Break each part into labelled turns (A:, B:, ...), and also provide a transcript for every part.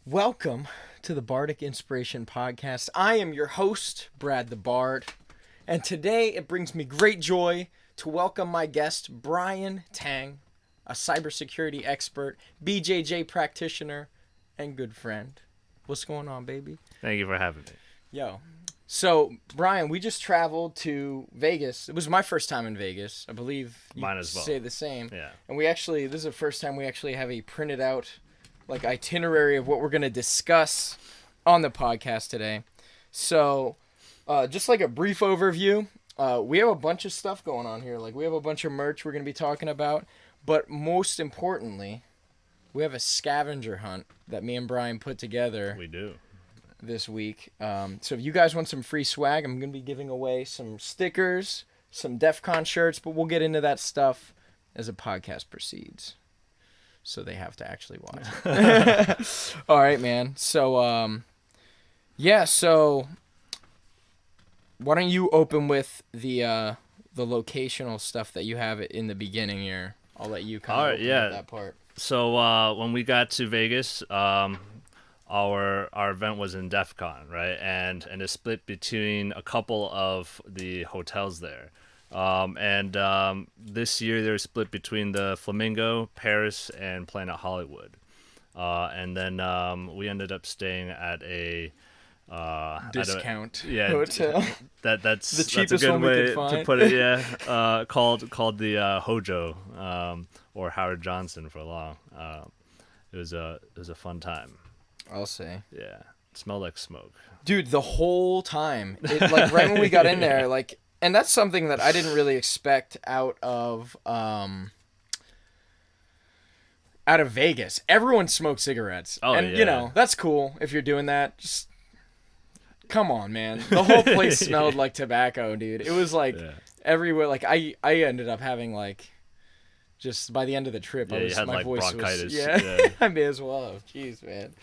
A: Welcome to the Bardic Inspiration Podcast. I am your host, Brad the Bard, and today it brings me great joy to welcome my guest, Brian Tang, a cybersecurity expert, BJJ practitioner, and good friend. What's going on, baby?
B: Thank you for having me.
A: Yo. So, Brian, we just traveled to Vegas. It was my first time in Vegas. I believe you
B: Mine as well.
A: say the same.
B: Yeah.
A: And this is the first time we actually have a printed out itinerary of what we're going to discuss on the podcast today. So, just like a brief overview, we have a bunch of stuff going on here. Like, we have a bunch of merch we're going to be talking about, but most importantly, we have a scavenger hunt that me and Brian put together.
B: We do.
A: This week. So if you guys want some free swag, I'm going to be giving away some stickers, some DefCon shirts, but we'll get into that stuff as the podcast proceeds. So they have to actually watch. All right, man. So, so why don't you open with the locational stuff that you have in the beginning here? I'll let you kind of open up that part.
B: So when we got to Vegas, our event was in DefCon, right? And it's split between a couple of the hotels there. This year they're split between the Flamingo, Paris, and Planet Hollywood. And then we ended up staying at a
A: discount
B: hotel. That's
A: the cheapest
B: a good
A: one
B: way
A: we could find.
B: to put it. Yeah, called the Hojo, or Howard Johnson for long. It was a fun time.
A: I'll say.
B: Yeah, it smelled like smoke.
A: Dude, the whole time, right when we got in there, and that's something that I didn't really expect out of Vegas. Everyone smoked cigarettes.
B: Oh,
A: and,
B: yeah.
A: that's cool if you're doing that. Just come on, man. The whole place smelled like tobacco, dude. It was everywhere. Like I ended up having just by the end of the trip, my voice
B: bronchitis.
A: was I may as well. Jeez, man.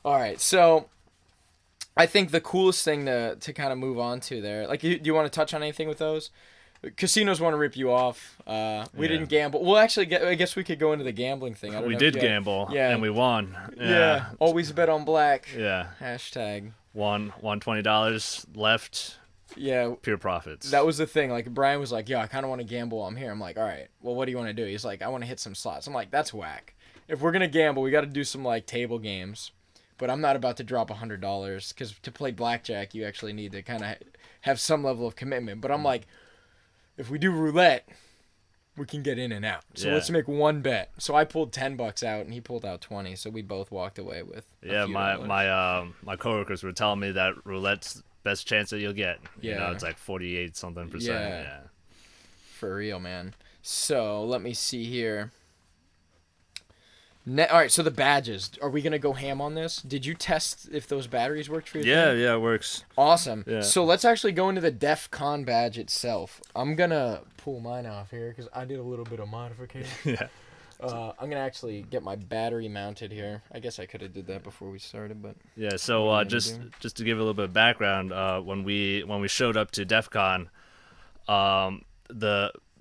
A: All right, so I think the coolest thing to kind of move on to there, do you want to touch on anything with those? Casinos want to rip you off. We didn't gamble. Well, actually, I guess we could go into the gambling thing.
B: We did gamble, and we won.
A: Yeah. Always bet on black.
B: Yeah.
A: Hashtag.
B: Won $20 left.
A: Yeah.
B: Pure profits.
A: That was the thing. Brian was like, "Yo, I kind of want to gamble while I'm here." I'm like, "All right. Well, what do you want to do?" He's like, "I want to hit some slots." I'm like, "That's whack. If we're gonna gamble, we got to do some table games." But I'm not about to drop $100 because to play blackjack, you actually need to kind of have some level of commitment. But I'm like, if we do roulette, we can get in and out. So let's make one bet. So I pulled $10 out, and he pulled out 20. So we both walked away with.
B: My coworkers were telling me that roulette's best chance that you'll get.
A: Yeah,
B: it's like 48-something%. Yeah,
A: for real, man. So let me see here. All right, so the badges. Are we going to go ham on this? Did you test if those batteries worked for you?
B: Yeah, it works.
A: Awesome.
B: Yeah.
A: So let's actually go into the DefCon badge itself. I'm going to pull mine off here because I did a little bit of modification.
B: Yeah.
A: I'm going to actually get my battery mounted here. I guess I could have did that before we started, but...
B: Yeah, so just to give a little bit of background, when we showed up to DefCon,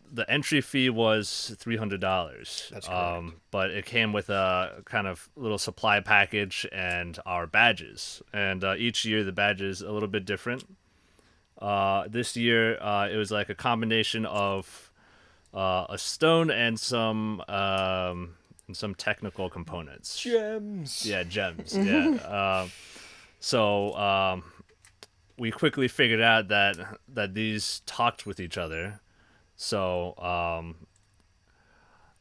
B: the entry fee was $300.
A: That's correct.
B: But it came with a kind of little supply package and our badges. And each year the badge is a little bit different. This year it was like a combination of a stone and some technical components.
A: Gems.
B: Yeah, gems. Yeah. So we quickly figured out that these talked with each other. So,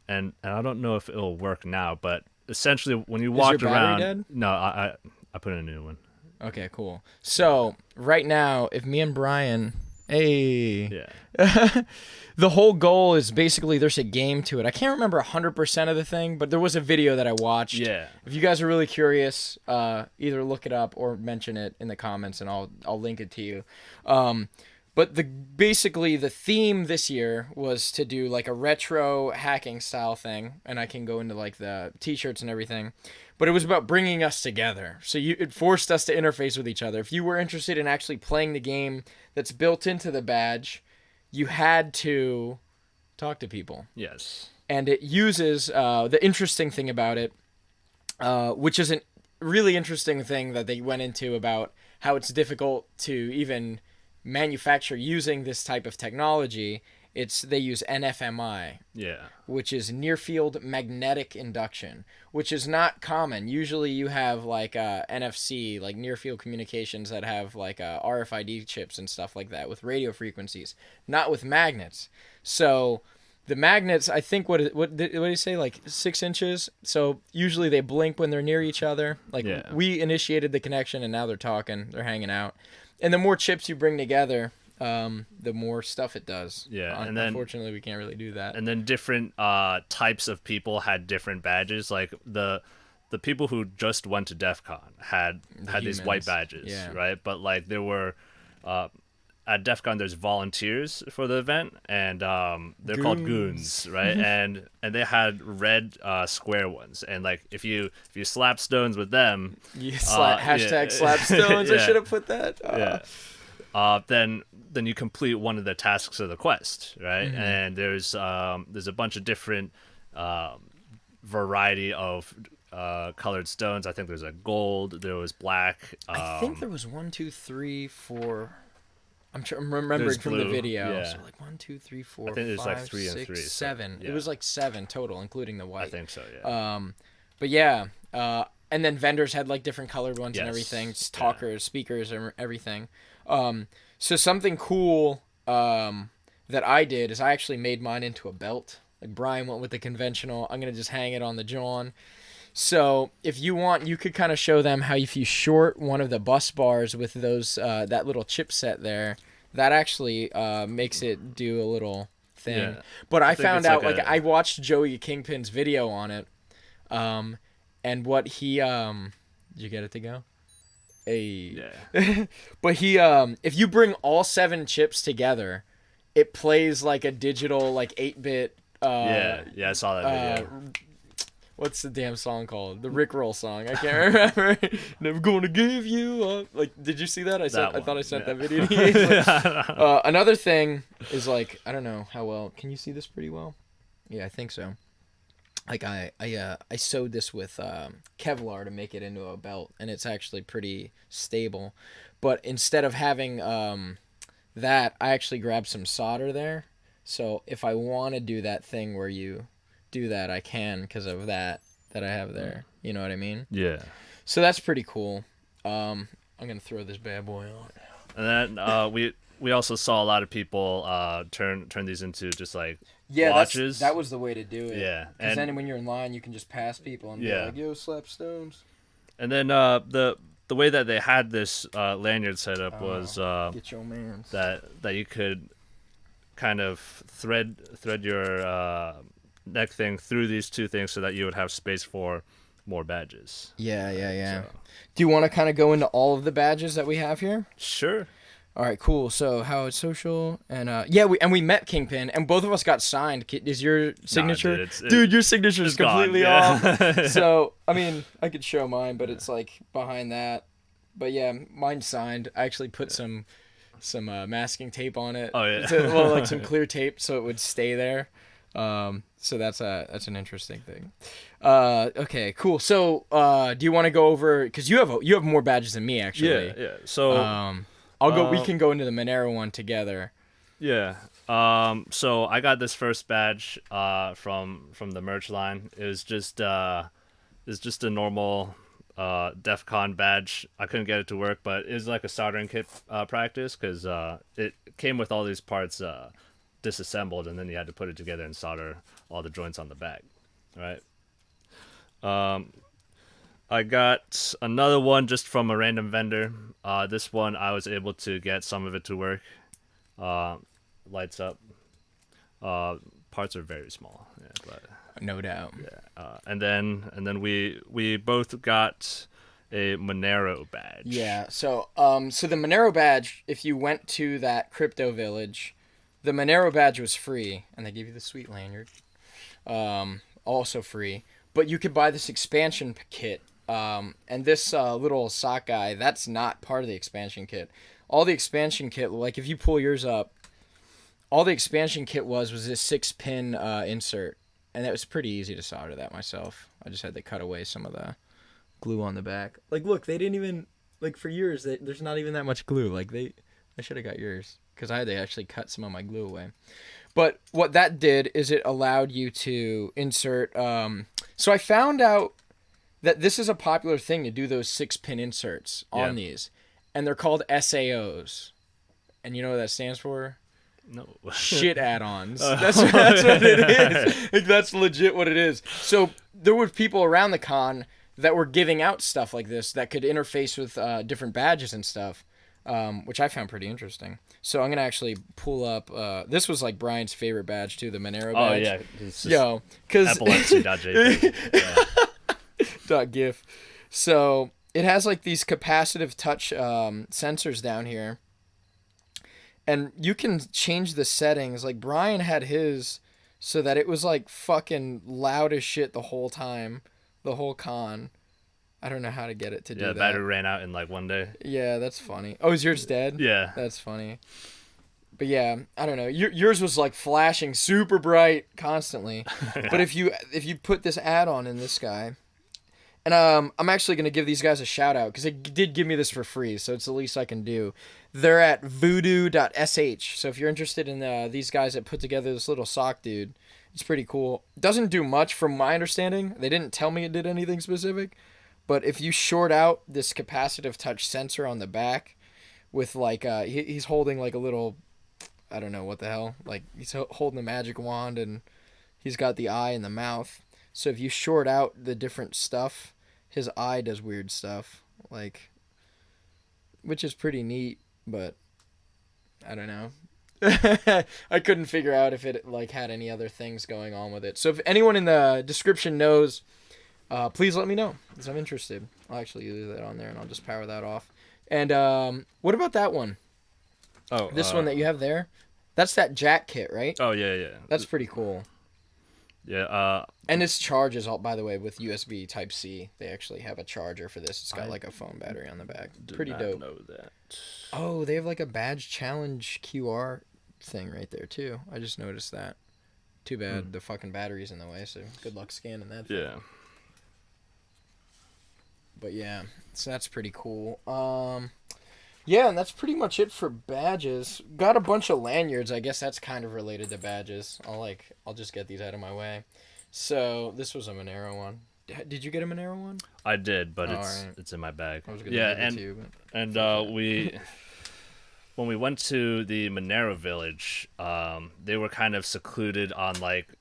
B: and I don't know if it'll work now, but essentially when you walked around,
A: dead?
B: No, I put in a new one.
A: Okay, cool. So right now, if me and Brian,
B: Yeah.
A: the whole goal is basically there's a game to it. I can't remember 100% of the thing, but there was a video that I watched.
B: Yeah.
A: If you guys are really curious, either look it up or mention it in the comments, and I'll link it to you. But basically the theme this year was to do a retro hacking style thing, and I can go into the t-shirts and everything. But it was about bringing us together. So it forced us to interface with each other. If you were interested in actually playing the game that's built into the badge, you had to talk to people.
B: Yes.
A: And it uses the interesting thing about it, which isn't really interesting thing that they went into about how it's difficult to even manufacture using this type of technology. They use NFMI,
B: Yeah.
A: which is near field magnetic induction, which is not common. Usually you have like NFC, like near field communications that have like RFID chips and stuff like that with radio frequencies, not with magnets. So the magnets, I think, what did he say, like 6 inches? So usually they blink when they're near each other. Like
B: Yeah.
A: we initiated the connection and now they're talking, they're hanging out. And the more chips you bring together, the more stuff it does.
B: Yeah, and then
A: unfortunately we can't really do that.
B: and then different types of people had different badges. Like the people who just went to DefCon had these white
A: humans.
B: badges,
A: Yeah.
B: right? But like there were at DefCon there's volunteers for the event, and they're called goons, right? and they had red square ones, and like if you slap stones with them,
A: Hashtag slap stones. I
B: Yeah.
A: should have put that.
B: then you complete one of the tasks of the quest, right? And there's a bunch of different variety of colored stones. I think there's a gold, there was black.
A: I think there was 1, 2, 3, 4. I'm remembering
B: There's
A: from the
B: blue,
A: video.
B: yeah.
A: So like 1, 2, 3, 4.
B: I think there's like
A: 5,
B: 3 and
A: 6,
B: 3, so,
A: 7.
B: yeah.
A: It was like 7 total, including the white.
B: I think so, yeah.
A: But yeah, and then vendors had like different colored ones and
B: Yes,
A: everything.
B: yeah.
A: Talkers, speakers, and everything. So something cool that I did is I actually made mine into a belt. Like Brian went with the conventional. I'm gonna just hang it on the John. So if you want, you could kind of show them how if you short one of the bus bars with those that little chipset there, that actually makes it do a little thing.
B: Yeah.
A: But I
B: think
A: found
B: it's
A: out
B: like
A: I watched Joey Kingpin's video on it, and what he did you get it to go? Hey.
B: Yeah.
A: But he if you bring all 7 chips together, it plays like a digital like 8-bit
B: Yeah, I saw that video.
A: what's the damn song called? The Rickroll song. I can't remember. Never gonna give you up. Like, did you see that? I thought I sent that video to you. Like, another thing is like, I don't know how well. Can you see this pretty well? Yeah, I think so. Like I sewed this with Kevlar to make it into a belt, and it's actually pretty stable. But instead of having that, I actually grabbed some solder there. So if I want to do that thing where you do that, I can because of that I have there. You know what I mean?
B: Yeah.
A: So that's pretty cool. I'm gonna throw this bad boy on.
B: And then we also saw a lot of people turn these into just like
A: Yeah,
B: watches.
A: that was the way to do it.
B: Yeah,
A: Because
B: and
A: then when you're in line, you can just pass people and be
B: Yeah.
A: like, "Yo, slap stones."
B: and then the way that they had this lanyard set up was
A: Get your man's.
B: that you could kind of thread your neck thing through these two things so that you would have space for more badges.
A: Yeah.
B: So.
A: Do you want to kind of go into all of the badges that we have here?
B: Sure.
A: All right, cool. So how it's social and we met Kingpin and both of us got signed. Is your signature? Dude, your signature is completely
B: gone, yeah.
A: off. So I mean, I could show mine, but it's like behind that. But yeah, mine's signed. I actually put some masking tape on it.
B: Oh yeah.
A: Like some clear tape so it would stay there. So that's an interesting thing. Okay, cool. So do you want to go over because you have more badges than me actually.
B: Yeah. So
A: I'll go. We can go into the Monero one together.
B: yeah. So I got this first badge from the merch line. It was just a normal DefCon badge. I couldn't get it to work, but it was like a soldering kit practice because it came with all these parts disassembled, and then you had to put it together and solder all the joints on the back. Right. I got another one just from a random vendor. This one I was able to get some of it to work. Lights up. Parts are very small, yeah, but
A: No doubt.
B: yeah. And then we both got a Monero badge.
A: Yeah. So so the Monero badge, if you went to that crypto village, the Monero badge was free, and they gave you the sweet lanyard, also free. But you could buy this expansion kit. And this little sock guy, that's not part of the expansion kit. All the expansion kit, like if you pull yours up, all the expansion kit was this 6-pin insert, and it was pretty easy to solder that myself. I just had to cut away some of the glue on the back. Like, look, they didn't even, like, for years, there's not even that much glue. Like, I should have got yours, because I had to actually cut some of my glue away. But what that did is it allowed you to insert, so I found out that this is a popular thing to do those 6-pin inserts on these. And they're called SAOs. And you know what that stands for?
B: No.
A: Shit add-ons. That's what it is. Like, that's legit what it is. So there were people around the con that were giving out stuff like this that could interface with different badges and stuff, which I found pretty interesting. So I'm going to actually pull up... this was like Brian's favorite badge, too, the Monero badge.
B: Oh, yeah.
A: Yo, because...
B: Epilepsy.jpg.
A: .gif. So it has like these capacitive touch sensors down here, and you can change the settings. Like Brian had his so that it was like fucking loud as shit the whole time, the whole con. I don't know how to get it to do that.
B: Yeah, the battery ran out in like one day.
A: Yeah, that's funny. Oh, is yours dead?
B: Yeah.
A: That's funny. But yeah, I don't know. Yours was like flashing super bright constantly. But if you put this add-on in this guy, and I'm actually going to give these guys a shout out because they did give me this for free, so it's the least I can do. They're at voodoo.sh. So if you're interested in these guys that put together this little sock dude, it's pretty cool. Doesn't do much from my understanding. They didn't tell me it did anything specific. But if you short out this capacitive touch sensor on the back with like, he's holding like a little, I don't know what the hell. Like he's holding a magic wand and he's got the eye in the mouth. So if you short out the different stuff, his eye does weird stuff, like, which is pretty neat, but I don't know. I couldn't figure out if it like had any other things going on with it. So if anyone in the description knows, please let me know, because I'm interested. I'll actually leave that on there, and I'll just power that off. And what about that one?
B: Oh,
A: this one that you have there? That's that jack kit, right?
B: Oh, yeah.
A: That's pretty cool.
B: Yeah.
A: And this charges, by the way, with USB Type-C. They actually have a charger for this. It's got like a phone battery on the back. Pretty dope.
B: Know that.
A: Oh, they have like a badge challenge QR thing right there too. I just noticed that. Too bad the fucking battery's in the way, so good luck scanning that thing.
B: Yeah.
A: But yeah, so that's pretty cool. Yeah, and that's pretty much it for badges. Got a bunch of lanyards. I guess that's kind of related to badges. I'll just get these out of my way. So this was a Monero one. Did you get a Monero one?
B: I did, but it's in my bag. I was gonna give it to you, but when we went to the Monero village, they were kind of secluded on like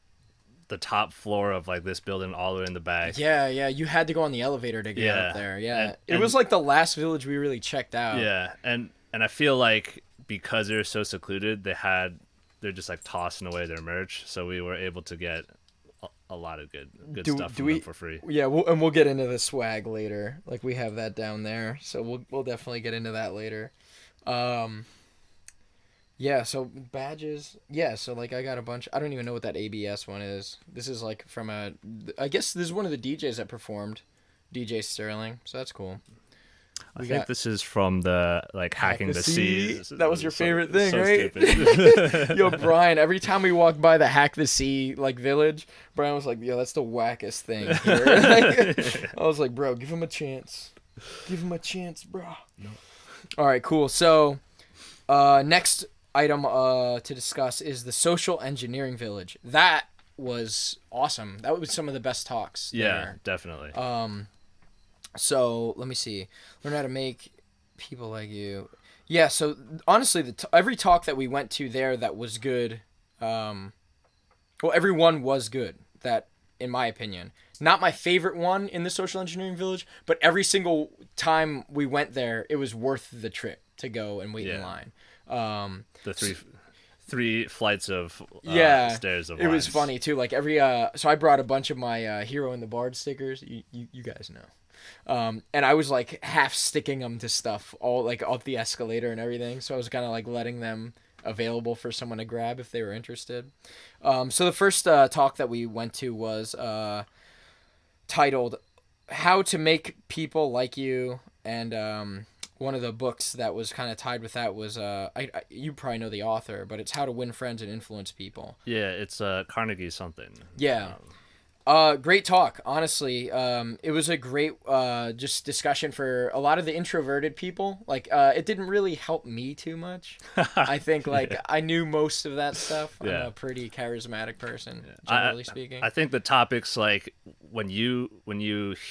B: the top floor of like this building all the way in the back.
A: Yeah, you had to go on the elevator to get up there. Yeah, it was like the last village we really checked out.
B: Yeah, and I feel like because they're so secluded, they're just like tossing away their merch, so we were able to get a lot of good stuff from them for free.
A: Yeah, we'll get into the swag later. Like we have that down there, so we'll definitely get into that later. Yeah, so badges. Yeah, so like I got a bunch. I don't even know what that ABS one is. This is like from I guess this is one of the DJs that performed, DJ Sterling. So that's cool.
B: I think this is from the like hacking the sea.
A: That was your favorite thing,
B: so
A: right?
B: Stupid.
A: Yo, Brian, every time we walked by the Hack the Sea like village, Brian was like, "Yo, that's the wackest thing here." I was like, "Bro, give him a chance. Give him a chance, bro." No. All right, cool. So, next item to discuss is the social engineering village. That was awesome. That was some of the best talks.
B: Yeah,
A: there.
B: Definitely.
A: So let me see. Learn how to make people like you. Yeah. So honestly, every talk that we went to there that was good. Well, everyone was good. That, in my opinion, not my favorite one in the social engineering village, but every single time we went there, it was worth the trip to go and wait in line.
B: The three flights of stairs of
A: it
B: lines.
A: Was funny too. Like every so I brought a bunch of my Hero in the Bard stickers. You guys know. And I was like half sticking them to stuff all like up the escalator and everything. So I was kind of like letting them available for someone to grab if they were interested. So the first talk that we went to was titled "How to Make People Like You," and one of the books that was kind of tied with that was you probably know the author, but it's How to Win Friends and Influence People.
B: Yeah, it's Carnegie something.
A: Yeah. Great talk, honestly. It was a great just discussion for a lot of the introverted people. Like, it didn't really help me too much. I think like I knew most of that stuff. I'm
B: Yeah.
A: a pretty charismatic person,
B: I
A: generally speaking.
B: I think the topics, like when you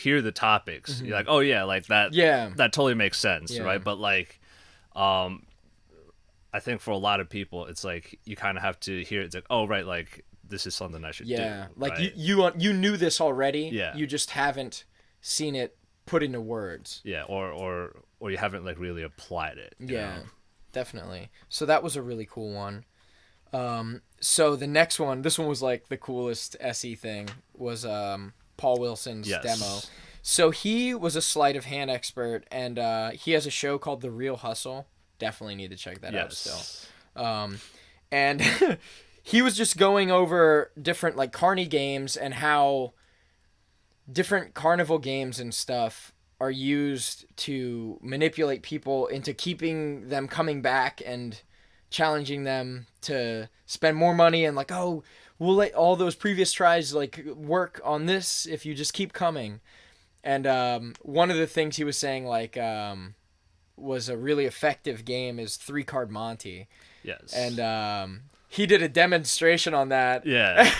B: hear the topics, you're like, oh yeah, like
A: Yeah.
B: that totally makes sense,
A: Yeah.
B: right? But like, um, I think for a lot of people, it's like you kind of have to hear it. It's like, oh right, like this is something I should do.
A: Yeah, like
B: right?
A: you knew this already.
B: Yeah.
A: You just haven't seen it put into words.
B: Yeah, or you haven't like really applied it. you
A: Yeah,
B: know?
A: definitely. So that was a really cool one. So the next one, this one was like the coolest SE thing, was Paul Wilson's
B: Yes.
A: demo. So he was a sleight of hand expert, and he has a show called The Real Hustle. Definitely need to check that out still. And he was just going over different like carny games and how different carnival games and stuff are used to manipulate people into keeping them coming back and challenging them to spend more money, and like, oh, we'll let all those previous tries like work on this if you just keep coming. And one of the things he was saying like was a really effective game is 3-card Monty.
B: Yes.
A: And he did a demonstration on that.
B: Yeah.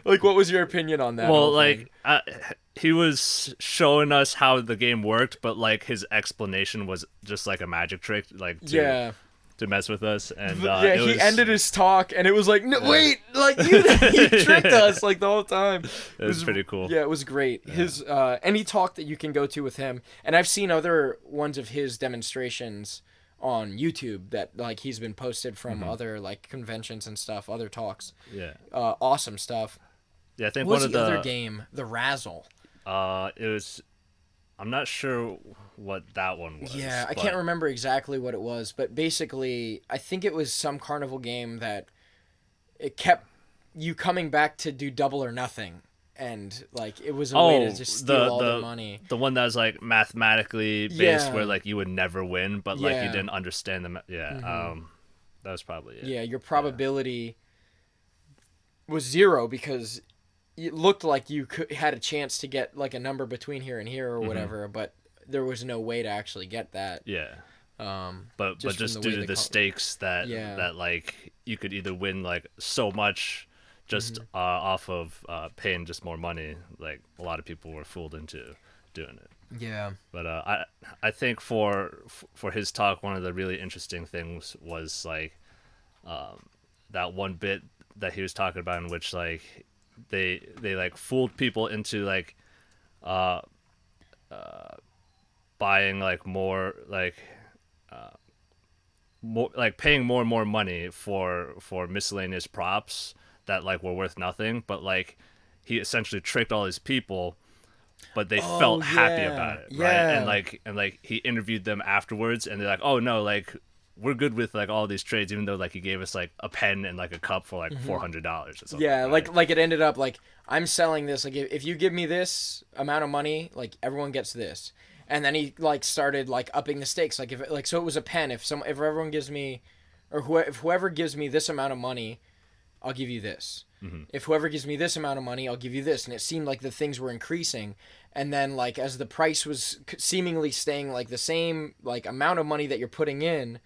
A: Like, what was your opinion on that?
B: Well,
A: whole
B: like
A: thing?
B: he was showing us how the game worked, but like his explanation was just like a magic trick, like to mess with us. And
A: yeah, he ended his talk, and it was like, no, wait, like you tricked us like the whole time.
B: It was pretty cool.
A: Yeah, it was great. Yeah. His any talk that you can go to with him, and I've seen other ones of his demonstrations on YouTube that like he's been posted from other like conventions and stuff, other talks.
B: Yeah.
A: Awesome stuff.
B: Yeah, I think
A: What
B: one
A: was
B: of
A: the
B: the
A: other game, the Razzle.
B: It was. I'm not sure what that one was.
A: Yeah, I can't remember exactly what it was, but basically, I think it was some carnival game that it kept you coming back to do double or nothing, and like it was a way to just steal all the money.
B: The one that was like mathematically based, where like you would never win, but like you didn't understand the that was probably it.
A: Yeah, your probability was 0 because it looked like you had a chance to get like a number between here and here or whatever, but there was no way to actually get that.
B: Yeah. But just
A: due
B: due to the stakes that that like you could either win like so much just off of paying just more money, like a lot of people were fooled into doing it.
A: Yeah.
B: But I think for his talk, one of the really interesting things was like that one bit that he was talking about in which like they like fooled people into like buying like more like more like paying more and more money for miscellaneous props that like were worth nothing, but like he essentially tricked all his people, but they felt happy about it, right? And like he interviewed them afterwards, and they're like, oh no, like we're good with like all these trades, even though like he gave us like a pen and like a cup for like $400 or something.
A: Yeah,
B: right?
A: like it ended up like I'm selling this. Like if you give me this amount of money, like everyone gets this. And then he like started like upping the stakes. Like if like so it was a pen. If everyone gives me, or if whoever gives me this amount of money, I'll give you this. If whoever gives me this amount of money, I'll give you this. And it seemed like the things were increasing. And then like as the price was seemingly staying like the same like amount of money that you're putting in,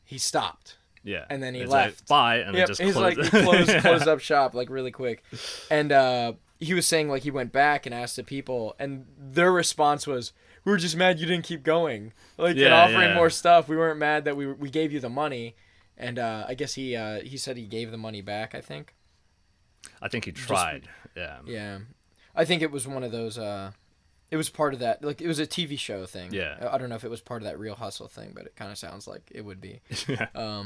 A: he stopped.
B: Yeah.
A: And then he
B: it's
A: left.
B: Like, bye, and then just
A: he's
B: closed.
A: like he closed up shop like really quick. And he was saying like he went back and asked the people, and their response was, "We were just mad you didn't keep going, like and offering more stuff. We weren't mad that we gave you the money." And I guess he said he gave the money back. I think
B: he tried.
A: Yeah, I think it was one of those. It was part of that. Like it was a TV show thing.
B: Yeah.
A: I don't know if it was part of that Real Hustle thing, but it kind of sounds like it would be.
B: Yeah.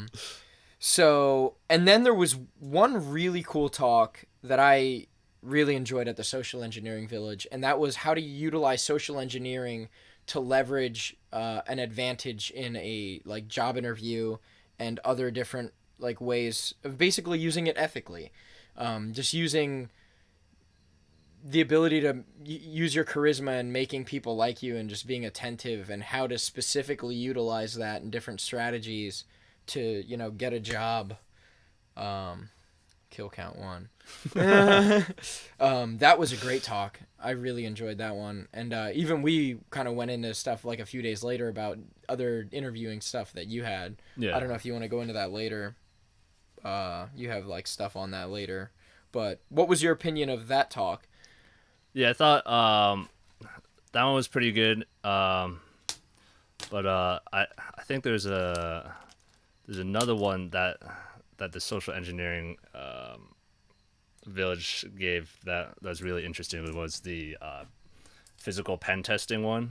A: So and then there was one really cool talk that I really enjoyed at the Social Engineering Village, and that was how to utilize social engineering to leverage an advantage in a like job interview and other different like ways of basically using it ethically. Just using the ability to use your charisma and making people like you and just being attentive, and how to specifically utilize that in different strategies to, you know, get a job. Kill count 1. That was a great talk. I really enjoyed that one. And even we kind of went into stuff like a few days later about other interviewing stuff that you had.
B: Yeah.
A: I don't know if you want to go into that later. You have like stuff on that later. But what was your opinion of that talk?
B: Yeah, I thought that one was pretty good. But I think there's another one that the social engineering village gave that's really interesting. It was the physical pen testing one,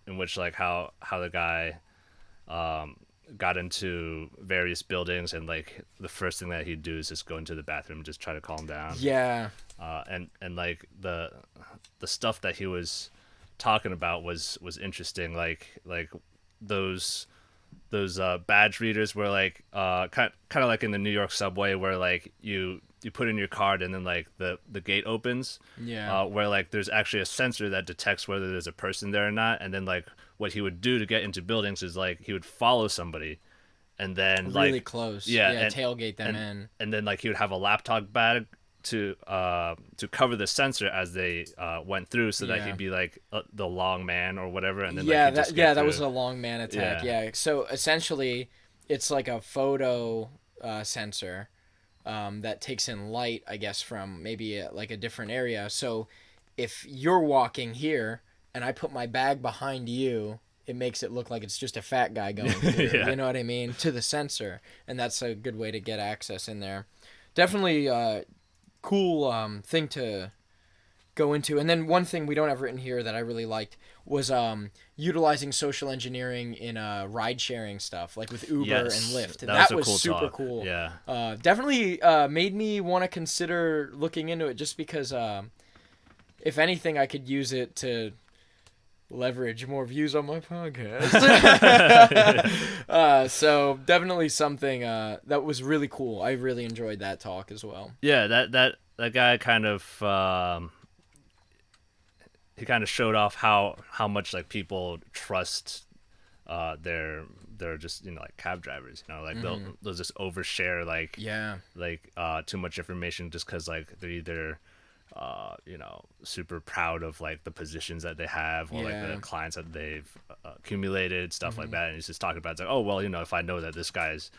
B: in which like how the guy got into various buildings, and like the first thing that he'd do is just go into the bathroom and just try to calm down.
A: Yeah.
B: And like the stuff that he was talking about was interesting. Like those badge readers were like kind of like in the New York subway, where like you put in your card and then like the gate opens.
A: Yeah.
B: Where like there's actually a sensor that detects whether there's a person there or not, and then like what he would do to get into buildings is like he would follow somebody, and then
A: really
B: like
A: close.
B: yeah,
A: and tailgate them
B: in, and then like he would have a laptop bag to cover the sensor as they went through, so that he'd be like the long man or whatever, and then
A: that was a long man attack. Yeah. So essentially, it's like a photo sensor that takes in light, I guess, from maybe like a different area. So if you're walking here and I put my bag behind you, it makes it look like it's just a fat guy going through. You know what I mean? To the sensor, and that's a good way to get access in there. Definitely cool thing to go into. And then one thing we don't have written here that I really liked was utilizing social engineering in ride sharing stuff, like with Uber and Lyft. That was
B: cool
A: super
B: talk.
A: cool.
B: Yeah.
A: Definitely made me want to consider looking into it, just because if anything, I could use it to leverage more views on my podcast. So definitely something that was really cool. I really enjoyed that talk as well.
B: Yeah, that guy kind of he kind of showed off how much like people trust their just like cab drivers, like they'll just overshare like too much information just because like they're either super proud of like the positions that they have, or like the clients that they've accumulated, stuff like that. And he's just talking about, it's like, oh well, if I know that this guy's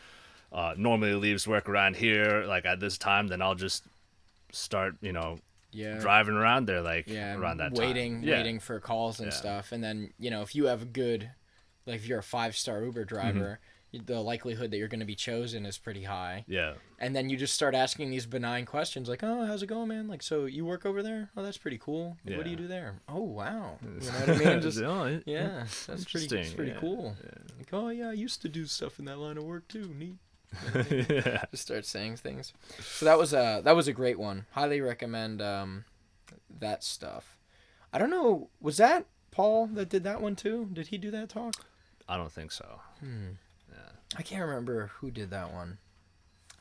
B: normally leaves work around here like at this time, then I'll just start driving around there around that time.
A: Waiting for calls and stuff. And then if you have a good, like if you're a 5-star Uber driver, the likelihood that you're going to be chosen is pretty high.
B: Yeah.
A: And then you just start asking these benign questions like, oh, how's it going, man? Like, so you work over there? Oh, that's pretty cool. Like, what do you do there? Oh, wow. You know what I mean? Just, that's pretty cool. Yeah. Like, oh, yeah, I used to do stuff in that line of work too. Neat. Just start saying things. So that was a great one. Highly recommend that stuff. I don't know, was that Paul that did that one too? Did he do that talk?
B: I don't think so.
A: I can't remember who did that one.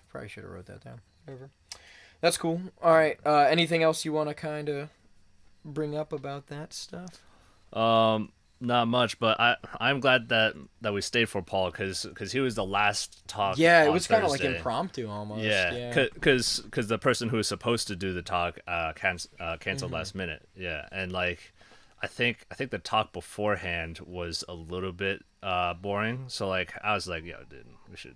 A: Probably should have wrote that down. Whatever. That's cool. All right. Anything else you want to kind of bring up about that stuff?
B: Not much, but I'm glad that we stayed for Paul because he was the last talk.
A: Yeah, it was kind of like impromptu almost.
B: Yeah, because the person who was supposed to do the talk canceled last minute. Yeah, and like I think the talk beforehand was a little bit boring. So like I was like, yo, dude, we should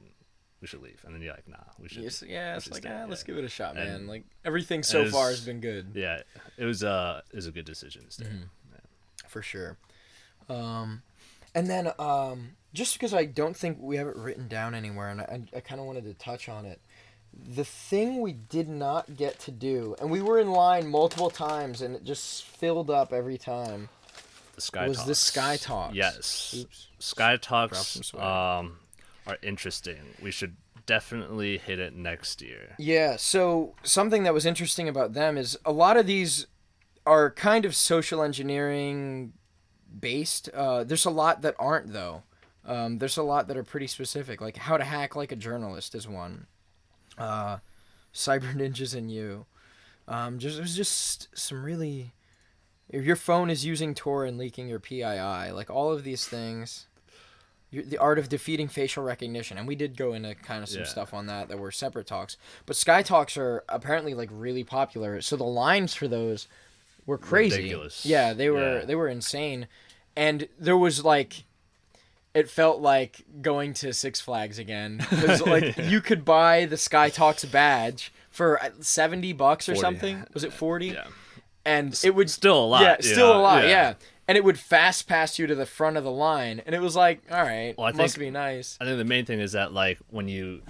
B: leave. And then you're like, nah, we should.
A: Yeah, it's like, let's give it a shot, man. And like everything so far has been good.
B: Yeah, it was a good decision to stay.
A: For sure. And then just because I don't think we have it written down anywhere, and I kind of wanted to touch on it. The thing we did not get to do, and we were in line multiple times, and it just filled up every time.
B: The Sky Talks. Yes.
A: Oops.
B: Sky Talks are interesting. We should definitely hit it next year.
A: Yeah, so something that was interesting about them is a lot of these are kind of social engineering based. There's a lot that aren't, though. There's a lot that are pretty specific, like how to hack like a journalist is one. Cyber Ninjas and You. It was just some really... If your phone is using Tor and leaking your PII, like all of these things, the art of defeating facial recognition, and we did go into kind of some
B: Yeah.
A: stuff on that were separate talks. But Sky Talks are apparently like really popular, so the lines for those were crazy.
B: Ridiculous.
A: Yeah, they were insane, and there was like, it felt like going to Six Flags again, because like you could buy the Sky Talks badge for $70 or
B: 40.
A: something. Was it 40?
B: Yeah.
A: And it would
B: Still a lot.
A: Yeah, still a lot.
B: Yeah.
A: Yeah. And it would fast pass you to the front of the line, and it was like, all right,
B: Well, I
A: must
B: think-
A: be nice.
B: I think the main thing is that like when you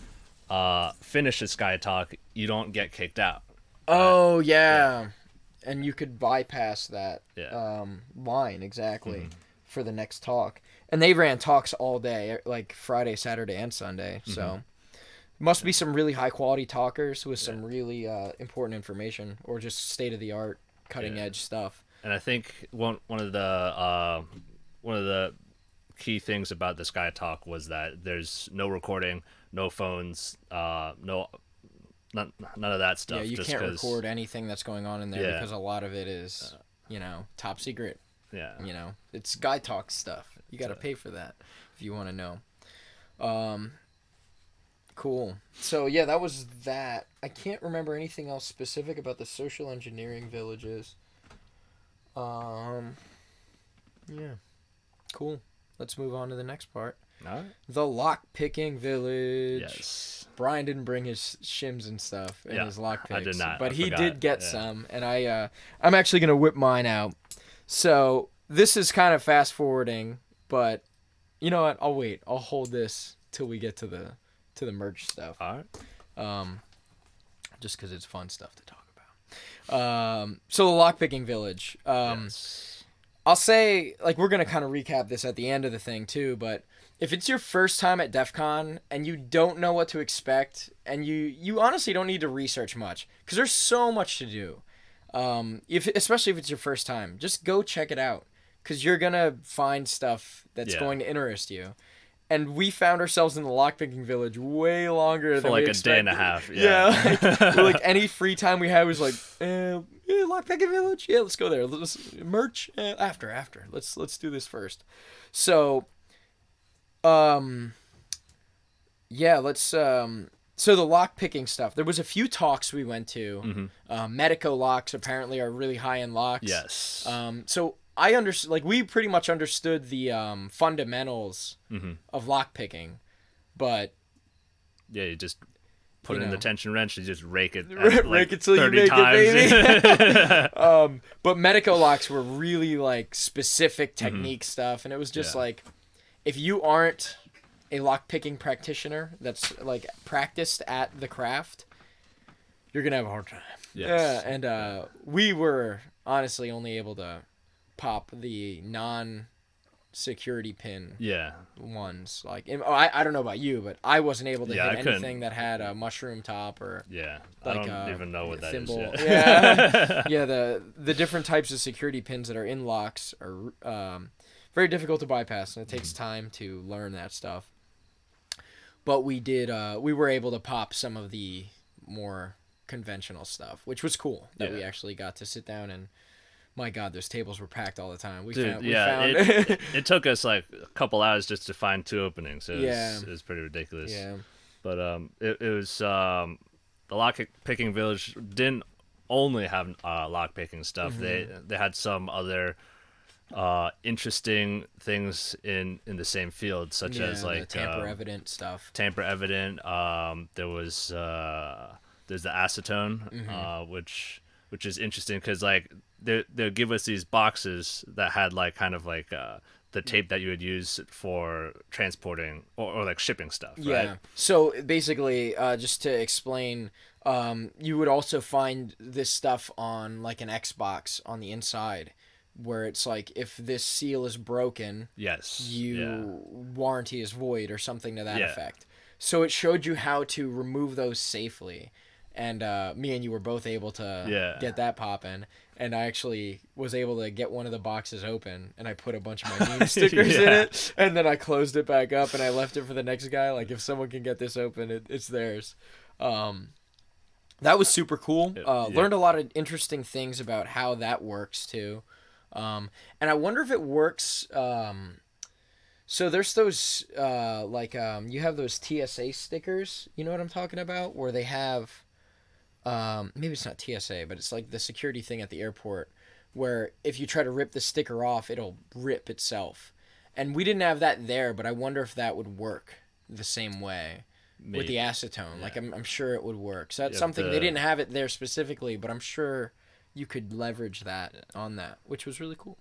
B: finish a Sky Talk, you don't get kicked out.
A: Oh yeah. And you could bypass that
B: Yeah.
A: line exactly for the next talk. And they ran talks all day, like Friday, Saturday, and Sunday. So must be some really high quality talkers with some really important information, or just state of the art, cutting edge stuff.
B: And I think one of the key things about the Sky Talk was that there's no recording, no phones, none of that stuff.
A: Yeah, you
B: just
A: can't
B: 'cause-
A: record anything that's going on in there
B: Yeah.
A: because a lot of it is, top secret.
B: Yeah.
A: It's Sky Talk stuff. You got to pay for that if you want to know. Cool. So yeah, that was that. I can't remember anything else specific about the social engineering villages. Yeah. Cool. Let's move on to the next part.
B: All right.
A: The lock picking village.
B: Yes.
A: Brian didn't bring his shims and stuff and
B: Yeah,
A: his lock picks.
B: I did not.
A: But
B: I
A: he
B: forgot.
A: did get
B: Yeah.
A: some, and I'm actually gonna whip mine out. So this is kind of fast forwarding, but you know what? I'll wait. I'll hold this till we get to the merch stuff.
B: All right.
A: Just because it's fun stuff to talk about. So the lockpicking village.
B: Yes.
A: I'll say, like, we're gonna kind of recap this at the end of the thing too, but if it's your first time at DefCon and you don't know what to expect, and you honestly don't need to research much, because there's so much to do. Especially if it's your first time, just go check it out, because you're gonna find stuff that's going to interest you. And we found ourselves in the lockpicking village way longer
B: For
A: than
B: like
A: we
B: a day and a
A: expected.
B: half.
A: Yeah,
B: Yeah.
A: like any free time we had was like, lockpicking village. Yeah, let's go there. Let's merch after. Let's do this first. So, let's So the lock picking stuff. There was a few talks we went to. Medico locks apparently are really high end locks.
B: Yes.
A: So I understood. Like, we pretty much understood the fundamentals of lock picking, but
B: Yeah, you just put
A: You
B: in the
A: know.
B: tension wrench and just rake it.
A: Rake it till you
B: 30
A: make
B: times.
A: it, baby. But medico locks were really like specific technique stuff, and it was just
B: Yeah.
A: like, if you aren't a lock picking practitioner that's like practiced at the craft, you're gonna have a hard time.
B: Yes.
A: Yeah, and we were honestly only able to pop the non-security pin
B: Yeah.
A: ones. Like, I don't know about you, but I wasn't able to
B: Yeah, I
A: hit
B: couldn't.
A: anything that had a mushroom top or
B: Yeah.
A: like
B: I don't even know what that is.
A: thimble.
B: Yeah.
A: Yeah, the different types of security pins that are in locks are very difficult to bypass, and it takes time to learn that stuff. But we were able to pop some of the more conventional stuff, which was cool that we actually got to sit down and, my God, those tables were packed all the time. We found
B: It took us like a couple hours just to find 2 openings. It was pretty ridiculous.
A: Yeah.
B: But it was the lock picking village didn't only have lock picking stuff. They had some other interesting things in the same field, such as
A: the
B: like
A: tamper evident stuff.
B: tamper evident. There was there's the acetone, which is interesting because like they'll give us these boxes that had like kind of like the tape that you would use for transporting or like shipping stuff, right?
A: Yeah. So basically, just to explain, you would also find this stuff on like an Xbox on the inside, where it's like, if this seal is broken,
B: Yes.
A: warranty is void or something to that
B: Yeah.
A: effect. So it showed you how to remove those safely, and me and you were both able to get that popping. And I actually was able to get one of the boxes open, and I put a bunch of my meme stickers in it, and then I closed it back up, and I left it for the next guy. Like, if someone can get this open, it's theirs. That was super cool. Learned a lot of interesting things about how that works too. And I wonder if it works So there's those you have those TSA stickers. You know what I'm talking about? Where they have maybe it's not TSA, but it's like the security thing at the airport, where if you try to rip the sticker off, it'll rip itself. And we didn't have that there, but I wonder if that would work the same way with the acetone. Yeah. Like I'm sure it would work. So that's something they didn't have it there specifically, but I'm sure you could leverage that on that, which was really cool.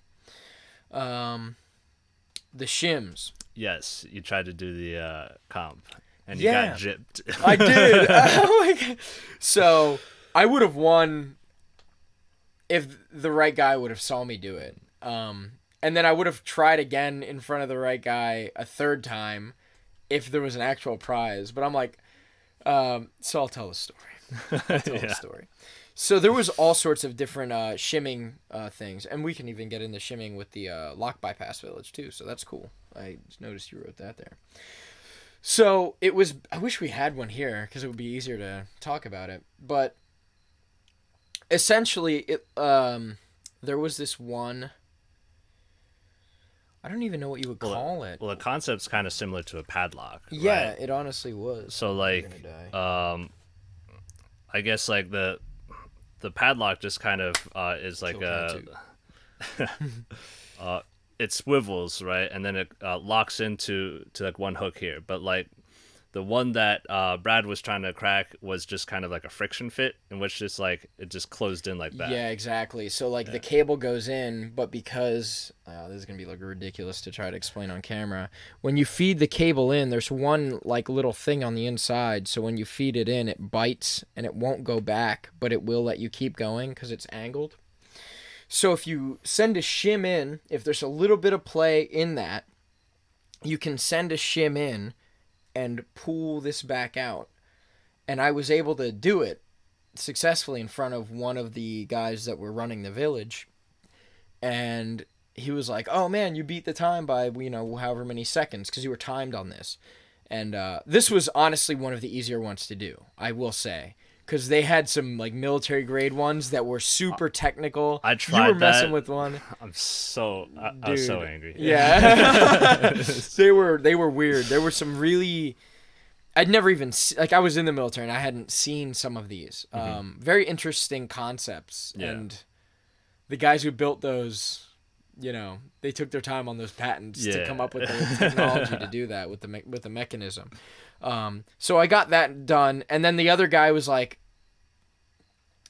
A: The shims.
B: Yes, you tried to do the comp, and you got gypped.
A: I did. Oh my God. So I would have won if the right guy would have saw me do it. And then I would have tried again in front of the right guy a third time if there was an actual prize. But I'm like, so I'll tell the story. So there was all sorts of different shimming things. And we can even get into shimming with the lock bypass village too. So that's cool. I just noticed you wrote that there. So it was, I wish we had one here because it would be easier to talk about it. But essentially, there was this one, I don't even know what you would call it.
B: Well, the concept's kind of similar to a padlock.
A: Yeah,
B: right?
A: It honestly was.
B: So like, I guess like the padlock just kind of is like it swivels, right, and then it locks into like one hook here. But like the one that Brad was trying to crack was just kind of like a friction fit, in which just like it just closed in like that.
A: Yeah, exactly. So like the cable goes in, but because this is gonna be like ridiculous to try to explain on camera. When you feed the cable in, there's one like little thing on the inside. So when you feed it in, it bites and it won't go back, but it will let you keep going because it's angled. So if you send a shim in, if there's a little bit of play in that, you can send a shim in and pull this back out. And I was able to do it successfully in front of one of the guys that were running the village. And he was like, oh man, you beat the time by, however many seconds, because you were timed on this. And this was honestly one of the easier ones to do, I will say. Because they had some like military grade ones that were super technical.
B: I tried.
A: You were messing with one.
B: I was so angry.
A: Yeah, they were weird. There were some really, I'd never even I was in the military and I hadn't seen some of these. Very interesting concepts. Yeah. And the guys who built those, they took their time on those patents to come up with the technology to do that with the mechanism. So I got that done, and then the other guy was like,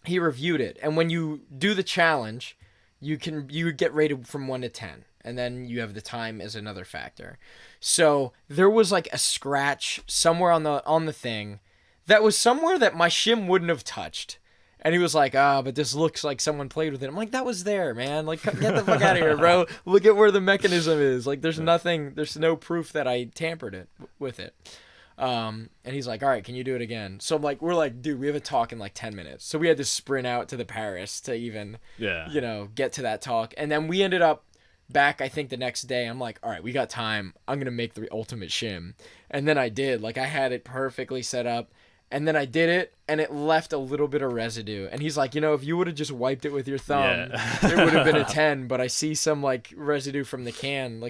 A: he reviewed it, and when you do the challenge, you get rated from 1 to 10, and then you have the time as another factor. So there was like a scratch somewhere on the thing that was somewhere that my shim wouldn't have touched. And he was like, but this looks like someone played with it. I'm like, that was there, man. Like, get the fuck out of here, bro. Look at where the mechanism is. Like, there's no proof that I tampered with it. And he's like, all right, can you do it again? So we're like, dude, we have a talk in like 10 minutes. So we had to sprint out to the Paris to even, get to that talk. And then we ended up back, I think the next day. I'm like, all right, we got time. I'm going to make the ultimate shim. And then I did. Like, I had it perfectly set up. And then I did it, and it left a little bit of residue. And he's like, if you would have just wiped it with your thumb, it would have been a 10. But I see some like residue from the can,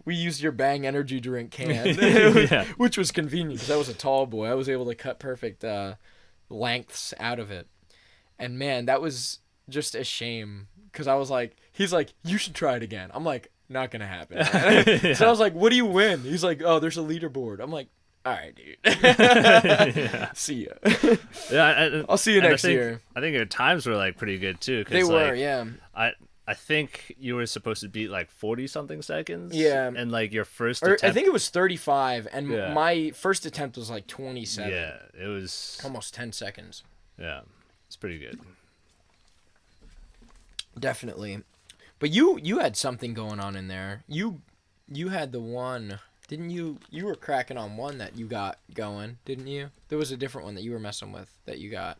A: we used your Bang energy drink can, which was convenient because I was a tall boy. I was able to cut perfect lengths out of it. And man, that was just a shame because I was like, he's like, you should try it again. I'm like, not gonna happen. So I was like, what do you win? He's like, oh, there's a leaderboard. I'm like, all right, dude. See ya. I'll see you next year.
B: I think your times were like pretty good too.
A: They were, yeah.
B: I think you were supposed to beat like 40-something seconds.
A: Yeah.
B: And like your first attempt.
A: I think it was 35, and my first attempt was like 27.
B: Yeah, it was
A: almost 10 seconds.
B: Yeah, it's pretty good.
A: Definitely. But you had something going on in there. You had the one, didn't you? You were cracking on one that you got going, didn't you? There was a different one that you were messing with that you got.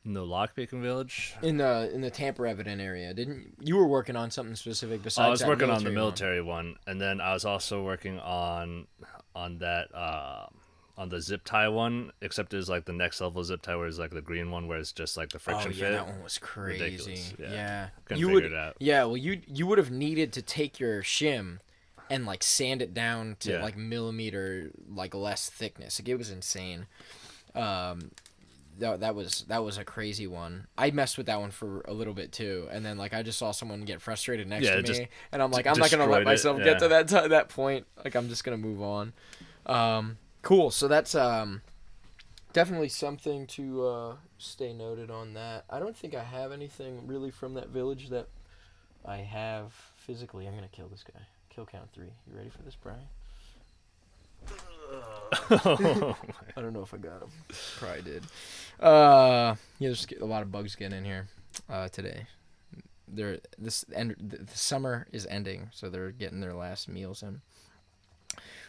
B: In the lockpicking village?
A: In the Tamper Evident area. Didn't you were working on something specific besides that?
B: I was working on the military one, and then I was also working on that on the zip tie one, except it's like the next level zip tie where it's like the green one where it's just like the friction fit.
A: That one was crazy.
B: Ridiculous.
A: Yeah.
B: Couldn't figure it out.
A: Yeah, well you would have needed to take your shim and like sand it down to like millimeter like less thickness. Like it was insane. That was a crazy one. I messed with that one for a little bit too, and then like I just saw someone get frustrated next to me, and I'm like, I'm not gonna let myself get to that point. Like I'm just gonna move on. Cool. So that's definitely something to stay noted on that. I don't think I have anything really from that village that I have physically. I'm gonna kill this guy. Kill count 3. You ready for this, Brian? I don't know if I got him. Probably did. Yeah, there's a lot of bugs getting in here today. The summer is ending, so they're getting their last meals in.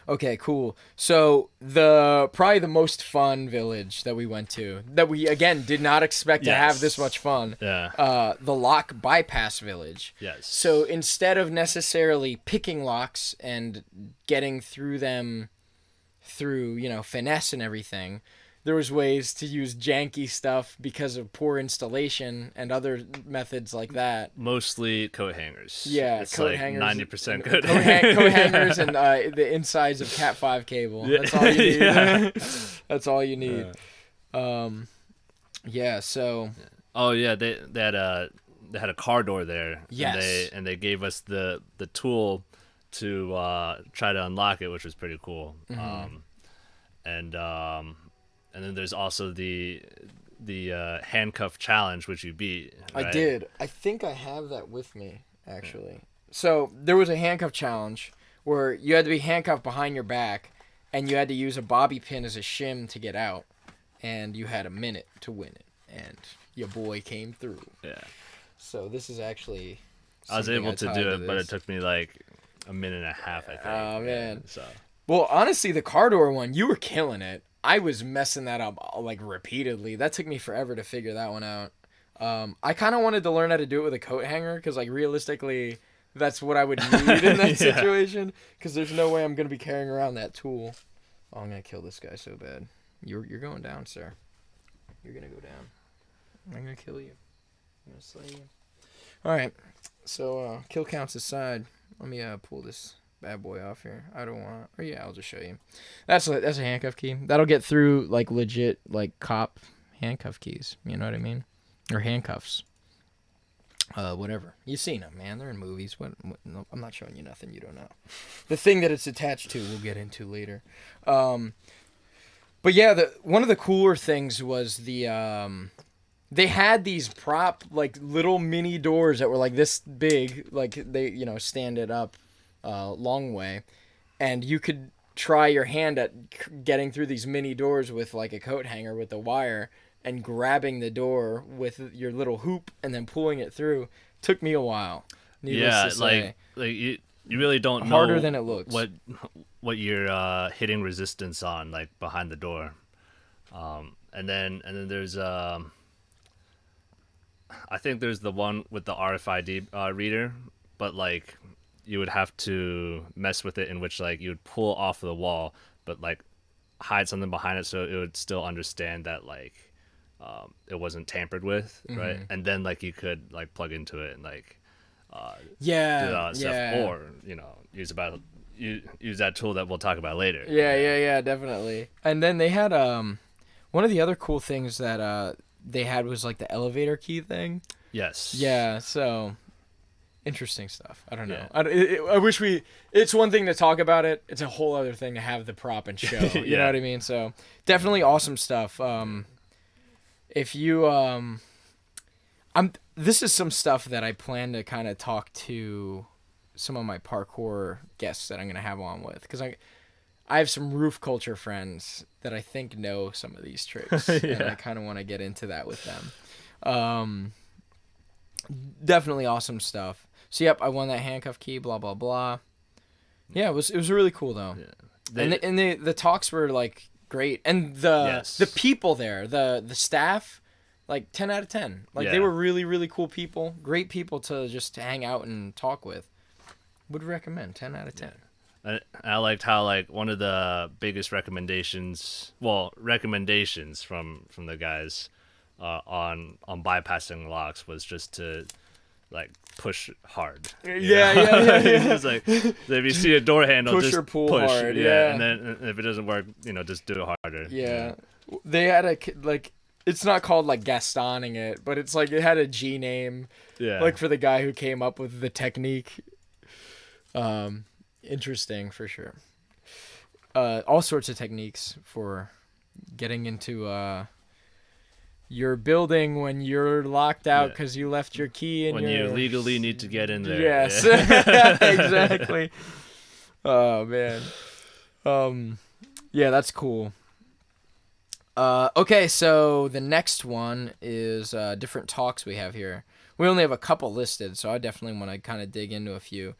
A: Okay, cool. So probably the most fun village that we went to, that we again did not expect to have this much fun.
B: Yeah.
A: The lock bypass village.
B: Yes.
A: So instead of necessarily picking locks and getting through them through, finesse and everything, there was ways to use janky stuff because of poor installation and other methods like that.
B: Mostly coat hangers.
A: Yeah,
B: it's
A: coat
B: like
A: hangers.
B: 90% coat
A: hangers. Coat hangers and the insides of Cat 5 cable. That's all you need. That's all you need. Yeah. So.
B: Oh yeah, they had a car door there.
A: Yes.
B: And they gave us the tool to try to unlock it, which was pretty cool.
A: Mm-hmm.
B: And then there's also the handcuff challenge, which you beat. Right?
A: I did. I think I have that with me, actually. So there was a handcuff challenge where you had to be handcuffed behind your back, and you had to use a bobby pin as a shim to get out, and you had a minute to win it, and your boy came through.
B: Yeah.
A: So this is actually.
B: I was able to do it, but it took me like a minute and a half, I think.
A: Oh man.
B: So.
A: Well, honestly, the car door one, you were killing it. I was messing that up like repeatedly. That took me forever to figure that one out. I kind of wanted to learn how to do it with a coat hanger because, like, realistically, that's what I would need in that situation. Because there's no way I'm gonna be carrying around that tool. Oh, I'm gonna kill this guy so bad. You're going down, sir. You're gonna go down. I'm gonna kill you. I'm gonna slay you. All right. So kill counts aside. Let me pull this bad boy off here. I don't want. Or yeah, I'll just show you. That's a handcuff key. That'll get through like legit like cop handcuff keys. You know what I mean? Or handcuffs. Whatever. You've seen them, man. They're in movies. No, I'm not showing you nothing you don't know. The thing that it's attached to, we'll get into later. But yeah, one of the cooler things was they had these prop like little mini doors that were like this big, like they stand it up long way, and you could try your hand at getting through these mini doors with like a coat hanger with a wire and grabbing the door with your little hoop and then pulling it through. Took me a while. Needless to say.
B: like you really don't know
A: harder than it looks.
B: What you're hitting resistance on like behind the door, and then there's I think there's the one with the RFID reader, but like you would have to mess with it in which like you would pull off the wall, but like hide something behind it so it would still understand that like it wasn't tampered with, right? And then like you could like plug into it and like do stuff, or use that tool that we'll talk about later.
A: Yeah, definitely. And then they had one of the other cool things that they had was like the elevator key thing.
B: Yes.
A: Yeah, so interesting stuff. I don't know. I wish it's one thing to talk about it. It's a whole other thing to have the prop and show. You know what I mean? So definitely awesome stuff. If you this is some stuff that I plan to kind of talk to some of my parkour guests that I'm going to have on with, because I have some roof culture friends that I think know some of these tricks, and I kind of want to get into that with them. Definitely awesome stuff. So yep, I won that handcuff key. Blah blah blah. Yeah, it was really cool though. Yeah. And the talks were like great, and the people there, the staff, like 10 out of 10. Like they were really really cool people, great people to just hang out and talk with. Would recommend 10 out of 10.
B: I liked how like one of the biggest recommendations from the guys on bypassing locks was just to like push hard.
A: Yeah.
B: It's like, so if you see a door handle,
A: Push
B: just
A: or pull
B: push.
A: hard,
B: And then if it doesn't work, just do it harder.
A: Yeah. They had it's not called like Gastoning it, but it's like it had a G name.
B: Yeah.
A: Like for the guy who came up with the technique. Interesting for sure. All sorts of techniques for getting into your building when you're locked out because you left your key in
B: when you legally need to get in there.
A: Yes.
B: Yeah.
A: Exactly. Oh man. Yeah, that's cool. Okay, so the next one is different talks we have here. We only have a couple listed, so I definitely want to kind of dig into a few.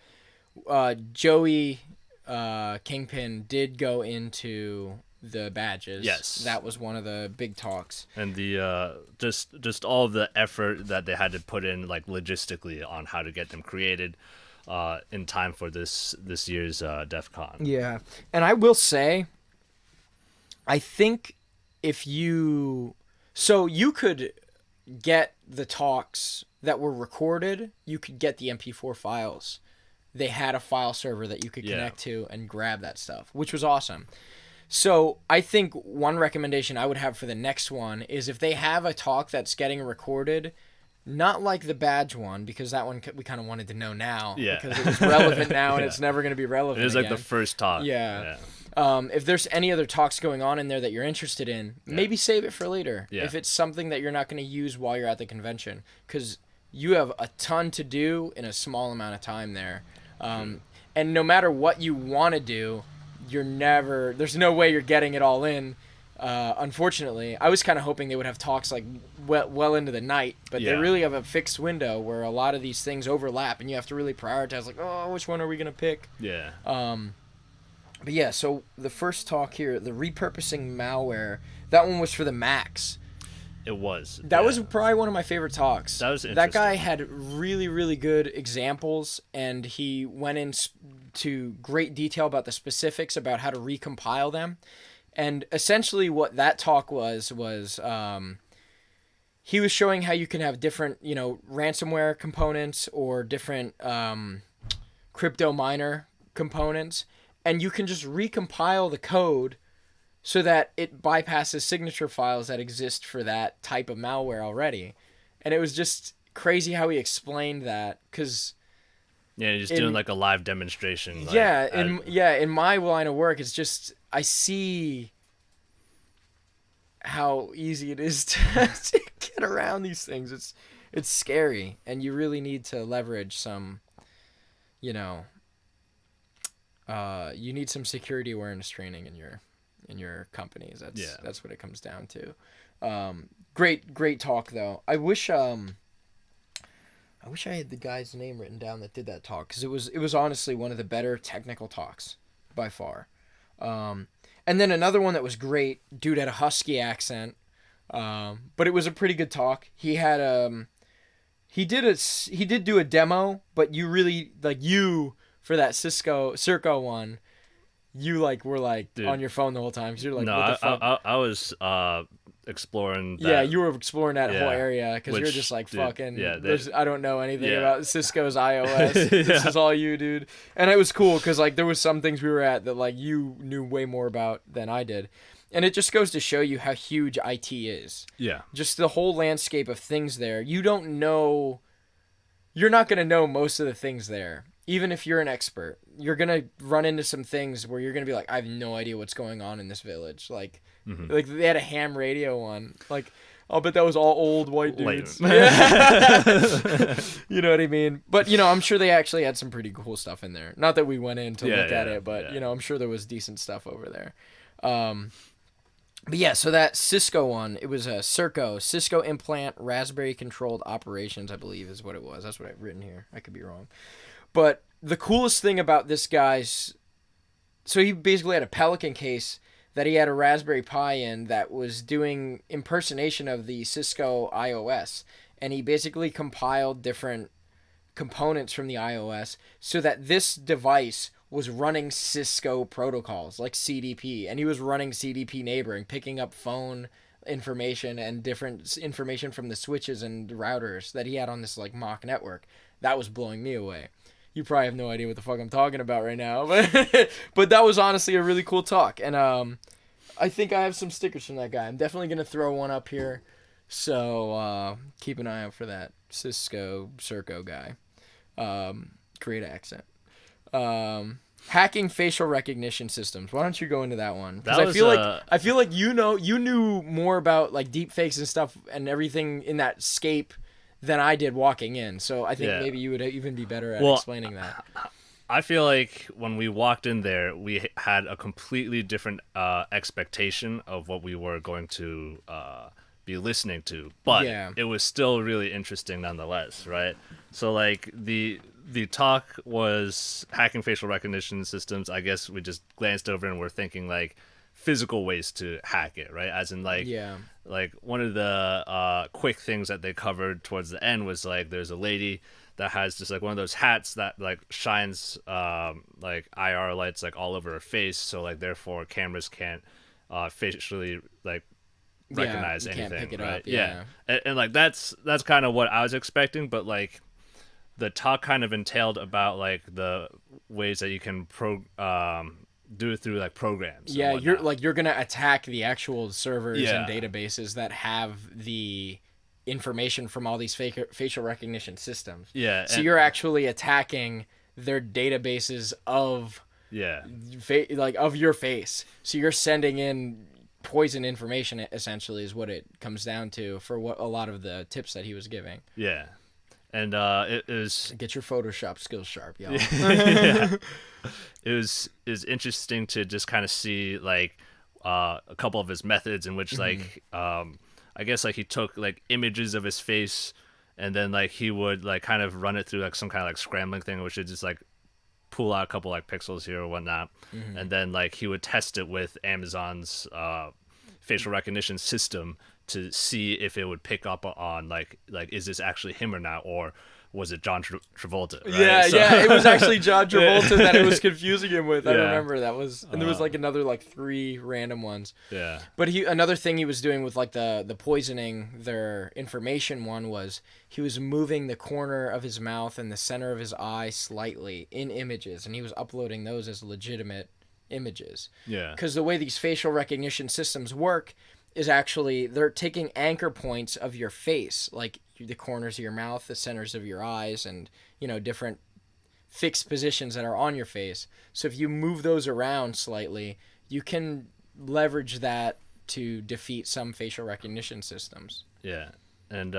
A: Joey Kingpin did go into the badges.
B: Yes,
A: that was one of the big talks.
B: And the just all the effort that they had to put in, like logistically, on how to get them created in time for this year's DefCon.
A: Yeah, and I will say, I think if you could get the talks that were recorded, you could get the MP4 files. They had a file server that you could connect to and grab that stuff, which was awesome. So I think one recommendation I would have for the next one is if they have a talk that's getting recorded, not like the badge one, because that one we kind of wanted to know now.
B: Yeah.
A: Because it was relevant now and it's never going to be relevant
B: It was
A: again.
B: like the first talk.
A: Yeah. If there's any other talks going on in there that you're interested in, maybe save it for later.
B: Yeah.
A: If it's something that you're not going to use while you're at the convention, because you have a ton to do in a small amount of time there. And no matter what you want to do, there's no way you're getting it all in. Unfortunately, I was kind of hoping they would have talks like well into the night, but they really have a fixed window where a lot of these things overlap, and you have to really prioritize. Like, which one are we gonna pick?
B: Yeah.
A: But yeah, so the first talk here, the repurposing malware, that one was for the Macs.
B: It was.
A: That was probably one of my favorite talks.
B: That was interesting.
A: That guy had really, really good examples, and he went into great detail about the specifics about how to recompile them. And essentially what that talk was he was showing how you can have different, ransomware components or different crypto miner components, and you can just recompile the code so that it bypasses signature files that exist for that type of malware already. And it was just crazy how he explained that, because
B: he's doing like a live demonstration.
A: In my line of work, it's just I see how easy it is to get around these things. It's scary, and you really need to leverage some, you need some security awareness training in your companies. That's what it comes down to. Great talk though. I wish I had the guy's name written down that did that talk, because it was honestly one of the better technical talks by far. And then another one that was great, dude had a husky accent, but it was a pretty good talk. He had he did do a demo, but you really for that Circo one, you were
B: Dude,
A: on your phone the whole time, because you're like,
B: no,
A: what the fuck?
B: I was exploring that.
A: Yeah, you were exploring that whole area, because you're just like,
B: dude,
A: fucking,
B: yeah,
A: I don't know anything
B: yeah.
A: about Cisco's iOS. This is all you, dude. And it was cool, because there was some things we were at that you knew way more about than I did. And it just goes to show you how huge IT is.
B: Yeah.
A: Just the whole landscape of things there. You're not going to know most of the things there. Even if you're an expert, you're going to run into some things where you're going to be like, I have no idea what's going on in this village. Like they had a ham radio one. Like, I'll bet that was all old white dudes. Yeah. You know what I mean? But, I'm sure they actually had some pretty cool stuff in there. Not that we went in to look at it, but, I'm sure there was decent stuff over there. But yeah, so that Cisco one, it was a Cisco implant Raspberry controlled operations, I believe is what it was. That's what I've written here. I could be wrong. But the coolest thing about this guy's, so he basically had a Pelican case that he had a Raspberry Pi in that was doing impersonation of the Cisco iOS. And he basically compiled different components from the iOS so that this device was running Cisco protocols like CDP, and he was running CDP neighboring, picking up phone information and different information from the switches and routers that he had on this like mock network. That was blowing me away. You probably have no idea what the fuck I'm talking about right now, but that was honestly a really cool talk, and I think I have some stickers from that guy. I'm definitely gonna throw one up here, so keep an eye out for that Cisco Circo guy. Great accent. Hacking facial recognition systems. Why don't you go into that one? Because I feel like you knew more about like deep fakes and stuff and everything in that scape than I did walking in. So I think maybe you would even be better at explaining that.
B: I feel like when we walked in there, we had a completely different expectation of what we were going to be listening to, but it was still really interesting nonetheless, right? So like the talk was hacking facial recognition systems. I guess we just glanced over and we're thinking like physical ways to hack it, right? As in like like one of the quick things that they covered towards the end was like there's a lady that has just like one of those hats that like shines like IR lights like all over her face, so like therefore cameras can't facially like recognize anything, can't pick it right? Up, and like that's kind of what I was expecting, but like the talk kind of entailed about like the ways that you can do it through like programs.
A: Yeah, you're gonna attack the actual servers and databases that have the information from all these facial recognition systems.
B: Yeah,
A: so you're actually attacking their databases of of your face. So you're sending in poison information, essentially, is what it comes down to for what a lot of the tips that he was giving.
B: Yeah. And it was...
A: Get your Photoshop skills sharp, y'all.
B: It was interesting to just kind of see, like, a couple of his methods in which, like, I guess, like, he took, like, images of his face, and then, like, he would, like, kind of run it through, like, some kind of, like, scrambling thing, which would just, like, pull out a couple, like, pixels here or whatnot. And then, like, he would test it with Amazon's facial recognition system to see if it would pick up on like is this actually him or not, or was it John Travolta, right?
A: Yeah, it was actually John Travolta that it was confusing him with. I remember that was, and there was like another like 3 random ones.
B: Yeah.
A: But another thing he was doing with like the poisoning their information one was he was moving the corner of his mouth and the center of his eye slightly in images, and he was uploading those as legitimate images.
B: Yeah.
A: Because the way these facial recognition systems work is actually they're taking anchor points of your face, like the corners of your mouth, the centers of your eyes, and different fixed positions that are on your face. So if you move those around slightly, you can leverage that to defeat some facial recognition systems.
B: Yeah. And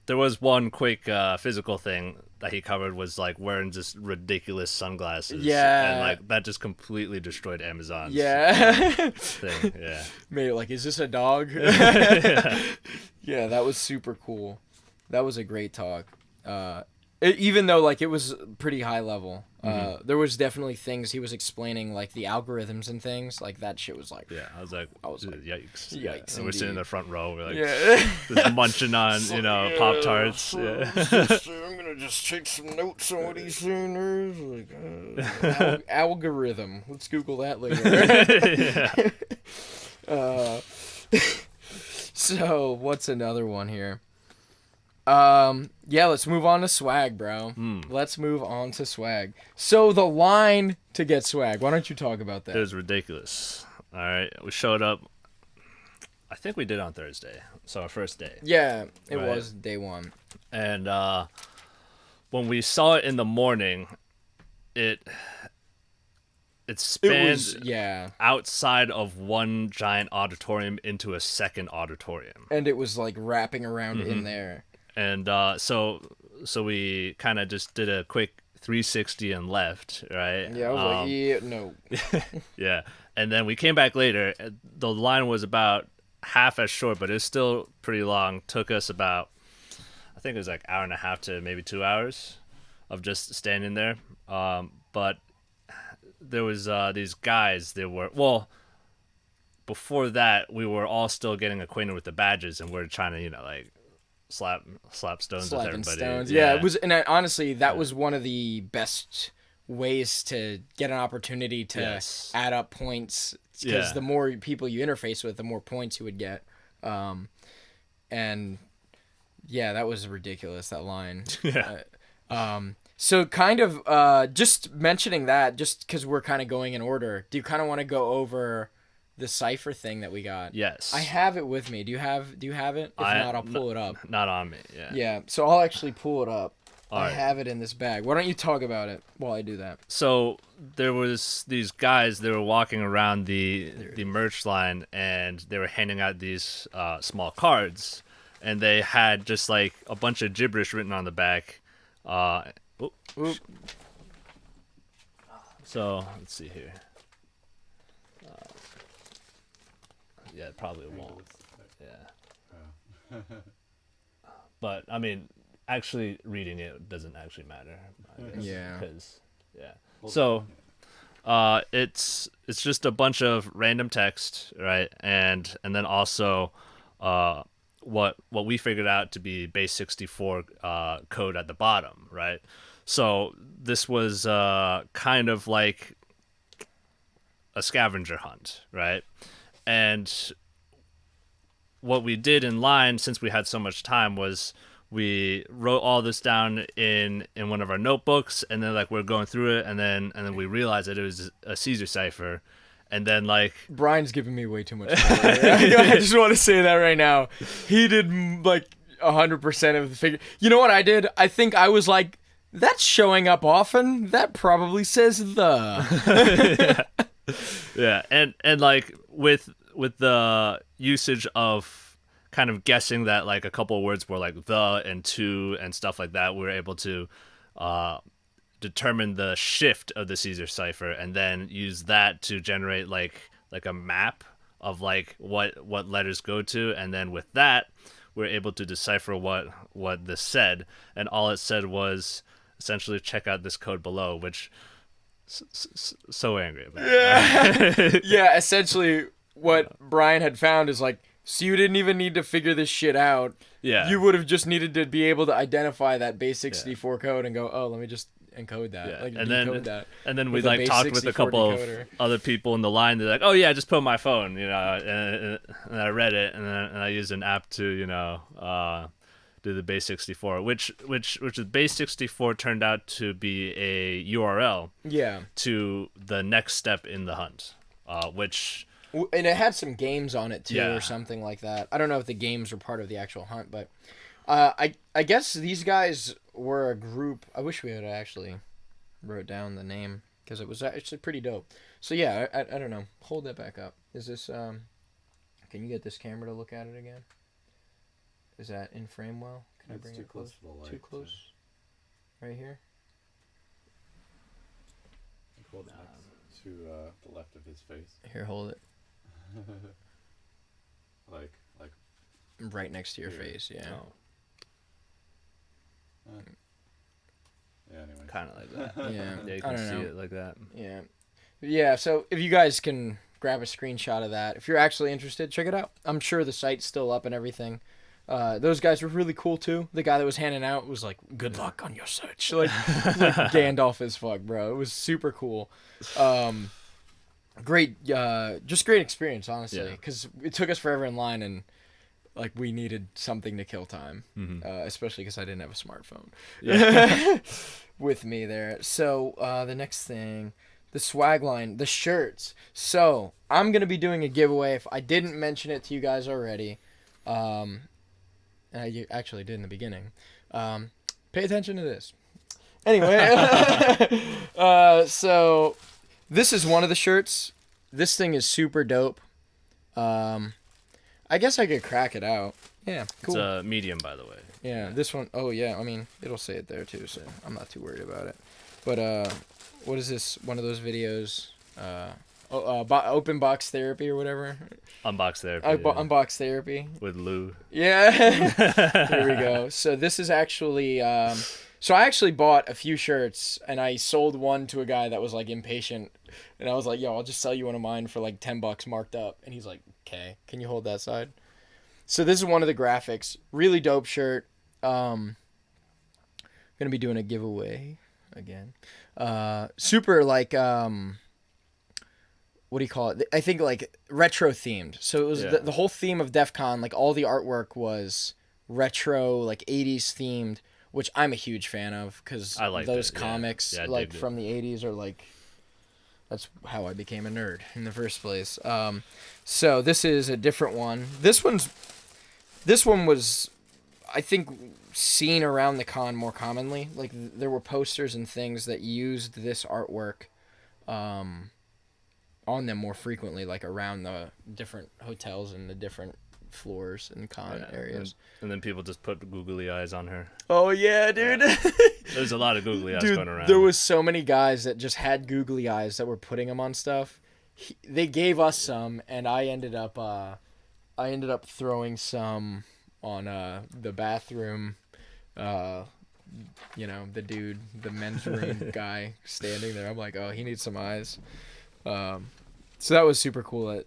B: there was one quick physical thing that he covered, was like wearing just ridiculous sunglasses.
A: Yeah.
B: And like that just completely destroyed Amazon's thing. Yeah.
A: Made it like, is this a dog? Yeah, that was super cool. That was a great talk. Even though like it was pretty high level, there was definitely things he was explaining, like the algorithms and things like that. Shit was like,
B: I was like, yikes.
A: Yeah.
B: And we're sitting in the front row, we're like just munching on Pop Tarts.
A: I'm gonna just take some notes on what he's saying there. Like, algorithm. Let's Google that later. So what's another one here? Let's move on to swag, bro. Let's move on to swag. So the line to get swag, why don't you talk about that?
B: It was ridiculous. All right, we showed up, I think we did on Thursday, so our first day.
A: Yeah, it was day 1.
B: And when we saw it in the morning, it spanned outside of one giant auditorium into a second auditorium.
A: And it was like wrapping around in there.
B: And so we kind of just did a quick 360 and left, right?
A: Yeah, I was no.
B: Yeah. And then we came back later. The line was about half as short, but it's still pretty long. Took us about, I think it was like an hour and a half to maybe 2 hours of just standing there. But there was these guys. Before that, we were all still getting acquainted with the badges, and we're trying to, like, slap stones with everybody.
A: Stones. Yeah, it was, and honestly, that was one of the best ways to get an opportunity to
B: Yes.
A: add up points, because
B: Yeah.
A: the more people you interface with, the more points you would get. And yeah, that was ridiculous, that line.
B: Yeah.
A: So kind of just mentioning that, just because we're kind of going in order, do you kind of want to go over the cipher thing that we got?
B: Yes.
A: I have it with me. Do you have it? If not, I'll pull it up.
B: Not on me. Yeah.
A: Yeah, so I'll actually pull it up.
B: All
A: I
B: right.
A: have it in this bag. Why don't you talk about it while I do that?
B: So there was these guys. They were walking around the merch line, and they were handing out these small cards, and they had just like a bunch of gibberish written on the back.
A: Oop.
B: So let's see here. Yeah, it probably won't. Yeah. But I mean, actually reading it doesn't actually matter. I guess,
A: Yeah.
B: Because so it's just a bunch of random text, right? And then also what we figured out to be base 64 code at the bottom, right? So this was kind of like a scavenger hunt, right? And what we did in line, since we had so much time, was we wrote all this down in one of our notebooks, and then like we're going through it, and then we realized that it was a Caesar cipher, and then like
A: Brian's giving me way too much credit. I just want to say that right now. He did like 100% of the figure. You know what I did? I think I was like, that's showing up often. That probably says the.
B: yeah, and like with the usage of kind of guessing that like a couple of words were like the and to and stuff like that, we were able to determine the shift of the Caesar cipher, and then use that to generate like a map of like what letters go to, and then with that we're able to decipher what this said, and all it said was essentially check out this code below, which so angry about.
A: Yeah, essentially what Brian had found is like, so you didn't even need to figure this shit out.
B: Yeah.
A: You would have just needed to be able to identify that base 64 code and go, oh, let me just encode that.
B: Yeah.
A: Like,
B: and
A: decode that.
B: then we
A: with a
B: like
A: base
B: talked with a
A: 64
B: couple
A: decoder.
B: of other people in the line. They're like, oh yeah, just put my phone, and I read it, and then I used an app to do the base 64, which the base 64 turned out to be a URL to the next step in the hunt, which.
A: And it had some games on it too,
B: Yeah.
A: or something like that. I don't know if the games were part of the actual hunt, but I guess these guys were a group. I wish we had actually wrote down the name, because it was actually pretty dope. So yeah, I don't know. Hold that back up. Is this can you get this camera to look at it again? Is that in frame well? Can I bring it close?
C: To the light,
A: Too close? Right here?
C: Hold next to the left of his face.
A: Here, hold it.
C: like
A: Right next to your
C: Here.
A: face, yeah.
C: yeah, anyway.
B: Kind of like that.
A: Yeah.
B: Yeah, you
A: I
B: can
A: don't
B: see
A: know.
B: it like that.
A: Yeah. Yeah, so if you guys can grab a screenshot of that, if you're actually interested, check it out. I'm sure the site's still up and everything. Those guys were really cool too. The guy that was handing out was like, good luck on your search. Like Gandalf as fuck, bro. It was super cool. Great, just great experience, honestly, because it took us forever in line, and like we needed something to kill time, especially because I didn't have a smartphone with me there. So the next thing, the swag line, the shirts. So I'm gonna be doing a giveaway. If I didn't mention it to you guys already, you actually did in the beginning. Pay attention to this. Anyway, so this is one of the shirts. This thing is super dope. I guess I could crack it out. Yeah, cool.
B: It's a medium, by the way.
A: Yeah, this one, oh yeah, I mean, it'll say it there too, so I'm not too worried about it. But, what is this? One of those videos, open box therapy or whatever?
B: Unbox therapy.
A: Unbox therapy.
B: With Lou.
A: Yeah. Here we go. So this is actually, so I actually bought a few shirts, and I sold one to a guy that was like impatient, and I was like, yo, I'll just sell you one of mine for like $10 marked up. And he's like, okay, can you hold that side? So this is one of the graphics. Really dope shirt. Gonna be doing a giveaway. again. Super like what do you call it? I think like retro themed. So it was the whole theme of DefCon, like all the artwork was retro, like 80s themed, which I'm a huge fan of because those comics like from the 80s are like, that's how I became a nerd in the first place. So this is a different one. This one was, I think, seen around the con more commonly. Like there were posters and things that used this artwork on them more frequently, like around the different hotels and the different floors and con areas.
B: And then people just put googly eyes on her.
A: Oh yeah, dude.
B: Yeah. There's a lot of googly eyes going around.
A: There was so many guys that just had googly eyes that were putting them on stuff. They gave us some, and I ended up throwing some on the bathroom. The dude, the men's room guy standing there. I'm like, oh, he needs some eyes. So that was super cool.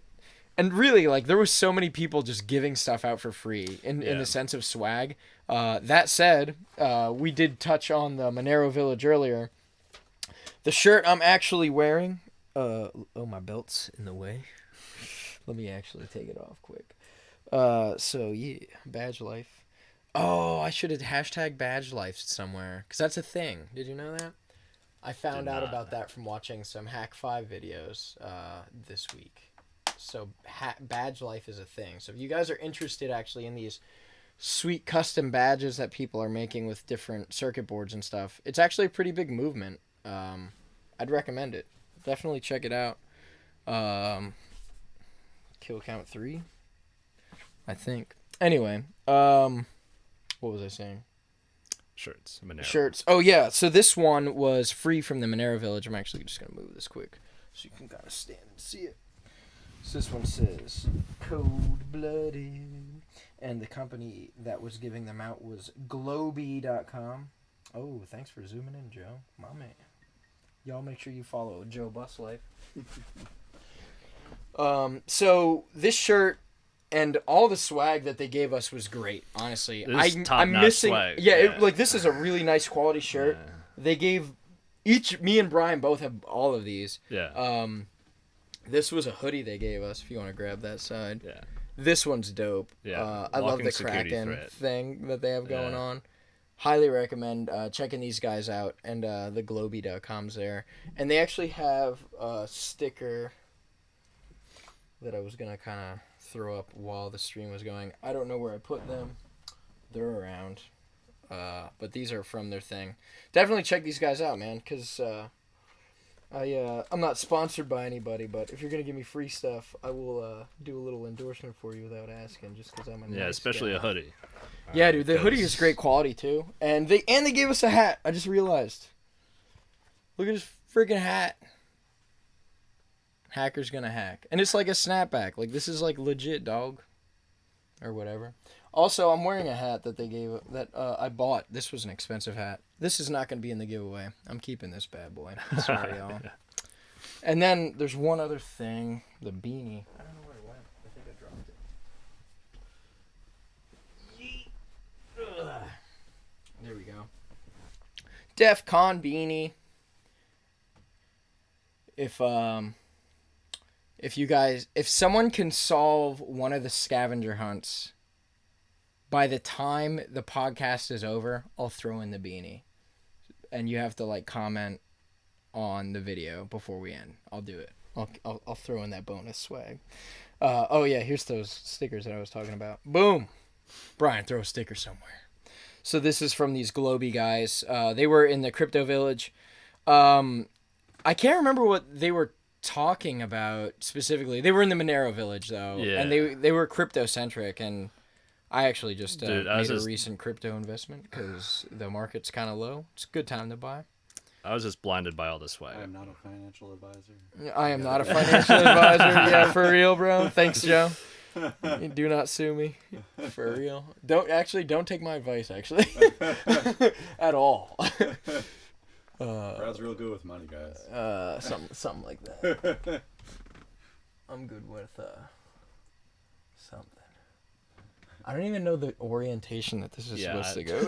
A: And really, like, there was so many people just giving stuff out for free in the sense of swag. That said, we did touch on the Monero Village earlier. The shirt I'm actually wearing, my belt's in the way. Let me actually take it off quick. So yeah, Badge Life. Oh, I should have hashtag Badge Life somewhere, because that's a thing. Did you know that? I found out about that from watching some Hack 5 videos this week. So Badge Life is a thing. So if you guys are interested actually in these sweet custom badges that people are making with different circuit boards and stuff, it's actually a pretty big movement. I'd recommend it. Definitely check it out. Kill count 3, I think. Anyway, what was I saying?
B: Shirts. Monero.
A: Shirts. Oh yeah. So this one was free from the Monero Village. I'm actually just gonna move this quick so you can kind of stand and see it. So this one says Cold Blooded, and the company that was giving them out was Globy.com. Oh, thanks for zooming in, Joe. My man. Y'all make sure you follow Joe Bus Life. So this shirt and all the swag that they gave us was great. Honestly, I'm missing. Swag. Yeah, this is a really nice quality shirt. Yeah. They gave me and Brian both have all of these.
B: Yeah.
A: This was a hoodie they gave us. If you want to grab that side. Yeah. This one's dope.
B: Yeah.
A: I love the Kraken thing that they have going on. Highly recommend checking these guys out, and the Globy.com's there. And they actually have a sticker that I was going to kind of throw up while the stream was going. I don't know where I put them. They're around. But these are from their thing. Definitely check these guys out, man, because I'm not sponsored by anybody, but if you're going to give me free stuff, I will do a little endorsement for you without asking, just because I'm a nice
B: especially
A: guy.
B: A hoodie.
A: Yeah, dude, the hoodie is great quality, too. And they gave us a hat. I just realized. Look at this freaking hat. Hacker's gonna hack. And it's like a snapback. Like, this is like legit, dog. Or whatever. Also, I'm wearing a hat that they gave, that I bought. This was an expensive hat. This is not gonna be in the giveaway. I'm keeping this bad boy. Sorry, y'all. And then there's one other thing. The beanie. I don't know where it went. I think I dropped it. Yeet. Ugh. There we go. DefCon beanie. If someone can solve one of the scavenger hunts by the time the podcast is over, I'll throw in the beanie. And you have to like comment on the video before we end. I'll do it. I'll throw in that bonus swag. Oh yeah, here's those stickers that I was talking about. Boom. Brian, throw a sticker somewhere. So this is from these Globy guys. They were in the Crypto Village. I can't remember what they were talking about specifically. They were in the Monero Village though, and they were crypto centric, and I actually just made a recent crypto investment because the market's kind of low. It's a good time to buy.
B: I was just blinded by all this swag.
C: I am not a financial advisor.
A: I am not a financial advisor. Yeah, for real, bro. Thanks, Joe. Do not sue me. For real. Don't take my advice, actually. At all.
C: Brad's real good with money, guys.
A: Something like that. I'm good with something. I don't even know the orientation that this is supposed to go.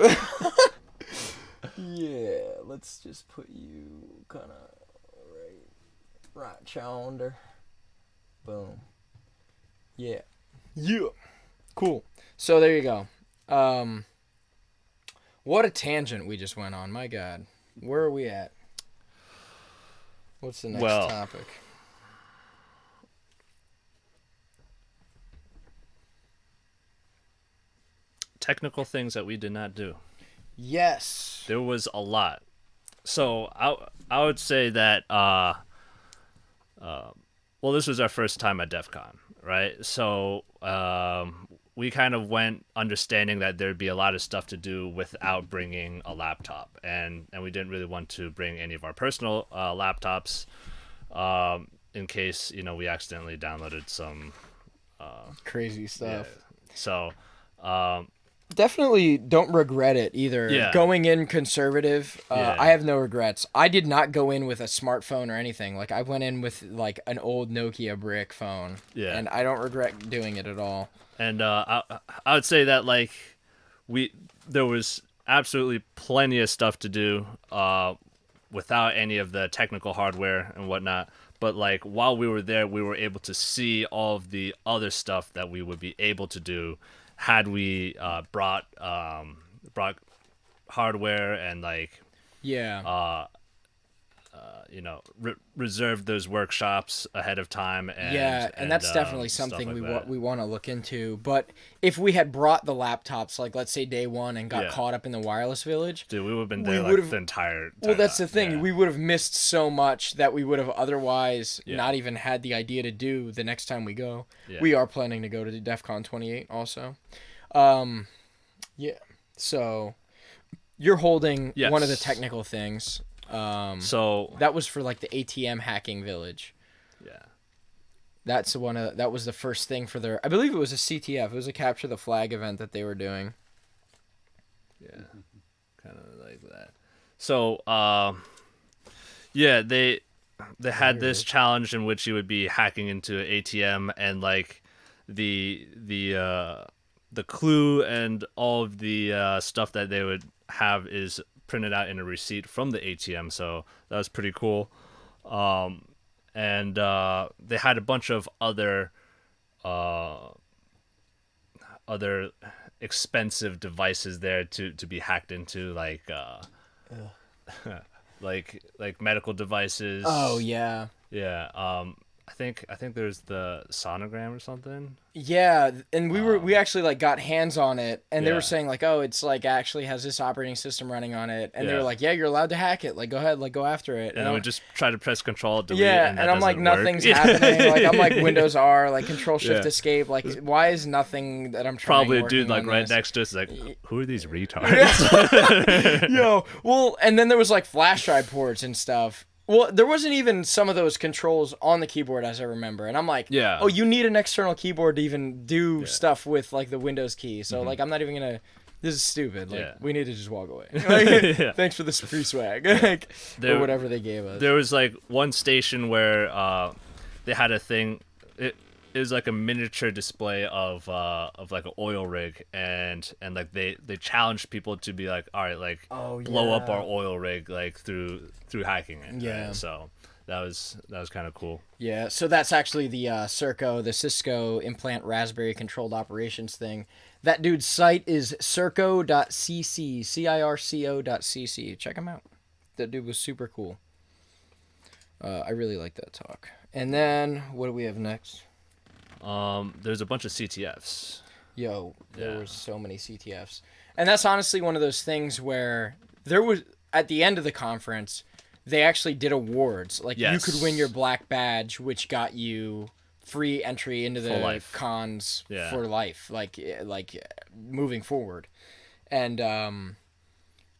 A: Yeah, let's just put you kind of right yonder. Boom. Yeah. Cool. So there you go. What a tangent we just went on. My God. Where are we at? What's the next topic?
B: Technical things that we did not do.
A: Yes.
B: There was a lot. So I would say that well, this was our first time at DefCon, right? So we kind of went understanding that there'd be a lot of stuff to do without bringing a laptop, and we didn't really want to bring any of our personal laptops in case we accidentally downloaded some
A: crazy stuff.
B: Yeah. So
A: definitely don't regret it either.
B: Yeah.
A: Going in conservative, I have no regrets. I did not go in with a smartphone or anything. Like, I went in with like an old Nokia brick phone.
B: Yeah.
A: And I don't regret doing it at all.
B: And I would say that like there was absolutely plenty of stuff to do without any of the technical hardware and whatnot. But like while we were there, we were able to see all of the other stuff that we would be able to do had we brought hardware and like reserved those workshops ahead of time. And
A: that's definitely something we want to look into. But if we had brought the laptops, like let's say day one, and got caught up in the wireless village,
B: dude, we would have been there like the entire time.
A: Well, that's the thing. Yeah. We would have missed so much that we would have otherwise not even had the idea to do the next time we go. Yeah. We are planning to go to the DefCon 28 also. So you're holding one of the technical things. So that was for like the ATM hacking village.
B: Yeah.
A: That was the first thing for their, I believe it was a CTF. It was a capture the flag event that they were doing.
B: Yeah. Kind of like that. So, they had this challenge in which you would be hacking into an ATM, and like the clue and all of the stuff that they would have is printed out in a receipt from the ATM, so that was pretty cool. And they had a bunch of other expensive devices there to be hacked into, like like medical devices.
A: Oh yeah.
B: Yeah. I think there's the sonogram or something.
A: Yeah, and we actually like got hands on it, and they were saying like, oh, it's like actually has this operating system running on it, and they were like, yeah, you're allowed to hack it, like go ahead, like go after it.
B: And I would just try to press Control Delete.
A: Yeah,
B: and
A: I'm like nothing's happening. Like I'm like Windows R, like Control Shift Escape. Like why is nothing that I'm trying?
B: Probably a dude like right next to us, like, who are these retards?
A: Yo, well, and then there was like flash drive ports and stuff. Well, there wasn't even some of those controls on the keyboard, as I remember. And I'm like, oh, you need an external keyboard to even do stuff with, like, the Windows key. So, like, I'm not even going to... This is stupid. Like, we need to just walk away. Like, thanks for this free swag. Like, or whatever they gave us.
B: There was, like, one station where they had a thing... It was like a miniature display of like an oil rig, and like they challenged people to be like, all right, like blow up our oil rig like through hacking it. Yeah. Right? So that was kind of cool.
A: Yeah. So that's actually the the Cisco implant Raspberry controlled operations thing. That dude's site is circo.cc, circo.cc. Check him out. That dude was super cool. I really like that talk. And then what do we have next?
B: There's a bunch of CTFs.
A: Yo, there were so many CTFs. And that's honestly one of those things where there was, at the end of the conference, they actually did awards. Like, you could win your black badge, which got you free entry into the cons for life, like moving forward. And,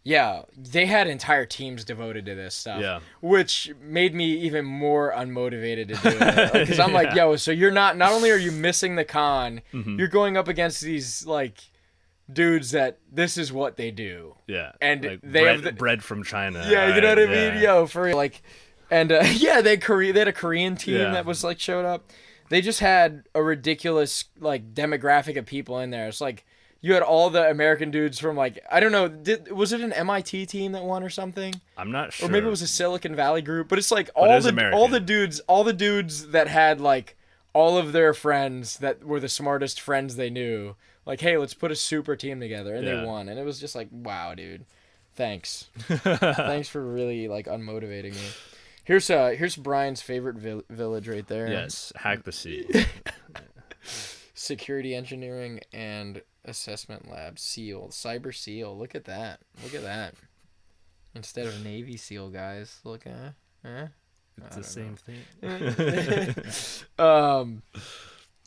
A: they had entire teams devoted to this stuff, which made me even more unmotivated to do it. Because I'm like, yo, so you're not only are you missing the con, you're going up against these, like, dudes that this is what they do.
B: Yeah.
A: And
B: like
A: they
B: bread from China.
A: Yeah, you know what I mean? Yo, for, like, and, they had a Korean team that was, like, showed up. They just had a ridiculous, like, demographic of people in there. It's like you had all the American dudes from like, I don't know, was it an MIT team that won or something?
B: I'm not sure.
A: Or maybe it was a Silicon Valley group, but it's like
B: But it
A: all
B: was
A: the
B: American.
A: dudes that had like all of their friends that were the smartest friends they knew. Like, hey, let's put a super team together, and they
B: Yeah.
A: won. And it was just like, wow, dude. Thanks. Thanks for really like unmotivating me. Here's Brian's favorite village right there.
B: Yes, hack the sea.
A: Security engineering and assessment lab. SEAL. Cyber SEAL. Look at that. Look at that. Instead of Navy SEAL, guys. Look at
B: It's the same thing.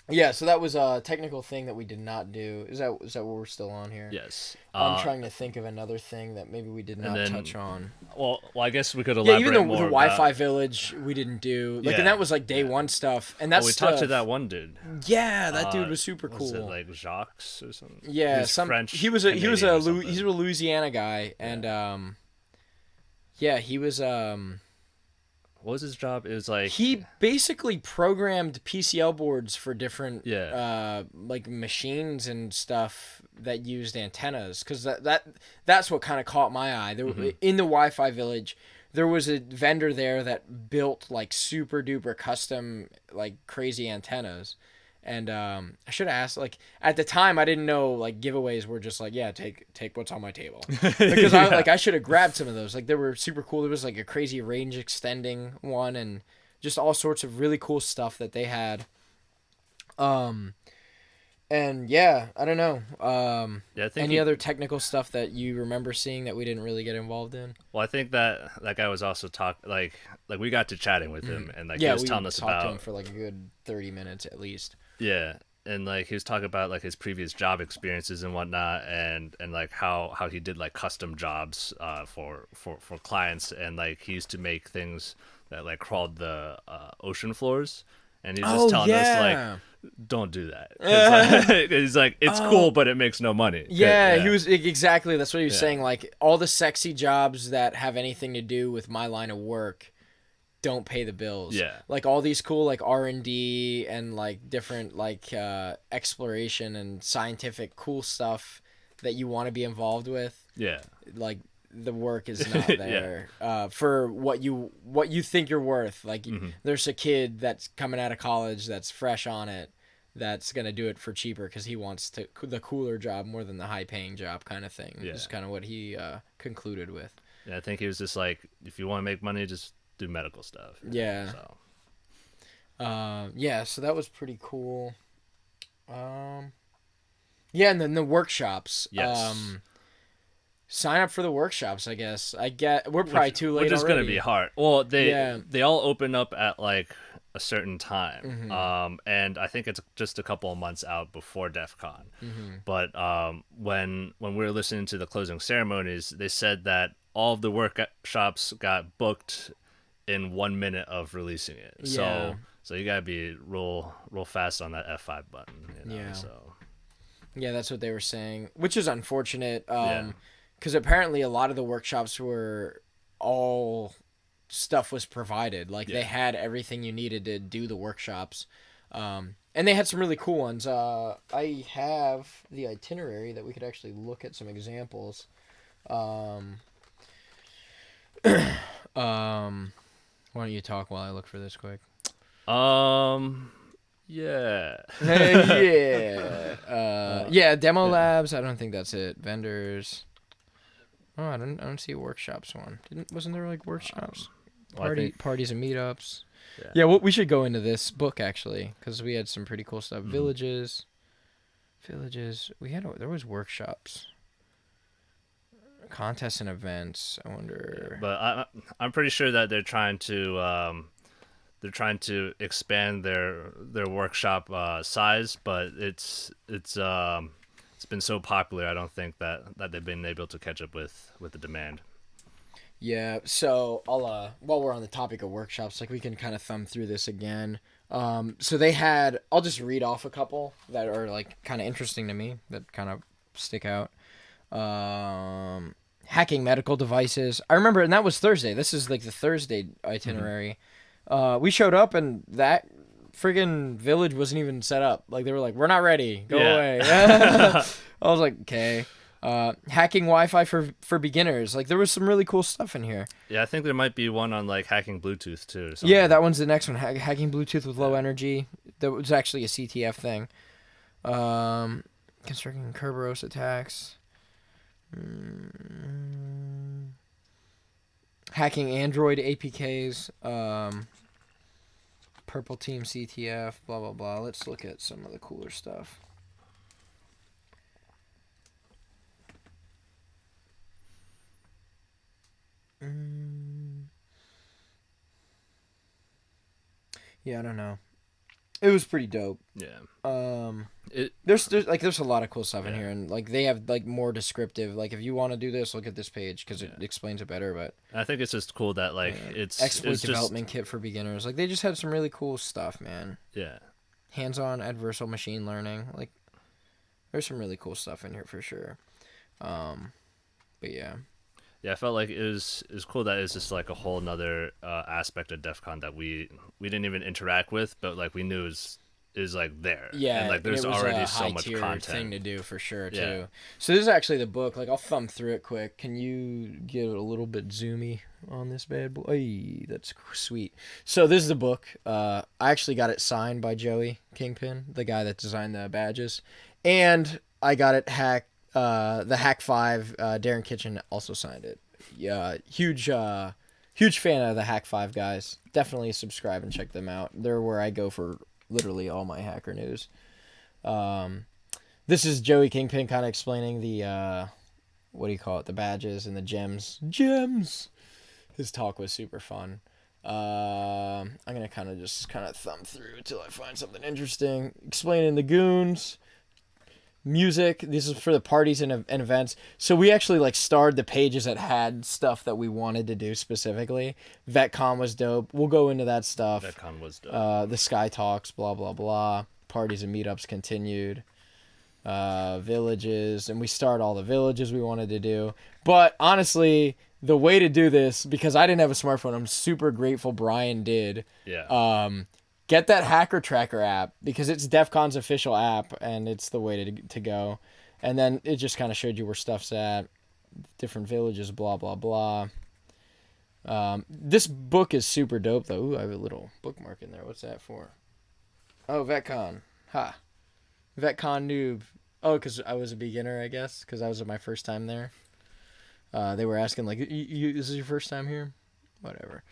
A: Yeah, so that was a technical thing that we did not do. Is that what we're still on here?
B: Yes.
A: I'm trying to think of another thing that maybe we did not touch on.
B: Well, I guess we could
A: Yeah,
B: elaborate
A: even
B: more
A: the
B: about...
A: Wi-Fi village we didn't do. Like,
B: Yeah,
A: and that was like day one stuff. And that's
B: we talked to that one dude.
A: Yeah, that dude was super cool.
B: Was it like Jacques or something?
A: Yeah,
B: He was French.
A: He was
B: Canadian or something.
A: he's a Louisiana guy, and yeah, he was
B: What was his job? It was like
A: he basically programmed PCL boards for different
B: Yeah.
A: like machines and stuff that used antennas, because that's what kind of caught my eye. There in the Wi-Fi village, there was a vendor there that built like super duper custom like crazy antennas. And I should have asked, like, at the time I didn't know like giveaways were just like, yeah, take what's on my table, because I should have grabbed some of those. Like, they were super cool. There was like a crazy range extending one and just all sorts of really cool stuff that they had. And yeah, I don't know.
B: Yeah, I think
A: any other technical stuff that you remember seeing that we didn't really get involved in?
B: Well, I think that guy was also like we got to chatting with him, and like he was telling us
A: talked to
B: about
A: him for like a good 30 minutes at least.
B: Yeah, and like he was talking about like his previous job experiences and whatnot, and like how he did like custom jobs for clients, and like he used to make things that like crawled the ocean floors, and he's just telling us like, don't do that. He's like, it's cool, but it makes no money.
A: Yeah, he was exactly. That's what he was
B: Yeah.
A: saying. Like, all the sexy jobs that have anything to do with my line of work don't pay the bills.
B: Yeah.
A: Like all these cool like R&D and like different like exploration and scientific cool stuff that you want to be involved with.
B: Yeah.
A: Like, the work is not there for what you think you're worth. Like, there's a kid that's coming out of college that's fresh on it, that's gonna do it for cheaper because he wants the cooler job more than the high paying job, kind of thing.
B: Yeah.
A: Is kind of what he concluded with.
B: Yeah, I think he was just like, if you want to make money, just do medical stuff.
A: Yeah.
B: So.
A: Yeah, so that was pretty cool. Yeah, and then the workshops.
B: Yes.
A: Sign up for the workshops, I guess. We're probably too late
B: Which is
A: already.
B: gonna be hard. Well, they all open up at like a certain time, and I think it's just a couple of months out before DefCon. But when we were listening to the closing ceremonies, they said that all of the workshops got booked in 1 minute of releasing it.
A: Yeah.
B: So you gotta be real fast on that F5 button. You know?
A: Yeah.
B: So.
A: Yeah, that's what they were saying, which is unfortunate.
B: Yeah.
A: Because apparently a lot of the workshops were all stuff was provided. Like, they had everything you needed to do the workshops. And they had some really cool ones. I have the itinerary that we could actually look at some examples. Why don't you talk while I look for this quick?
B: Yeah.
A: Yeah, demo labs. I don't think that's it. Vendors. Oh, I don't see a workshops one. Wasn't there like workshops? Parties and meetups. Yeah, well, we should go into this book actually, because we had some pretty cool stuff. Villages. There was workshops. Contests and events. I wonder.
B: But I'm pretty sure that they're trying to expand their workshop size, but it's been so popular. I don't think that they've been able to catch up with the demand.
A: Yeah, so I'll while we're on the topic of workshops, like, we can kind of thumb through this again. So they had, I'll just read off a couple that are like kind of interesting to me, that kind of stick out. Hacking medical devices. I remember, and that was Thursday. This is like the Thursday itinerary. We showed up, and that friggin' village wasn't even set up. Like, they were like, we're not ready. Go
B: Yeah.
A: away. I was like, okay. Hacking Wi-Fi for beginners. Like, there was some really cool stuff in here.
B: Yeah, I think there might be one on like hacking Bluetooth too. Or something.
A: Yeah, that one's the next one. Hacking Bluetooth with low energy. That was actually a CTF thing. Constructing Kerberos attacks. Hacking Android APKs. Purple Team CTF. Blah, blah, blah. Let's look at some of the cooler stuff. Yeah, I don't know. It was pretty dope.
B: Yeah.
A: There's a lot of cool stuff in here, and like they have like more descriptive. Like, if you want to do this, look at this page because it explains it better. But
B: I think it's just cool that like
A: exploit
B: it's
A: development kit for beginners. Like, they just had some really cool stuff, man.
B: Yeah.
A: Hands-on adversarial machine learning. Like, there's some really cool stuff in here for sure. But yeah.
B: Yeah, I felt like it was cool that it's just like a whole nother aspect of DefCon that we didn't even interact with, but like we knew is like there.
A: Yeah,
B: and like there's
A: it was
B: already
A: a
B: so much
A: high-tier
B: content
A: thing to do for sure too.
B: Yeah.
A: So this is actually the book. Like, I'll thumb through it quick. Can you get a little bit zoomy on this bad boy? Ay, that's sweet. So this is the book. I actually got it signed by Joey Kingpin, the guy that designed the badges, and I got it the Hack 5, Darren Kitchen also signed it. Yeah, huge fan of the Hack 5 guys. Definitely subscribe and check them out. They're where I go for literally all my hacker news. This is Joey Kingpin kind of explaining the, what do you call it, the badges and the gems. Gems! His talk was super fun. I'm going to kind of thumb through until I find something interesting. Explaining the goons. Music. This is for the parties and events. So we actually like starred the pages that had stuff that we wanted to do specifically. VetCon was dope. We'll go into that stuff.
B: VetCon was dope.
A: The Sky Talks, blah blah blah. Parties and meetups continued. Villages, and we starred all the villages we wanted to do. But honestly, the way to do this, because I didn't have a smartphone, I'm super grateful Brian did.
B: Yeah.
A: Get that Hacker Tracker app, because it's DefCon's official app, and it's the way to go. And then it just kind of showed you where stuff's at, different villages, blah, blah, blah. This book is super dope, though. Ooh, I have a little bookmark in there. What's that for? Oh, VetCon. Ha. VetCon noob. Oh, because I was a beginner, I guess, because I was my first time there. They were asking, like, is this your first time here? Whatever.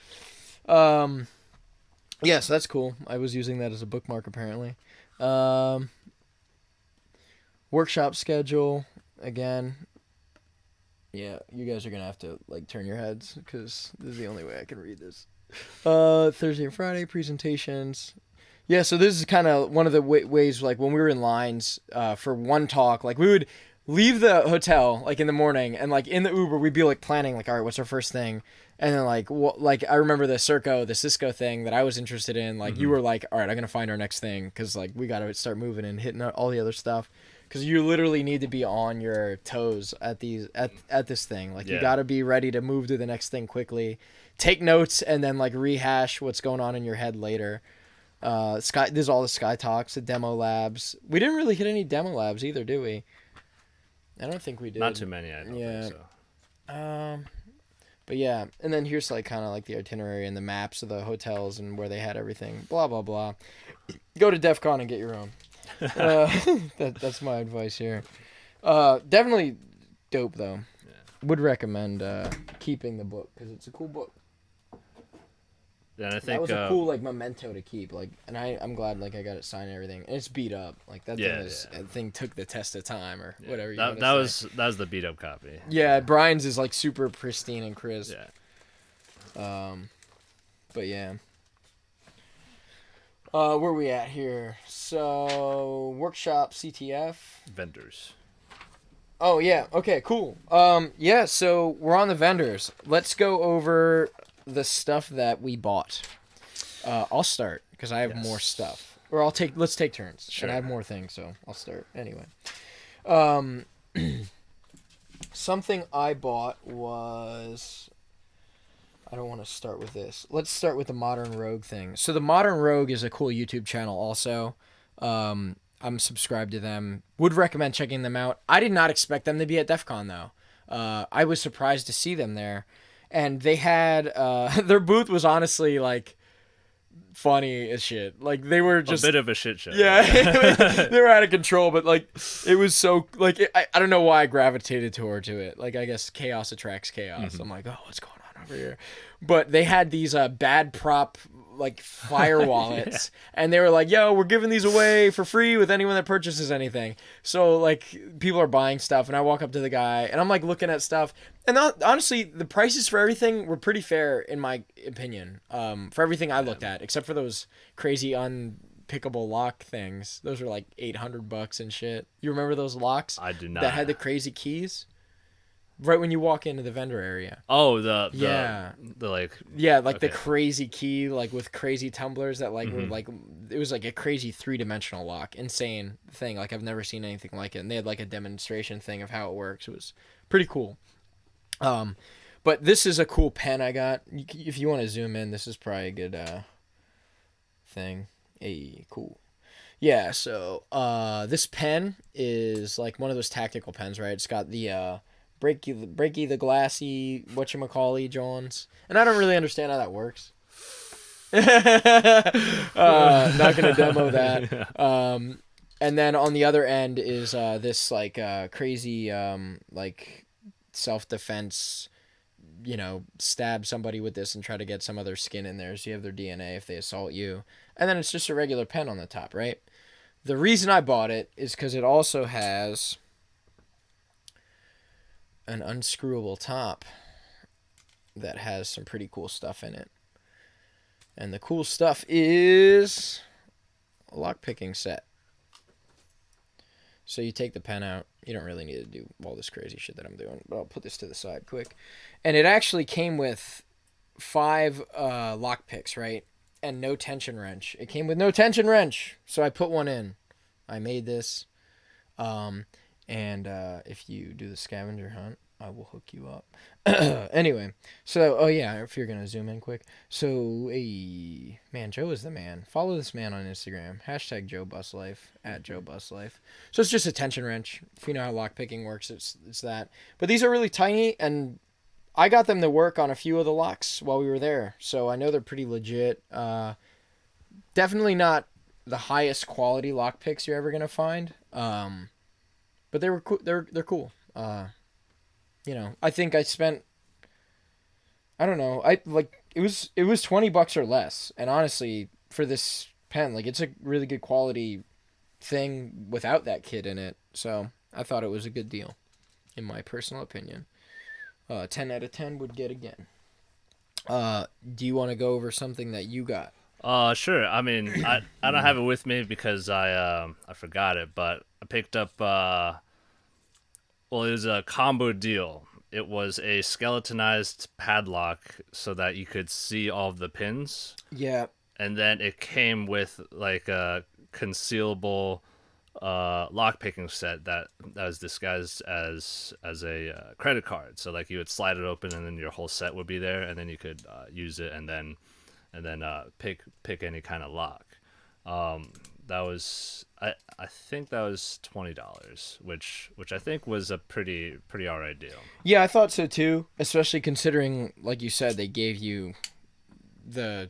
A: Yeah, so that's cool. I was using that as a bookmark, apparently. Workshop schedule, again. Yeah, you guys are going to have to, like, turn your heads, because this is the only way I can read this. Thursday and Friday, presentations. Yeah, so this is kind of one of the ways, like, when we were in lines for one talk, like, we would leave the hotel, like, in the morning, and, like, in the Uber, we'd be, like, planning, like, all right, what's our first thing? And then, like, I remember the Cisco thing that I was interested in. Like, you were like, all right, I'm going to find our next thing, because, like, we got to start moving and hitting all the other stuff. Because you literally need to be on your toes at this thing. Like, you got to be ready to move to the next thing quickly. Take notes and then, like, rehash what's going on in your head later. There's all the Sky Talks, the demo labs. We didn't really hit any demo labs either, do we? I don't think we did.
B: Not too many, I don't think so.
A: But yeah, and then here's like kind of like the itinerary and the maps of the hotels and where they had everything. Blah blah blah. Go to DefCon and get your own. That's my advice here. Definitely dope though. Yeah. Would recommend keeping the book because it's a cool book.
B: Yeah, and I think
A: that was a cool like memento to keep. Like, and I'm glad like I got it signed and everything. And it's beat up. Like that thing took the test of time or whatever.
B: That was the beat up copy.
A: Yeah, Brian's is like super pristine and crisp.
B: Yeah.
A: But yeah. Where we at here? So workshop CTF
B: Vendors.
A: Oh yeah. Okay. Cool. Yeah. So we're on the vendors. Let's go over the stuff that we bought. I'll start because I have more stuff. Or let's take turns.
B: Sure.
A: And I have more things, so I'll start anyway. Something I bought was I don't want to start with this. Let's start with the Modern Rogue thing. So the Modern Rogue is a cool YouTube channel also. I'm subscribed to them. Would recommend checking them out. I did not expect them to be at DefCon though. I was surprised to see them there. And they had their booth was honestly like funny as shit. Like they were just
B: a bit of a shit show.
A: Yeah, they were out of control, but like it was so like I don't know why I gravitated toward to it. Like I guess chaos attracts chaos. I'm like, oh, what's going on over here? But they had these bad prop like fire wallets, and they were like, yo, we're giving these away for free with anyone that purchases anything. So like people are buying stuff, and I walk up to the guy, and I'm like looking at stuff, and honestly, the prices for everything were pretty fair in my opinion. For everything I looked at, except for those crazy unpickable lock things. Those were like $800 and shit. You remember those locks?
B: I do not.
A: That had the crazy keys. Right when you walk into the vendor area.
B: Oh,
A: the
B: like
A: the crazy key, like with crazy tumblers that like were like it was like a crazy 3-dimensional lock, insane thing. Like I've never seen anything like it. And they had like a demonstration thing of how it works. It was pretty cool. But this is a cool pen I got. If you want to zoom in, this is probably a good thing. Hey, cool. Yeah. So this pen is like one of those tactical pens, right? It's got the breaky the glassy whatchamacallit Johns, and I don't really understand how that works. Not gonna demo that. And then on the other end is this like crazy like self-defense, stab somebody with this and try to get some other skin in there so you have their DNA if they assault you. And then it's just a regular pen on the top, right? The reason I bought it is because it also has an unscrewable top that has some pretty cool stuff in it. And the cool stuff is a lockpicking set. So you take the pen out. You don't really need to do all this crazy shit that I'm doing, but I'll put this to the side quick. And it actually came with 5 lockpicks, right? And no tension wrench. It came with no tension wrench, so I put one in. I made this. And if you do the scavenger hunt, I will hook you up. Anyway, so, oh yeah, if you're going to zoom in quick. So, hey, man, Joe is the man. Follow this man on Instagram. Hashtag JoeBusLife, @JoeBusLife. So it's just a tension wrench. If you know how lockpicking works, it's that. But these are really tiny, and I got them to work on a few of the locks while we were there. So I know they're pretty legit. Definitely not the highest quality lockpicks you're ever going to find. But they were cool. They're cool. I think I spent, I don't know, it was $20 or less. And honestly, for this pen, like it's a really good quality thing without that kit in it. So I thought it was a good deal, in my personal opinion. 10 out of 10 would get again. Do you want to go over something that you got?
B: Sure. I mean, I don't have it with me because I forgot it, but I picked up, well, it was a combo deal. It was a skeletonized padlock so that you could see all of the pins.
A: Yeah.
B: And then it came with like a concealable lockpicking set that was disguised as a credit card. So like you would slide it open and then your whole set would be there, and then you could use it and then pick any kind of lock. That was I think that was $20, which I think was a pretty alright deal.
A: Yeah, I thought so too, especially considering, like you said, they gave you the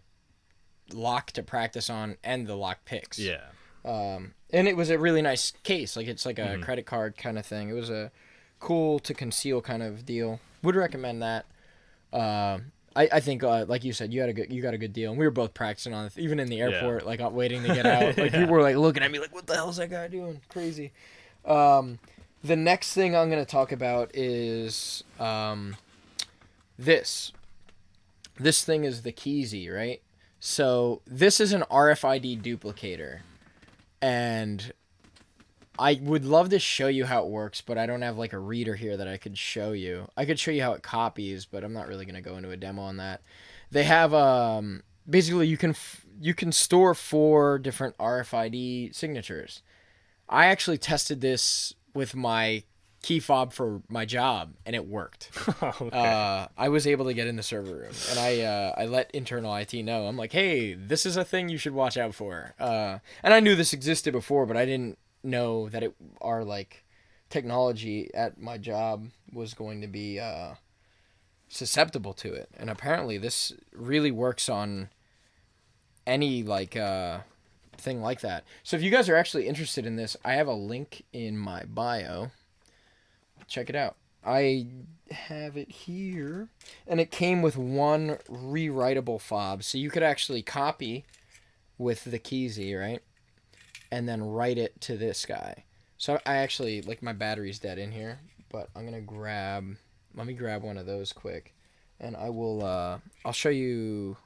A: lock to practice on and the lock picks. Yeah. And it was a really nice case. Like it's like a credit card kind of thing. It was a cool to conceal kind of deal. Would recommend that. I think, like you said, you got a good deal. And we were both practicing on it, even in the airport, like waiting to get out. Like people were like looking at me like, what the hell is that guy doing? Crazy. The next thing I'm going to talk about is this. This thing is the Keysy, right? So this is an RFID duplicator. And I would love to show you how it works, but I don't have like a reader here that I could show you. I could show you how it copies, but I'm not really going to go into a demo on that. They have basically you can store 4 different RFID signatures. I actually tested this with my key fob for my job, and it worked.
B: Okay.
A: I was able to get in the server room, and I let internal IT know. I'm like, hey, this is a thing you should watch out for. And I knew this existed before, but I didn't know that our like technology at my job was going to be susceptible to it. And apparently, this really works on any like thing like that. So if you guys are actually interested in this, I have a link in my bio. Check it out. I have it here, and it came with one rewritable fob, so you could actually copy with the Keysy, right, and then write it to this guy. So I actually, like, my battery's dead in here, but I'm gonna let me grab one of those quick, and I'll show you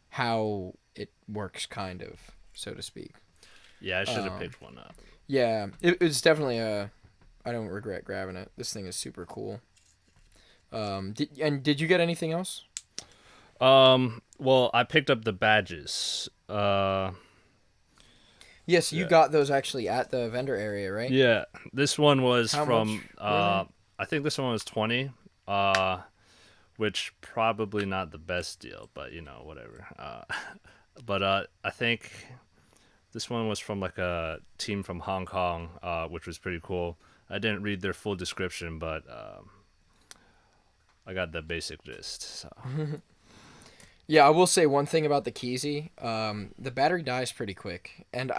A: how it works, kind of, so to speak.
B: Yeah, I should have picked one up.
A: Yeah, it's definitely I don't regret grabbing it. This thing is super cool. Did you get anything else?
B: Well, I picked up the badges.
A: Yes, you got those actually at the vendor area, right?
B: Yeah, this one was
A: How
B: from.
A: much were
B: I think this one was 20. Which probably not the best deal, but whatever. But I think this one was from like a team from Hong Kong, which was pretty cool. I didn't read their full description, but I got the basic gist. So.
A: Yeah, I will say one thing about the Keysy. The battery dies pretty quick, and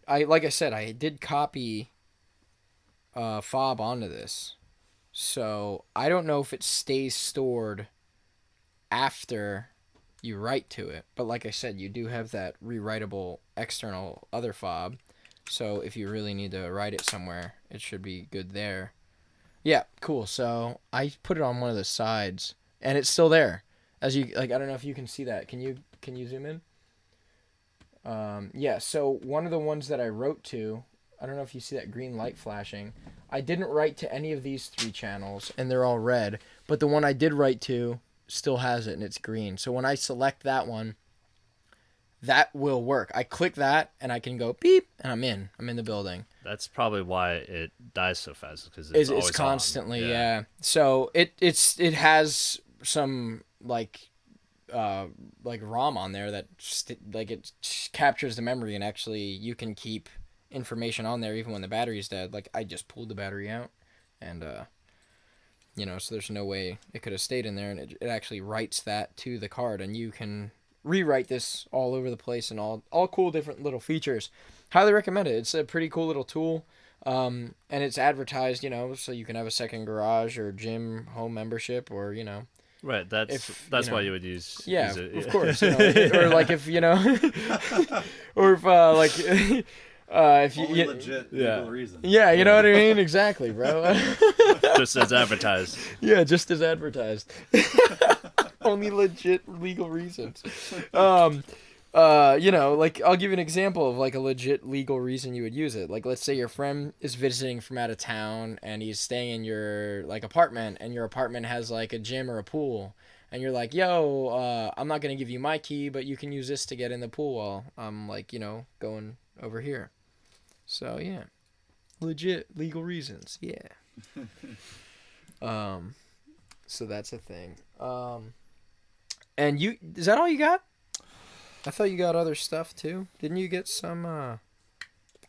A: like I said, I did copy fob onto this, so I don't know if it stays stored after you write to it. But like I said, you do have that rewritable external other fob, so if you really need to write it somewhere, it should be good there. Yeah, cool. So I put it on one of the sides, and it's still there. As you like, I don't know if you can see that. Can you zoom in? Yeah. So one of the ones that I wrote to, I don't know if you see that green light flashing. I didn't write to any of these 3 channels, and they're all red. But the one I did write to still has it, and it's green. So when I select that one, that will work. I click that, and I can go beep, and I'm in. I'm in the building.
B: That's probably why it dies so fast, because
A: It's constantly on. Yeah. So it has some like ROM on there that it captures the memory, and actually you can keep information on there even when the battery's dead. Like, I just pulled the battery out, and so there's no way it could have stayed in there, and it actually writes that to the card, and you can rewrite this all over the place, and all cool different little features. Highly recommend it. It's a pretty cool little tool, and it's advertised, so you can have a second garage or gym home membership, or
B: Right, that's why you would use
A: it.
B: Yeah.
A: Of course. Or like if or if if you
C: Only legit legal reasons.
A: Yeah, you know what I mean? Exactly, bro.
B: Just as advertised.
A: Yeah, just as advertised. Only legit legal reasons. Like, I'll give you an example of like a legit legal reason you would use it. Like, let's say your friend is visiting from out of town, and he's staying in your like apartment, and your apartment has like a gym or a pool, and you're like, yo, I'm not gonna give you my key, but you can use this to get in the pool while I'm like, going over here. So yeah, legit legal reasons. Yeah. So that's a thing. And is that all you got? I thought you got other stuff too. Didn't you get some?
B: I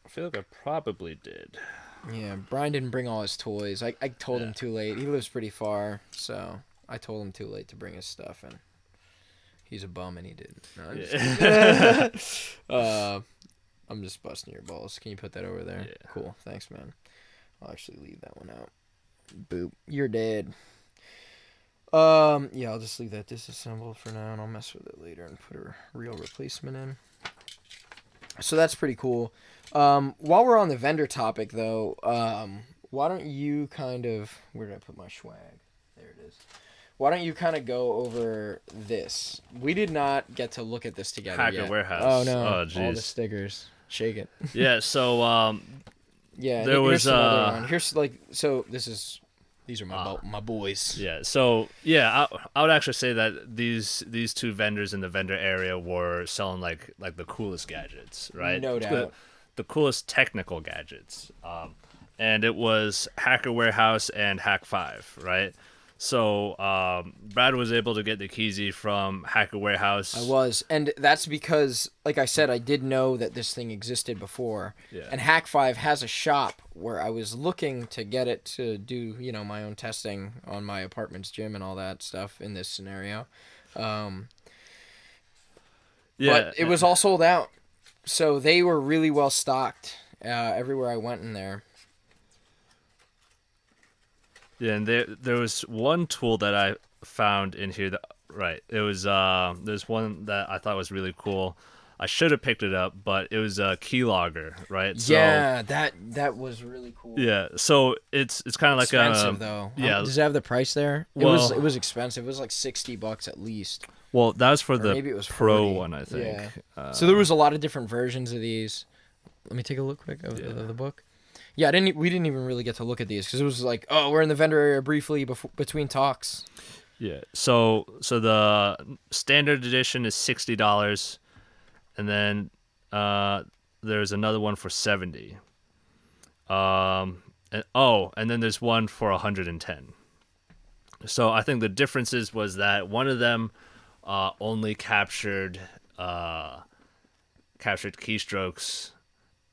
B: feel like I probably did.
A: Yeah, Brian didn't bring all his toys. I told him too late. He lives pretty far, so I told him too late to bring his stuff, and he's a bum, and he didn't. No, I'm just busting your balls. Can you put that over there?
B: Yeah.
A: Cool. Thanks, man. I'll actually leave that one out. Boop. You're dead. Yeah, I'll just leave that disassembled for now, and I'll mess with it later and put a real replacement in. So that's pretty cool. While we're on the vendor topic, though, why don't you kind of... Where did I put my swag? There it is. Why don't you kind of go over this? We did not get to look at this together
B: Hacker
A: yet.
B: Warehouse.
A: Oh, no.
B: Oh,
A: All the
B: jeez.
A: stickers. Shake it.
B: Yeah, so...
A: yeah,
B: there was...
A: Here's another one. Here's, like... So, this is... These are my boys.
B: Yeah, so I would actually say that these 2 vendors in the vendor area were selling like the coolest gadgets, right?
A: No doubt.
B: The coolest technical gadgets. and it was Hacker Warehouse and Hack 5, right? So Brad was able to get the Keysy from Hacker Warehouse.
A: I was, and that's because, like I said, I did know that this thing existed before.
B: Yeah.
A: And Hack 5 has a shop where I was looking to get it to do, my own testing on my apartment's gym and all that stuff in this scenario.
B: Yeah.
A: But it was all sold out. So they were really well stocked everywhere I went in there.
B: Yeah, and there was one tool that I found in here that it was there's one that I thought was really cool. I should have picked it up, but it was a keylogger, right? So,
A: Yeah, that was really cool.
B: Yeah, so it's kind of like
A: expensive though.
B: Yeah,
A: Does it have the price there?
B: Well,
A: it was expensive. It was like $60 at least.
B: Well, that was for
A: Or
B: the
A: maybe it was
B: Pro
A: 40.
B: one, I think.
A: Yeah. So there was a lot of different versions of these. Let me take a look quick of the book. Yeah, we didn't even really get to look at these because it was like, oh, we're in the vendor area briefly between talks.
B: Yeah. So the standard edition is $60, and then there's another one for $70. And then there's one for $110. So I think the differences was that one of them only captured keystrokes,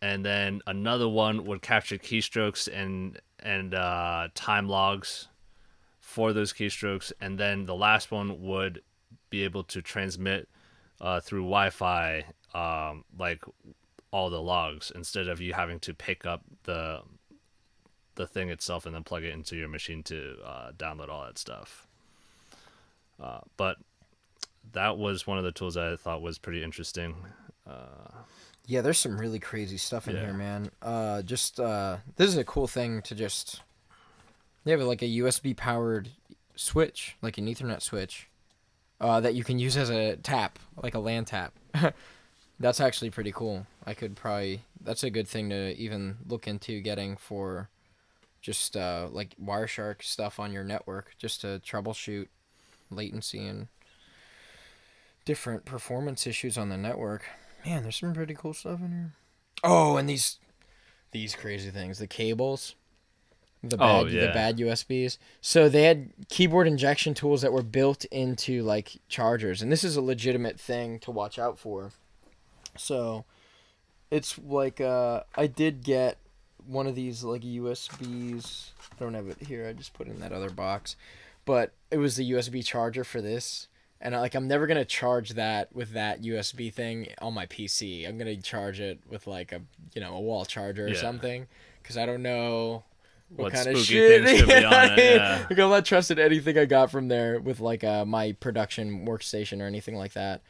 B: and then another one would capture keystrokes and time logs for those keystrokes, and then the last one would be able to transmit through Wi-Fi like all the logs, instead of you having to pick up the thing itself and then plug it into your machine to download all that stuff. But that was one of the tools I thought was pretty interesting.
A: Yeah, there's some really crazy stuff in here, man. This is a cool thing to just... They have like a USB powered switch, like an Ethernet switch, that you can use as a tap, like a LAN tap. That's actually pretty cool. That's a good thing to even look into getting for just like Wireshark stuff on your network, just to troubleshoot latency and different performance issues on the network. Man, there's some pretty cool stuff in here. Oh, and these crazy things, the cables. The bad USBs. So they had keyboard injection tools that were built into like chargers, and this is a legitimate thing to watch out for. So it's like I did get one of these like USBs. I don't have it here. I just put it in that other box, but it was the USB charger for this, and I'm never gonna charge that with that USB thing on my PC. I'm gonna charge it with like a wall charger or something, because I don't know what kind of shit
B: things could be on it. Yeah.
A: Like, I'm not trusting anything I got from there with like my production workstation or anything like that.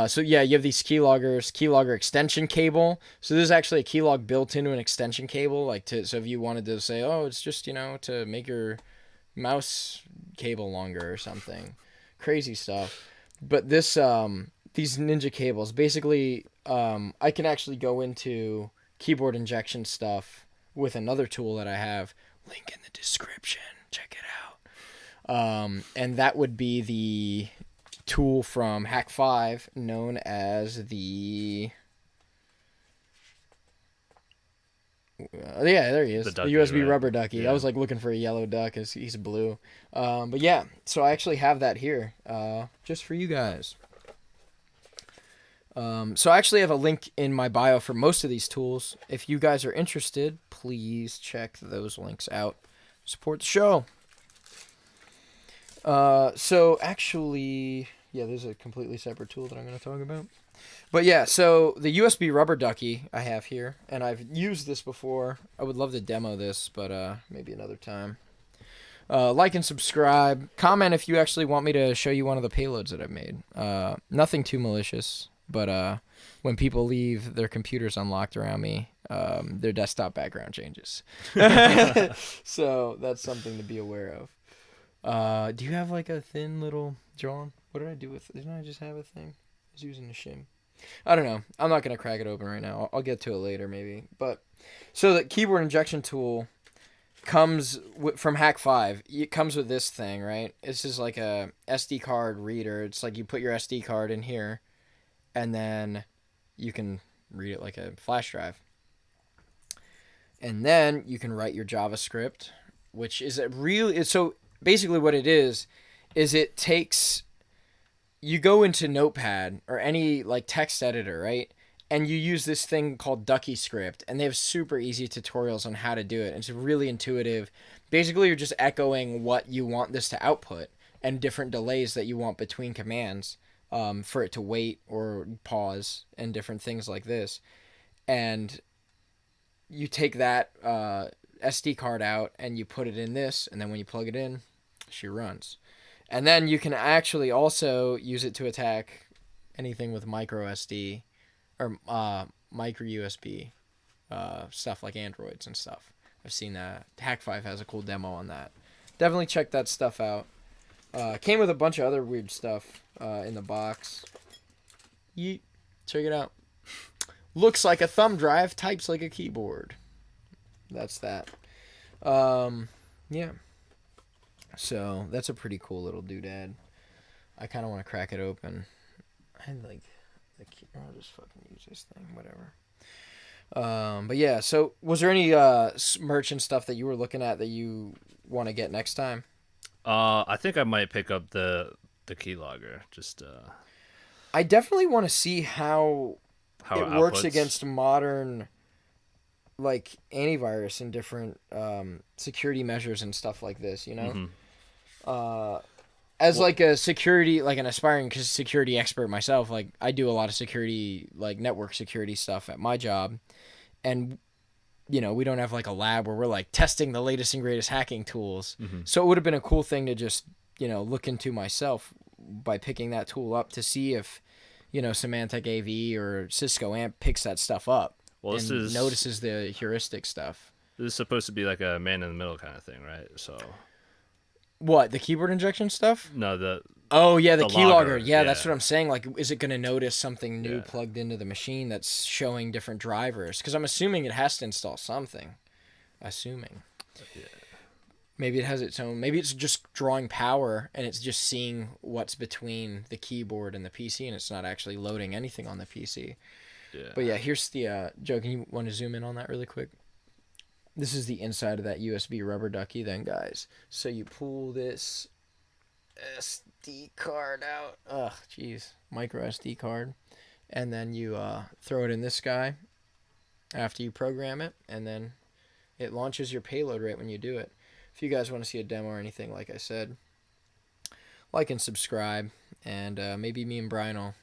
A: So yeah, you have these keylogger extension cable. So there's actually a keylog built into an extension cable, so if you wanted to say, oh, it's just to make your mouse cable longer or something, crazy stuff. But these Ninja cables, basically, I can actually go into keyboard injection stuff with another tool that I have, link in the description, check it out. And that would be the tool from Hack 5 known as the there he is, the USB Rubber Ducky. Yeah. I was like looking for a yellow duck as he's blue. But yeah, so I actually have that here just for you guys. So I actually have a link in my bio for most of these tools. If you guys are interested, please check those links out. Support the show. So actually, there's a completely separate tool that I'm going to talk about. But yeah, so the USB Rubber Ducky I have here, and I've used this before. I would love to demo this, but maybe another time. Like and subscribe. Comment if you actually want me to show you one of the payloads that I've made. Nothing too malicious. But when people leave their computers unlocked around me, their desktop background changes. So that's something to be aware of. Do you have like a thin little John? What did I do with it? Didn't I just have a thing? I was using a shim. I don't know. I'm not going to crack it open right now. I'll get to it later maybe. But so the keyboard injection tool comes from Hack 5. It comes with this thing, right? This is like a SD card reader. It's like you put your SD card in here, and then you can read it like a flash drive. And then you can write your JavaScript, which is so basically what it is it takes, you go into Notepad or any like text editor, right? And you use this thing called Ducky script, and they have super easy tutorials on how to do it. It's really intuitive. Basically, you're just echoing what you want this to output and different delays that you want between commands, for it to wait or pause and different things like this. And you take that SD card out and you put it in this, and then when you plug it in, she runs. And then you can actually also use it to attack anything with micro SD or micro USB stuff like Androids and stuff. I've seen that. Hack5 has a cool demo on that. Definitely check that stuff out. Came with a bunch of other weird stuff in the box. Yeet. Check it out. Looks like a thumb drive, types like a keyboard. That's that. Yeah. So that's a pretty cool little doodad. I kind of want to crack it open. I'll just fucking use this thing, whatever. But yeah, so was there any merch and stuff that you were looking at that you want to get next time?
B: I think I might pick up the keylogger. Just
A: I definitely want to see how it works
B: outputs.
A: against modern like antivirus and different security measures and stuff like this, you know? As like a security, like an aspiring security expert myself, like I do a lot of security, like network security stuff at my job. And, you know, we don't have like a lab where we're like testing the latest and greatest hacking tools. So it would have been a cool thing to just, you know, look into myself by picking that tool up to see if, you know, Symantec AV or Cisco AMP picks that stuff up.
B: Well,
A: and notices the heuristic stuff.
B: This is supposed to be like a man in the middle kind of thing, right? So
A: what, the keyboard injection stuff?
B: No, the
A: keylogger. Yeah,
B: yeah,
A: that's what I'm saying. Like, is it going to notice something new plugged into the machine that's showing different drivers? Because I'm assuming it has to install something. Assuming.
B: Yeah.
A: Maybe it has its own. Maybe it's just drawing power and it's just seeing what's between the keyboard and the PC, and it's not actually loading anything on the PC.
B: Yeah.
A: But yeah, here's the Joe. Can you want to zoom in on that really quick? This is the inside of that USB rubber ducky, then, guys. So you pull this SD card out. Ugh, jeez, micro SD card, and then you throw it in this guy after you program it, and then it launches your payload right when you do it. If you guys want to see a demo or anything, like I said, like and subscribe, and maybe me and Brian will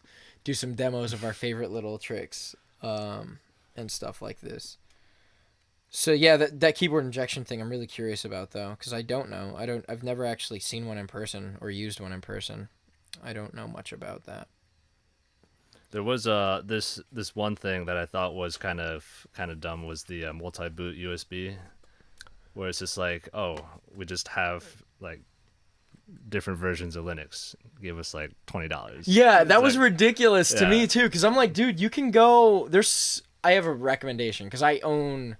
A: do some demos of our favorite little tricks and stuff like this. So yeah, that keyboard injection thing I'm really curious about though, because I don't know. I've never actually seen one in person or used one in person. I don't know much about that.
B: There was this one thing that I thought was kind of dumb was the multi-boot USB, where it's just like, oh, we just have like different versions of Linux. Give us like $20.
A: Yeah, that was ridiculous to me too, because I'm like, dude, you can go. I have a recommendation because I own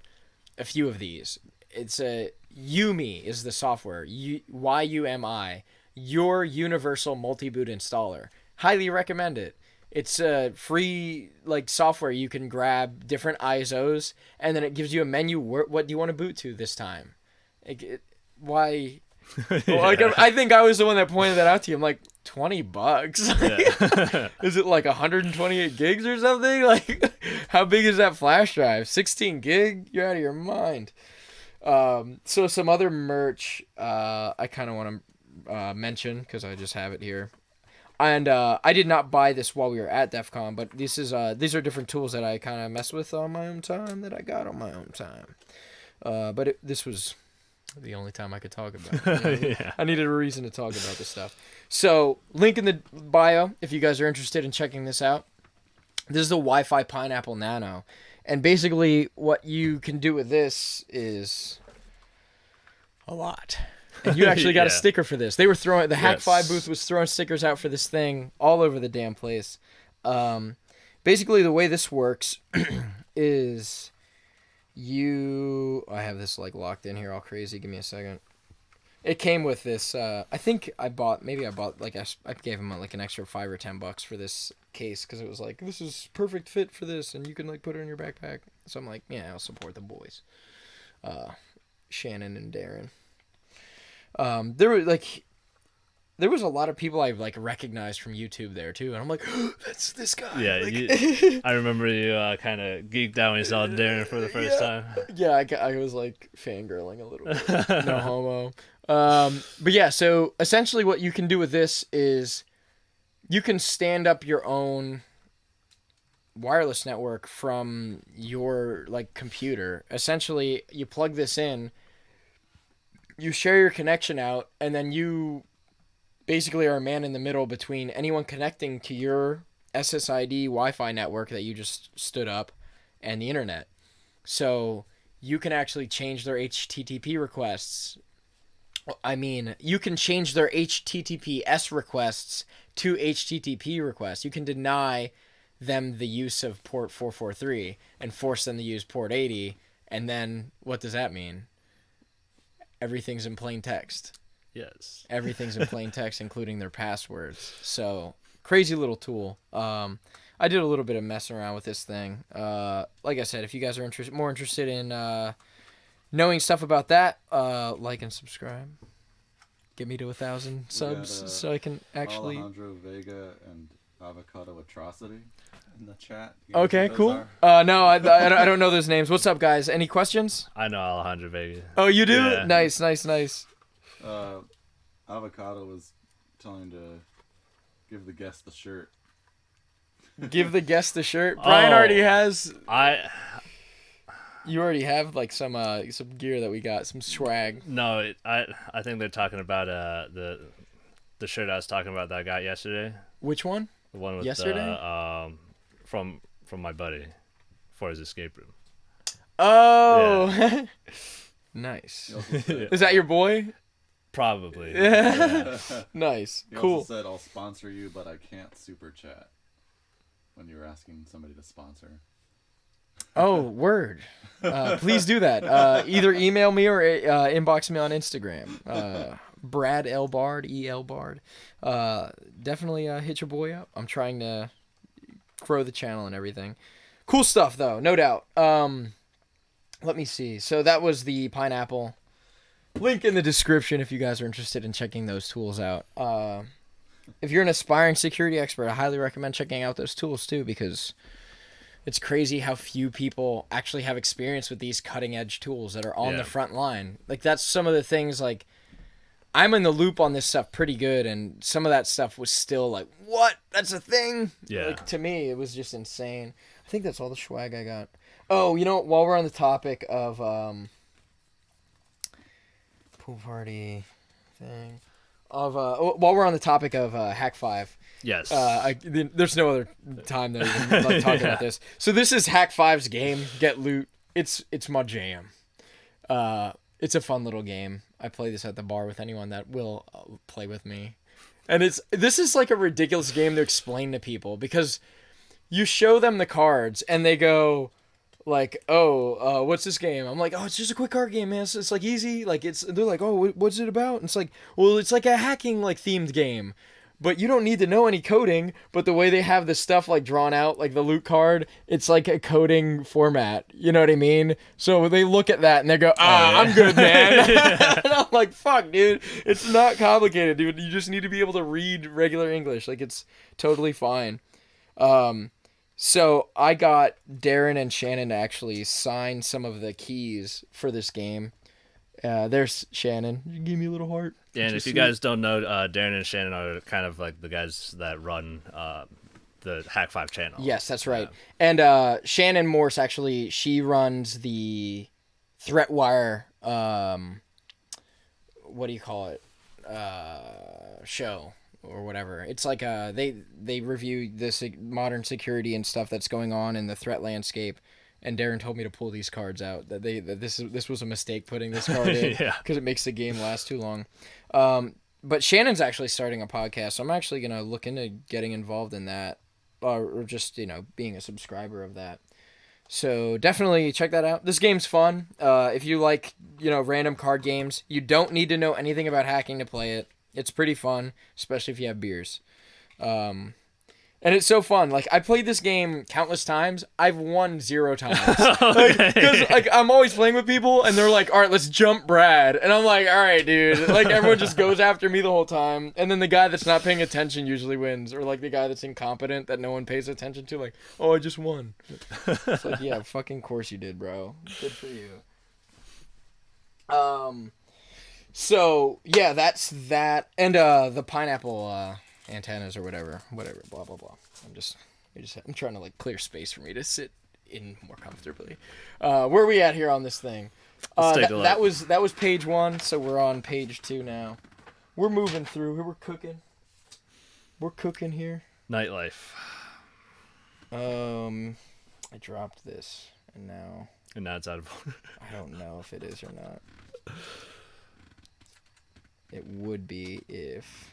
A: a few of these. It's a Yumi is the software. YUMI, your universal multi-boot installer. Highly recommend it. It's a free like software. You can grab different ISOs and then it gives you a menu. What do you want to boot to this time? Why? Well, like, I think I was the one that pointed that out to you. I'm like, $20.
B: Yeah.
A: Is it like 128 gigs or something? Like, how big is that flash drive? 16 gig? You're out of your mind. So some other merch I kind of want to mention because I just have it here. And I did not buy this while we were at DefCon, but these are different tools that I kind of mess with on my own time, that I got on my own time. But this was the only time I could talk about it.
B: Yeah.
A: I needed a reason to talk about this stuff. So, link in the bio if you guys are interested in checking this out. This is the Wi-Fi Pineapple Nano. And basically, what you can do with this is a lot. And you actually got a sticker for this. They were throwing, the Hack5 booth was throwing stickers out for this thing all over the damn place. Basically, the way this works is I have this like locked in here all crazy. Give me a second. It came with this. I think I bought like I gave him like an extra $5 or $10 for this case because it was like, this is perfect fit for this, and you can like put it in your backpack. So I'm like, yeah, I'll support the boys. Shannon and Darren. There was a lot of people I like recognized from YouTube there too, and I'm like, oh, that's this guy.
B: Yeah,
A: like,
B: I remember you kind of geeked out when you saw Darren for the first time.
A: Yeah, I was like fangirling a little bit. No homo. But yeah, so essentially what you can do with this is you can stand up your own wireless network from your like computer. Essentially, you plug this in, you share your connection out, and then you basically are a man in the middle between anyone connecting to your SSID Wi-Fi network that you just stood up and the internet. So you can actually change their HTTP requests. I mean, you can change their HTTPS requests to HTTP requests. You can deny them the use of port 443 and force them to use port 80. And then what does that mean? Everything's in plain text.
B: Yes.
A: Everything's in plain text, including their passwords. So crazy little tool. I did a little bit of messing around with this thing. Like I said, if you guys are more interested in knowing stuff about that, like and subscribe. Get me to 1,000 subs so I can actually.
C: Alejandro Vega and Avocado Atrocity in the chat.
A: Okay, cool. No, I don't know those names. What's up, guys? Any questions?
B: I know Alejandro Vega.
A: Oh, you do?
B: Yeah.
A: Nice.
C: Avocado was telling to give the guest the shirt.
A: Give the guest the shirt. Brian already has. You already have like some gear that we got, some swag.
B: No, I think they're talking about the shirt I was talking about that I got yesterday.
A: Which one?
B: The one with
A: yesterday?
B: From my buddy for his escape room.
A: Oh, yeah. Nice.
C: Said,
A: is that your boy?
B: Probably.
A: Yeah. Nice.
C: He
A: cool.
C: also said, I'll sponsor you, but I can't super chat. When you were asking somebody to sponsor.
A: Oh, word. Please do that. Either email me or inbox me on Instagram. Brad L. Bard, E.L. Bard. Definitely hit your boy up. I'm trying to grow the channel and everything. Cool stuff, though, no doubt. Let me see. So that was the pineapple. Link in the description if you guys are interested in checking those tools out. If you're an aspiring security expert, I highly recommend checking out those tools too, because it's crazy how few people actually have experience with these cutting edge tools that are on the front line. Like, that's some of the things, like, I'm in the loop on this stuff pretty good, and some of that stuff was still like, what? That's a thing?
B: Yeah.
A: Like, to me, it was just insane. I think that's all the swag I got. Oh, you know, while we're on the topic of pool party thing, while we're on the topic of Hack 5.
B: Yes.
A: There's no other time that I even like talking about this. So this is Hack 5's game, Get Loot. It's my jam. It's a fun little game. I play this at the bar with anyone that will play with me. And this is like a ridiculous game to explain to people, because you show them the cards and they go like, oh, what's this game? I'm like, oh, it's just a quick card game, man. It's like easy. Like, they're like, oh, what's it about? And it's like, well, it's like a hacking like themed game. But you don't need to know any coding, but the way they have the stuff like drawn out, like the loot card, it's like a coding format. You know what I mean? So they look at that and they go, I'm good, man. And I'm like, fuck, dude. It's not complicated, dude. You just need to be able to read regular English. Like, it's totally fine. So I got Darren and Shannon to actually sign some of the keys for this game. There's Shannon. You give me a little heart.
B: Yeah, and if you guys don't know, Darren and Shannon are kind of like the guys that run the Hack 5 channel.
A: Yes, that's right. And Shannon Morse, actually, she runs the Threatwire, what do you call it, show or whatever. It's like they review this modern security and stuff that's going on in the threat landscape. And Darren told me to pull these cards out. That this was a mistake putting this card in, because it makes the game last too long. But Shannon's actually starting a podcast, so I'm actually gonna look into getting involved in that, or just being a subscriber of that. So definitely check that out. This game's fun. If you like random card games, you don't need to know anything about hacking to play it. It's pretty fun, especially if you have beers. And it's so fun. Like, I played this game countless times. I've won 0 times.
B: Okay.
A: Because, like, I'm always playing with people, and they're like, all right, let's jump Brad. And I'm like, all right, dude. Like, everyone just goes after me the whole time. And then the guy that's not paying attention usually wins. Or, like, the guy that's incompetent that no one pays attention to. Like, oh, I just won. It's like, yeah, fucking course you did, bro. Good for you. So, yeah, that's that. And, the pineapple, antennas or whatever, blah blah blah. I'm trying to like clear space for me to sit in more comfortably. Where are we at here on this thing?
B: Let's take a look.
A: That was page 1, so we're on page 2 now. We're moving through. We're cooking. We're cooking here.
B: Nightlife.
A: I dropped this, and now
B: it's out of order.
A: I don't know if it is or not. It would be if.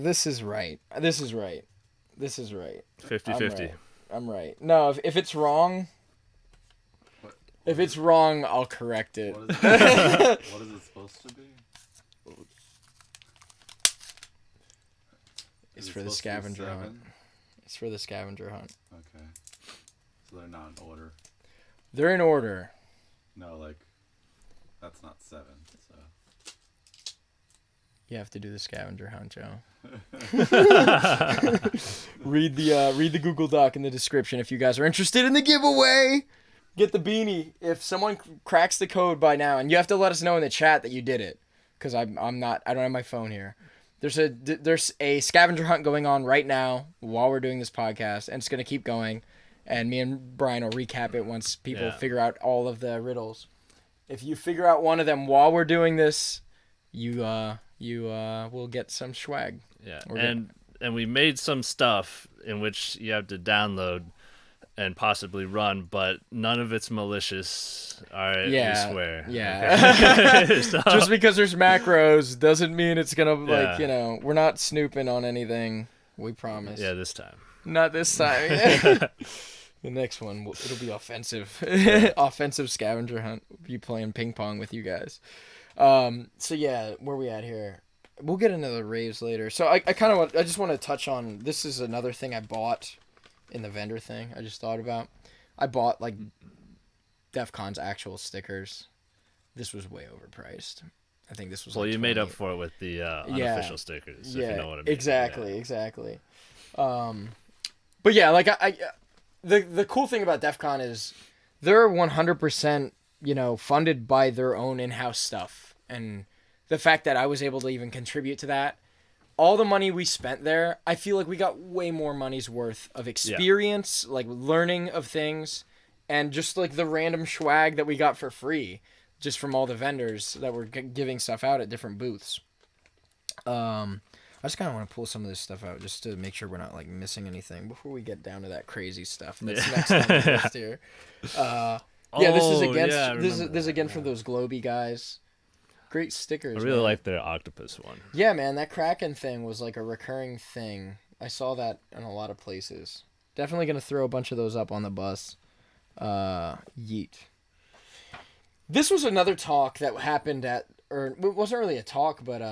A: This is right.
B: 50-50.
A: I'm right. No, if it's wrong, I'll correct it.
C: What is it supposed to be?
A: It's for the scavenger hunt. It's for the scavenger hunt.
C: Okay. So they're not in order.
A: They're in order.
C: No, like, that's not 7, so.
A: You have to do the scavenger hunt, Joe. Read the Google Doc in the description if you guys are interested in the giveaway. Get the beanie. If someone cracks the code by now, and you have to let us know in the chat that you did it, because I don't have my phone here. There's a scavenger hunt going on right now while we're doing this podcast, and it's gonna keep going. And me and Brian will recap it once people figure out all of the riddles. If you figure out one of them while we're doing this, you will get some swag.
B: Yeah, and we made some stuff in which you have to download and possibly run, but none of it's malicious. All right, we swear.
A: Yeah.
B: Okay. So,
A: just because there's macros doesn't mean it's gonna we're not snooping on anything. We promise.
B: Yeah, this time.
A: Not this time. The next one, it'll be offensive. Offensive scavenger hunt. We'll be playing ping pong with you guys. So yeah, where we at here? We'll get into the raves later. So I just want to touch on, this is another thing I bought in the vendor thing I just thought about. I bought like DefCon's actual stickers. This was way overpriced. I think this was
B: you made up for it with the unofficial stickers, if you know what I mean.
A: Exactly. But yeah, like the cool thing about DefCon is they're 100%, funded by their own in-house stuff. And the fact that I was able to even contribute to that, all the money we spent there, I feel like we got way more money's worth of experience, like learning of things, and just like the random swag that we got for free, just from all the vendors that were giving stuff out at different booths. I just kind of want to pull some of this stuff out just to make sure we're not like missing anything before we get down to that crazy stuff that's next on the list here. This is again from those Globy guys. Great stickers.
B: I really like their octopus one.
A: Yeah, man, that Kraken thing was like a recurring thing. I saw that in a lot of places. Definitely gonna throw a bunch of those up on the bus. Yeet. This was another talk that happened it wasn't really a talk, but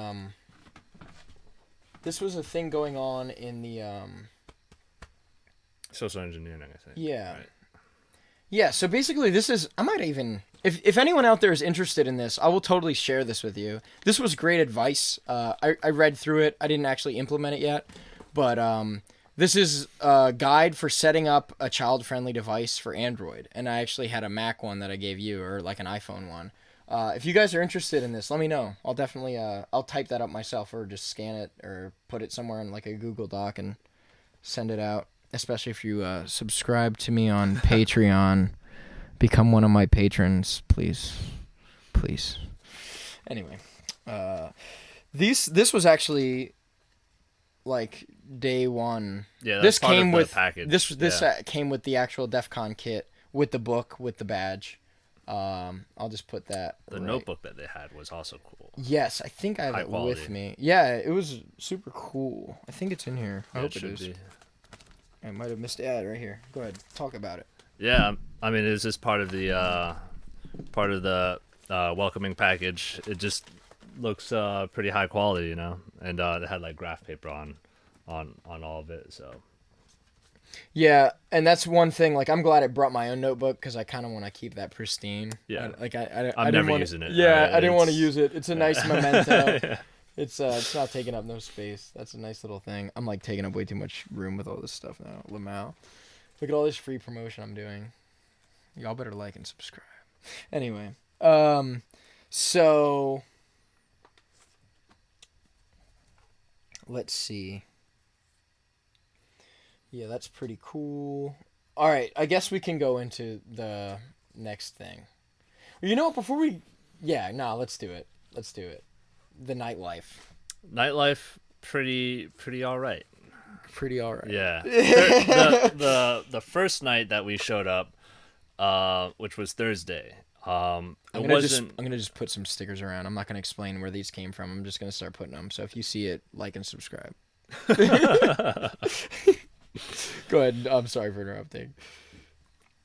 A: this was a thing going on in the
B: social engineering, I think.
A: Yeah.
B: Right.
A: Yeah, so basically this is, I might even, if anyone out there is interested in this, I will totally share this with you. This was great advice. I read through it. I didn't actually implement it yet, but this is a guide for setting up a child-friendly device for Android. And I actually had a Mac one that I gave you, or like an iPhone one. If you guys are interested in this, let me know. I'll definitely, I'll type that up myself or just scan it or put it somewhere in like a Google Doc and send it out. Especially if you subscribe to me on Patreon. Become one of my patrons, please. Please. Anyway, this was actually like day one.
B: Yeah,
A: this
B: part
A: came
B: of the
A: with
B: package.
A: This came with the actual DefCon kit, with the book, with the badge. I'll just put that.
B: The notebook that they had was also cool.
A: Yes, I think I have it with me. Yeah, it was super cool. I think it's in here. I hope it is. I might have missed it right here. Go ahead, talk about it.
B: Yeah, I mean, it's just part of the welcoming package. It just looks pretty high quality, you know, and they had like graph paper on all of it. So
A: Yeah, and that's one thing. Like, I'm glad I brought my own notebook because I kind of want to keep that pristine.
B: Yeah.
A: I'm
B: never using it.
A: Yeah, I didn't want to use it. It's a nice memento.
B: Yeah.
A: It's not taking up no space. That's a nice little thing. I'm like taking up way too much room with all this stuff now. Lamau. Look at all this free promotion I'm doing. Y'all better like and subscribe. Anyway, so let's see. Yeah, that's pretty cool. All right, I guess we can go into the next thing. You know what? Let's do it. Let's do it. The nightlife.
B: Nightlife, pretty all right.
A: Pretty all right.
B: Yeah. The first night that we showed up, which was Thursday.
A: I'm gonna just put some stickers around. I'm not gonna explain where these came from. I'm just gonna start putting them. So if you see it, like and subscribe. Go ahead. I'm sorry for interrupting.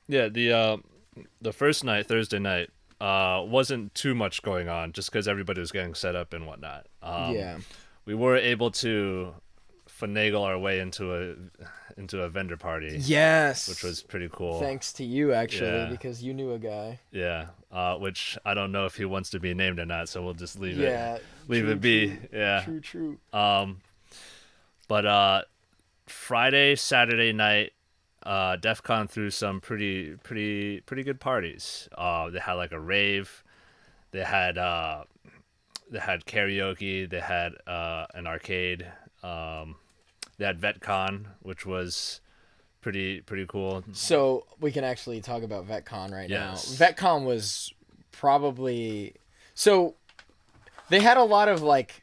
B: Yeah, the first night, Thursday night, wasn't too much going on, just because everybody was getting set up and whatnot.
A: Yeah.
B: We were able to finagle our way into a vendor party.
A: Yes.
B: Which was pretty cool.
A: Thanks to you, actually,
B: Yeah.
A: because you knew a guy.
B: Yeah. Which I don't know if he wants to be named or not, so we'll just leave
A: Yeah.
B: it be.
A: True.
B: Yeah.
A: True.
B: But Friday, Saturday night, DefCon threw some pretty good parties. They had like a rave, they had karaoke, they had an arcade, they had VetCon, which was pretty cool.
A: So we can actually talk about VetCon right
B: Yes.
A: now. VetCon was probably they had a lot of like,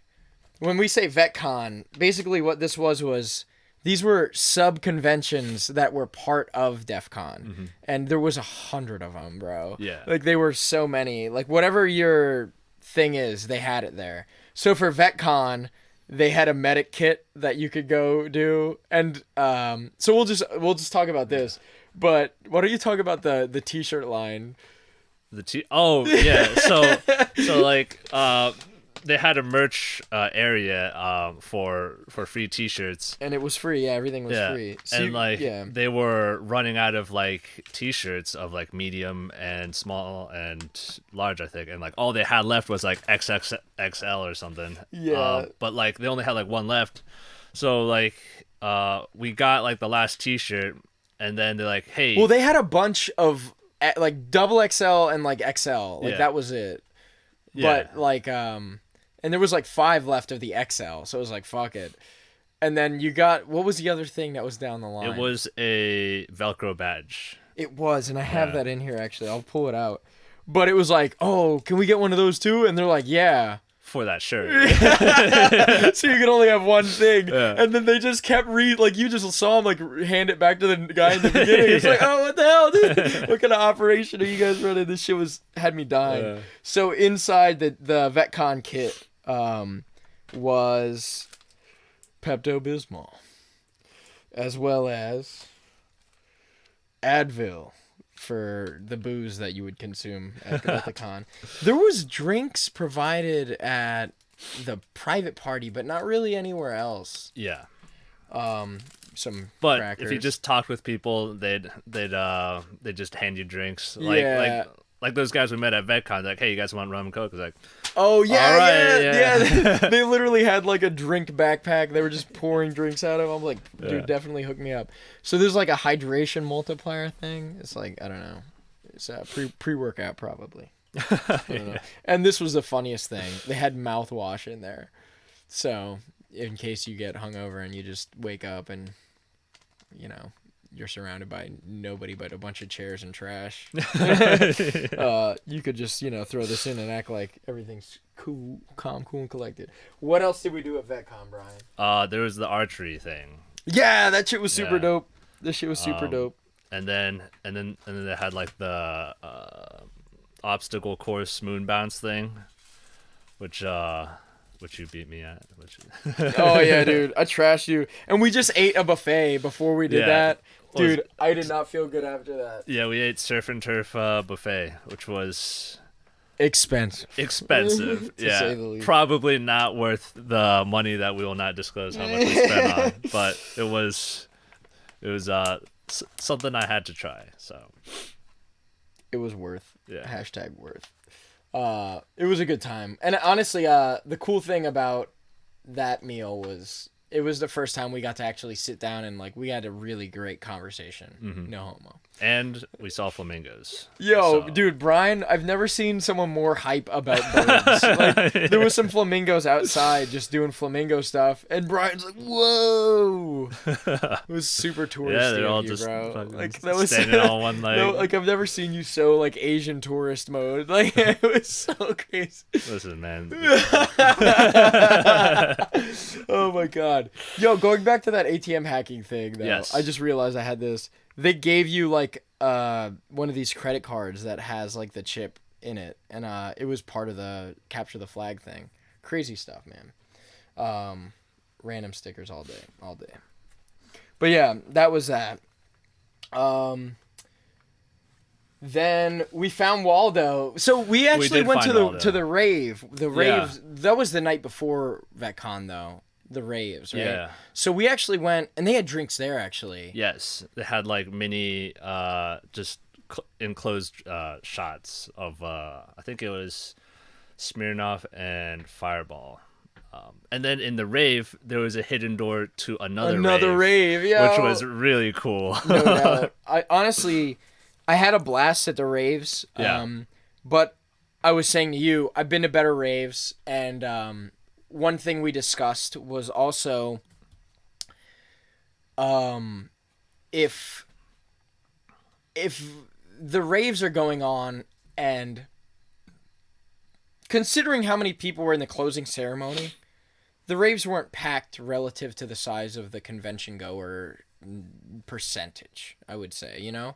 A: when we say VetCon, basically what this was these were sub conventions that were part of DefCon, and there was 100 of them, bro.
B: Yeah.
A: Like, they were so many. Like, whatever your thing is, they had it there. So for VetCon, they had a medic kit that you could go do, and so we'll just talk about this. But why don't you talk about the t-shirt line?
B: Oh yeah, so like they had a merch area for free T-shirts,
A: And it was free. Yeah, everything was free. So
B: and they were running out of like T-shirts of like medium and small and large, I think, and like all they had left was like XXXL or something.
A: Yeah.
B: But like they only had like one left, so like we got like the last T-shirt, and then they're like, hey.
A: Well, they had a bunch of like double XL and like XL. Like, that was it.
B: Yeah.
A: But like and there was like 5 left of the XL, so it was like, fuck it. And then you got, what was the other thing that was down the line?
B: It was a Velcro badge.
A: It was, and I have that in here actually. I'll pull it out. But it was like, oh, can we get one of those too? And they're like, yeah.
B: For that shirt.
A: So you could only have one thing.
B: Yeah.
A: And then they just kept like, you just saw him like hand it back to the guy in the beginning. It's like, oh, what the hell, dude? What kind of operation are you guys running? This shit had me dying.
B: Yeah.
A: So inside the VetCon kit was Pepto-Bismol, as well as Advil for the booze that you would consume at the con. There was drinks provided at the private party, but not really anywhere else.
B: Yeah.
A: Some
B: But
A: crackers.
B: if you just talked with people, they'd just hand you drinks. Like those guys we met at VetCon, like, hey, you guys want rum and coke? It's like,
A: oh yeah,
B: all right,
A: yeah. They literally had like a drink backpack. They were just pouring drinks out of. I'm like, dude,
B: Yeah.
A: definitely hook me up. So there's like a hydration multiplier thing. It's like, I don't know. It's a pre-workout probably. I don't know. And this was the funniest thing. They had mouthwash in there. So in case you get hungover and you just wake up and, you know, you're surrounded by nobody but a bunch of chairs and trash. You could just, throw this in and act like everything's cool, calm, cool, and collected. What else did we do at VetCon, Brian?
B: there was the archery thing.
A: Yeah, that shit was super
B: Yeah.
A: dope. This shit was super dope.
B: And then they had like the obstacle course moon bounce thing, which which you beat me at. Which...
A: Oh yeah, dude, I trashed you, and we just ate a buffet before we did
B: Yeah.
A: that, dude. I did not feel good after that.
B: Yeah, we ate surf and turf buffet, which was
A: Expensive.
B: expensive.
A: To
B: Yeah,
A: say the least.
B: probably not worth the money that we will not disclose how much we spent on, but it was something I had to try. So
A: It was worth.
B: Yeah.
A: Hashtag worth. It was a good time, and honestly, the cool thing about that meal was it was the first time we got to actually sit down and like we had a really great conversation. No homo.
B: and we saw flamingos.
A: Yo,
B: So-
A: dude, Brian, I've never seen someone more hype about birds. Like, there was some flamingos outside just doing flamingo stuff, and Brian's like, "Whoa!" It was super touristy
B: Yeah, they're all
A: of you,
B: just
A: bro.
B: fucking
A: Like that was
B: standing on one leg.
A: No, like I've never seen you so like Asian tourist mode. Like it was so crazy.
B: Listen, man.
A: Oh my god. Yo, going back to that ATM hacking thing though.
B: Yes.
A: I just realized I had this. They gave you like one of these credit cards that has like the chip in it, and it was part of the capture the flag thing. Crazy stuff, man. Random stickers all day. But yeah, that was that. Then we found Waldo. So we actually
B: did
A: went
B: find Waldo.
A: to the rave. The
B: Yeah.
A: raves. That was the night before VetCon though. The raves, right?
B: Yeah.
A: So we actually went, and they had drinks there actually.
B: Yes, they had like mini, just enclosed shots of I think it was Smirnoff and Fireball. And then in the rave, there was a hidden door to another
A: rave, yeah.
B: which was really cool.
A: No doubt. I honestly, I had a blast at the raves.
B: Yeah.
A: But I was saying to you, I've been to better raves, and one thing we discussed was also, if the raves are going on, and considering how many people were in the closing ceremony, the raves weren't packed relative to the size of the convention goer percentage, I would say, you know?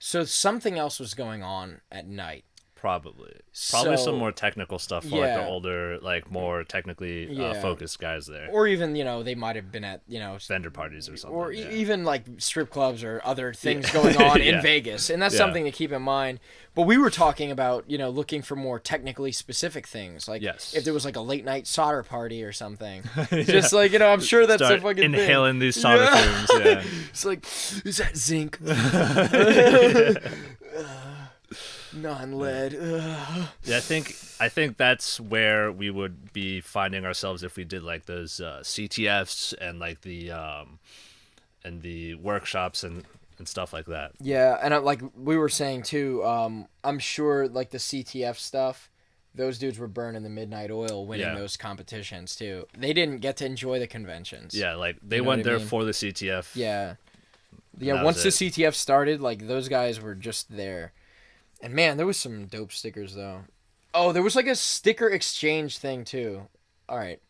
A: So something else was going on at night.
B: Probably
A: So-
B: some more technical stuff for like
A: Yeah.
B: the older, like more technically
A: Yeah.
B: focused guys there.
A: Or even, they might have been at,
B: Vendor parties or something.
A: or
B: yeah.
A: even like strip clubs or other things going on in
B: Yeah.
A: Vegas. And that's
B: Yeah.
A: something to keep in mind. But we were talking about, looking for more technically specific things. Like
B: Yes.
A: if there was like a late night solder party or something. Just like, I'm sure that's
B: Start
A: a fucking
B: inhaling
A: thing.
B: these solder
A: Yeah.
B: fumes. Yeah.
A: It's like, is that zinc? Non-lead. Ugh.
B: Yeah, I think that's where we would be finding ourselves if we did like those CTFs and like the workshops and stuff like that.
A: Yeah, and like we were saying too, I'm sure like the CTF stuff, those dudes were burning the midnight oil winning
B: Yeah.
A: those competitions too. They didn't get to enjoy the conventions.
B: Yeah, like they
A: You know
B: went
A: what I
B: there
A: mean?
B: for the CTF.
A: Yeah.
B: that
A: Yeah,
B: was
A: once the
B: it.
A: CTF started, like those guys were just there. And man, there was some dope stickers though. Oh, there was like a sticker exchange thing too. All right.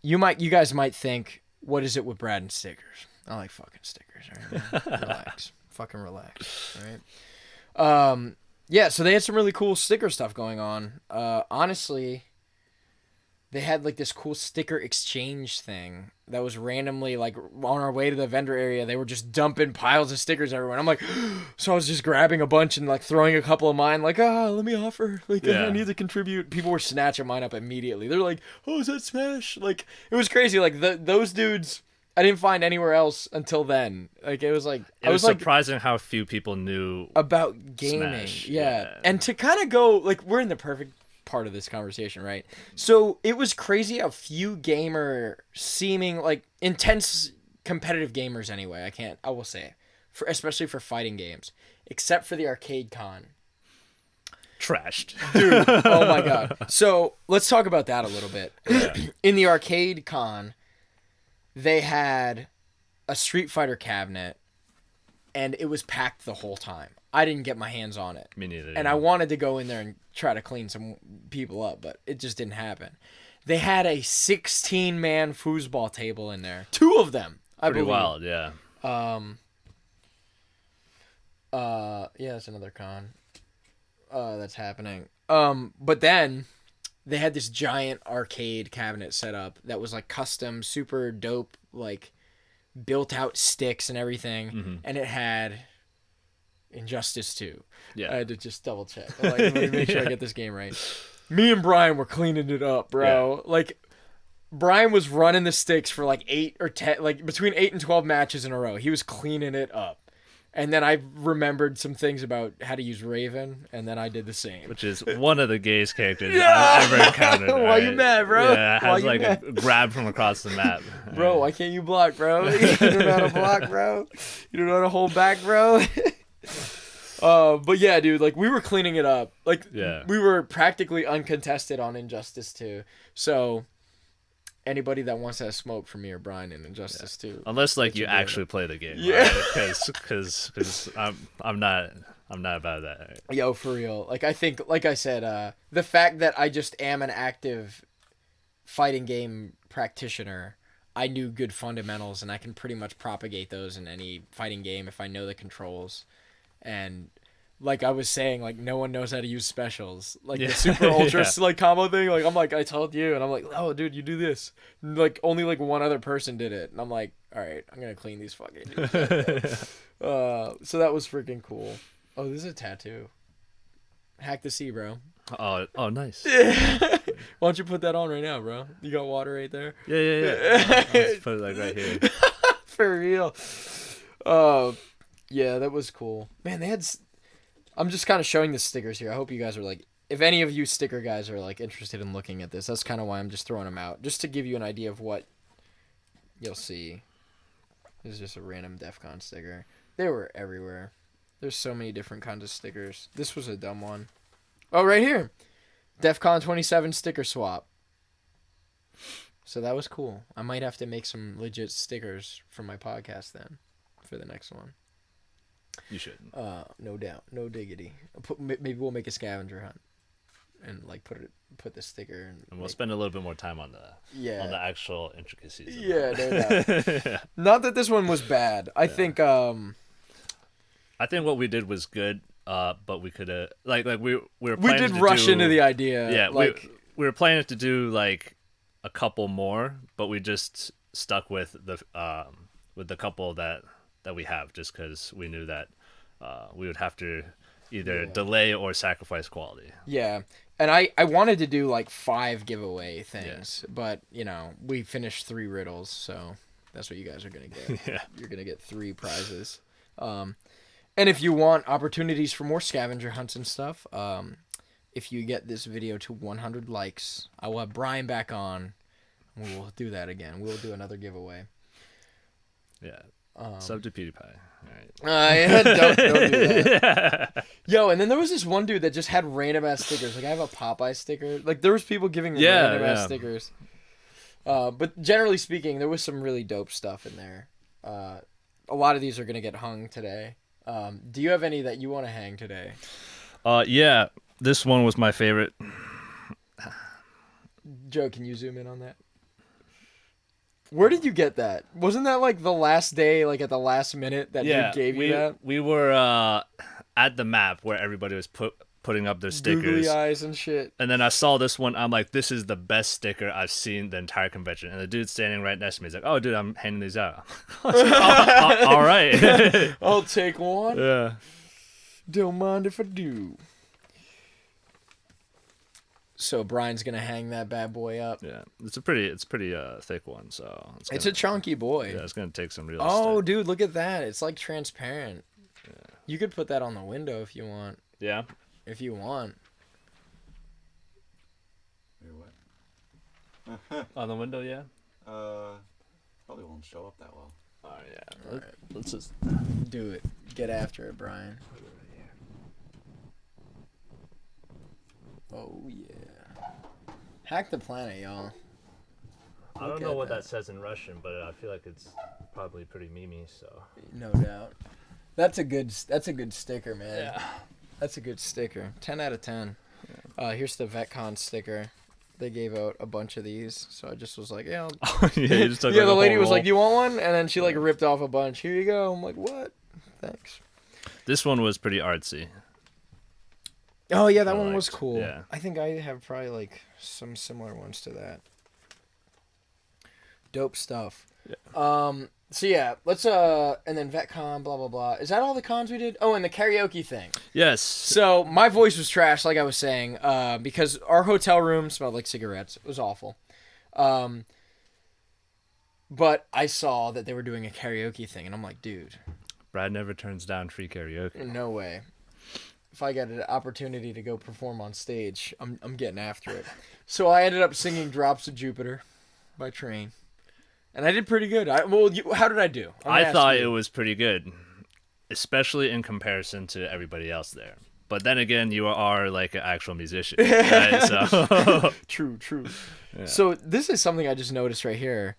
A: You guys might think, what is it with Brad and stickers? I like fucking stickers, all right? Man? Relax. Fucking relax, all right? Yeah, so they had some really cool sticker stuff going on. Honestly, they had like this cool sticker exchange thing that was randomly like on our way to the vendor area. They were just dumping piles of stickers everywhere. I'm like, so I was just grabbing a bunch and like throwing a couple of mine, like, let me offer. Like,
B: Yeah.
A: I need to contribute. People were snatching mine up immediately. They're like, oh, is that Smash? Like, it was crazy. Like those dudes, I didn't find anywhere else until then. Like, it was like,
B: It
A: I
B: was
A: was like
B: surprising how few people knew.
A: about gaming.
B: Smash,
A: Yeah.
B: yeah.
A: And to kind of go, like, we're in the perfect part of this conversation, right? So it was crazy how few seeming like intense competitive gamers anyway, I will say, especially for fighting games, except for the arcade con.
B: Trashed.
A: Dude, oh my god. So let's talk about that a little bit. In the arcade con, they had a Street Fighter cabinet, and it was packed the whole time. I didn't get my hands on it.
B: Me neither.
A: And I wanted to go in there and try to clean some people up, but it just didn't happen. They had a 16-man foosball table in there. 2 of them, I
B: Pretty
A: believe.
B: wild, yeah.
A: Yeah, that's another con. That's happening. But then they had this giant arcade cabinet set up that was like custom, super dope, like built out sticks and everything, and it had Injustice 2.
B: Yeah.
A: I had to just double check. I'm like, let me make sure I get this game right. Me and Brian were cleaning it up, bro.
B: Yeah.
A: Like, Brian was running the sticks for like 8 or 10, like between 8 and 12 matches in a row. He was cleaning it up. And then I remembered some things about how to use Raven, and then I did the same.
B: Which is one of the gayest characters I've ever encountered.
A: Why you mad, bro?
B: Yeah, it has like a grab from across the map.
A: Bro, why can't you block, bro? You don't know how to block, bro. You don't know how to hold back, bro. But yeah, dude, like we were cleaning it up. Like we were practically uncontested on Injustice 2. So anybody that wants to have smoke for me or Brian in Injustice 2.
B: Unless like you actually play the game.
A: Yeah.
B: Because I'm not about that. Right?
A: Yo, for real. Like I think, like I said, the fact that I just am an active fighting game practitioner, I knew good fundamentals, and I can pretty much propagate those in any fighting game if I know the controls. And like I was saying, like no one knows how to use specials, like the super ultra like combo thing. Like I'm like, I told you, and I'm like, oh dude, you do this. And, like only like one other person did it, and I'm like, all right, I'm gonna clean these fucking dudes. So that was freaking cool. Oh, this is a tattoo. Hack the sea, bro.
B: Oh, nice.
A: Why don't you put that on right now, bro? You got water right there.
B: Yeah. Let's put it like right here.
A: For real. Yeah, that was cool. Man, they had. I'm just kind of showing the stickers here. I hope you guys are like, if any of you sticker guys are like interested in looking at this, that's kind of why I'm just throwing them out, just to give you an idea of what you'll see. This is just a random DefCon sticker. They were everywhere. There's so many different kinds of stickers. This was a dumb one. Oh, right here. DefCon 27 sticker swap. So that was cool. I might have to make some legit stickers for my podcast then, for the next one.
B: You should.
A: No doubt, no diggity. Maybe we'll make a scavenger hunt, and like put the sticker.
B: And we'll spend a little bit more time on the actual intricacies.
A: Yeah, no doubt. Not that this one was bad. I think
B: what we did was good. But we could have we were.
A: We did rush into the idea.
B: Yeah, like we were planning to do like a couple more, but we just stuck with the couple that we have, just because we knew that we would have to either delay or sacrifice quality.
A: Yeah, and I wanted to do like 5 giveaway things, but we finished 3 riddles, so that's what you guys are gonna get. You're gonna get 3 prizes. And if you want opportunities for more scavenger hunts and stuff, if you get this video to 100 likes, I will have Brian back on. We will do that again. We'll do another giveaway.
B: Yeah. Sub to PewDiePie. All right.
A: Don't do that. Yo, and then there was this one dude that just had random ass stickers. Like I have a Popeye sticker. Like there was people giving random ass stickers. But generally speaking, there was some really dope stuff in there. A lot of these are gonna get hung today. Do you have any that you want to hang today?
B: Yeah, this one was my favorite.
A: Joe, can you zoom in on that? Where did you get that? Wasn't that like the last day, like at the last minute that dude gave you that?
B: We were at the map where everybody was putting up their stickers.
A: Googly eyes and shit.
B: And then I saw this one. I'm like, this is the best sticker I've seen the entire convention. And the dude standing right next to me is like, oh, dude, I'm handing these out. All right.
A: I'll take one.
B: Yeah.
A: Don't mind if I do. So Brian's gonna hang that bad boy up.
B: Yeah, it's pretty thick one. So
A: it's a chunky boy.
B: Yeah, it's gonna take some real.
A: Oh, dude, look at that! It's like transparent. Yeah. You could put that on the window if you want.
B: Yeah.
A: If you want.
C: Wait, what?
B: On the window, yeah.
C: Probably won't show up that well.
B: Oh yeah. All right. Let's just
A: do it. Get after it, Brian. Oh yeah. Hack the planet, y'all.
B: I don't know what that says in Russian, but I feel like it's probably pretty memey, so.
A: No doubt. That's a good sticker, man.
B: Yeah.
A: That's a good sticker. 10 out of 10. Yeah. Here's the VetCon sticker. They gave out a bunch of these, so I just was like, yeah.
B: You just took
A: the lady was like, do you want one? And then she like ripped off a bunch. Here you go. I'm like, what? Thanks.
B: This one was pretty artsy.
A: Oh yeah, that
B: I
A: one was
B: liked.
A: cool.
B: Yeah.
A: I think I have probably like some similar ones to that. Dope stuff.
B: Yeah.
A: So yeah, let's and then VetCon, blah blah blah. Is that all the cons we did? Oh, and the karaoke thing.
B: Yes.
A: So my voice was trash, like I was saying, because our hotel room smelled like cigarettes. It was awful. But I saw that they were doing a karaoke thing, and I'm like, dude,
B: Brad never turns down free karaoke.
A: no way. If I got an opportunity to go perform on stage, I'm getting after it. So I ended up singing "Drops of Jupiter" by Train, and I did pretty good. How did I do?
B: I thought it was pretty good, especially in comparison to everybody else there. But then again, you are like an actual musician, right? So
A: True.
B: Yeah.
A: So this is something I just noticed right here.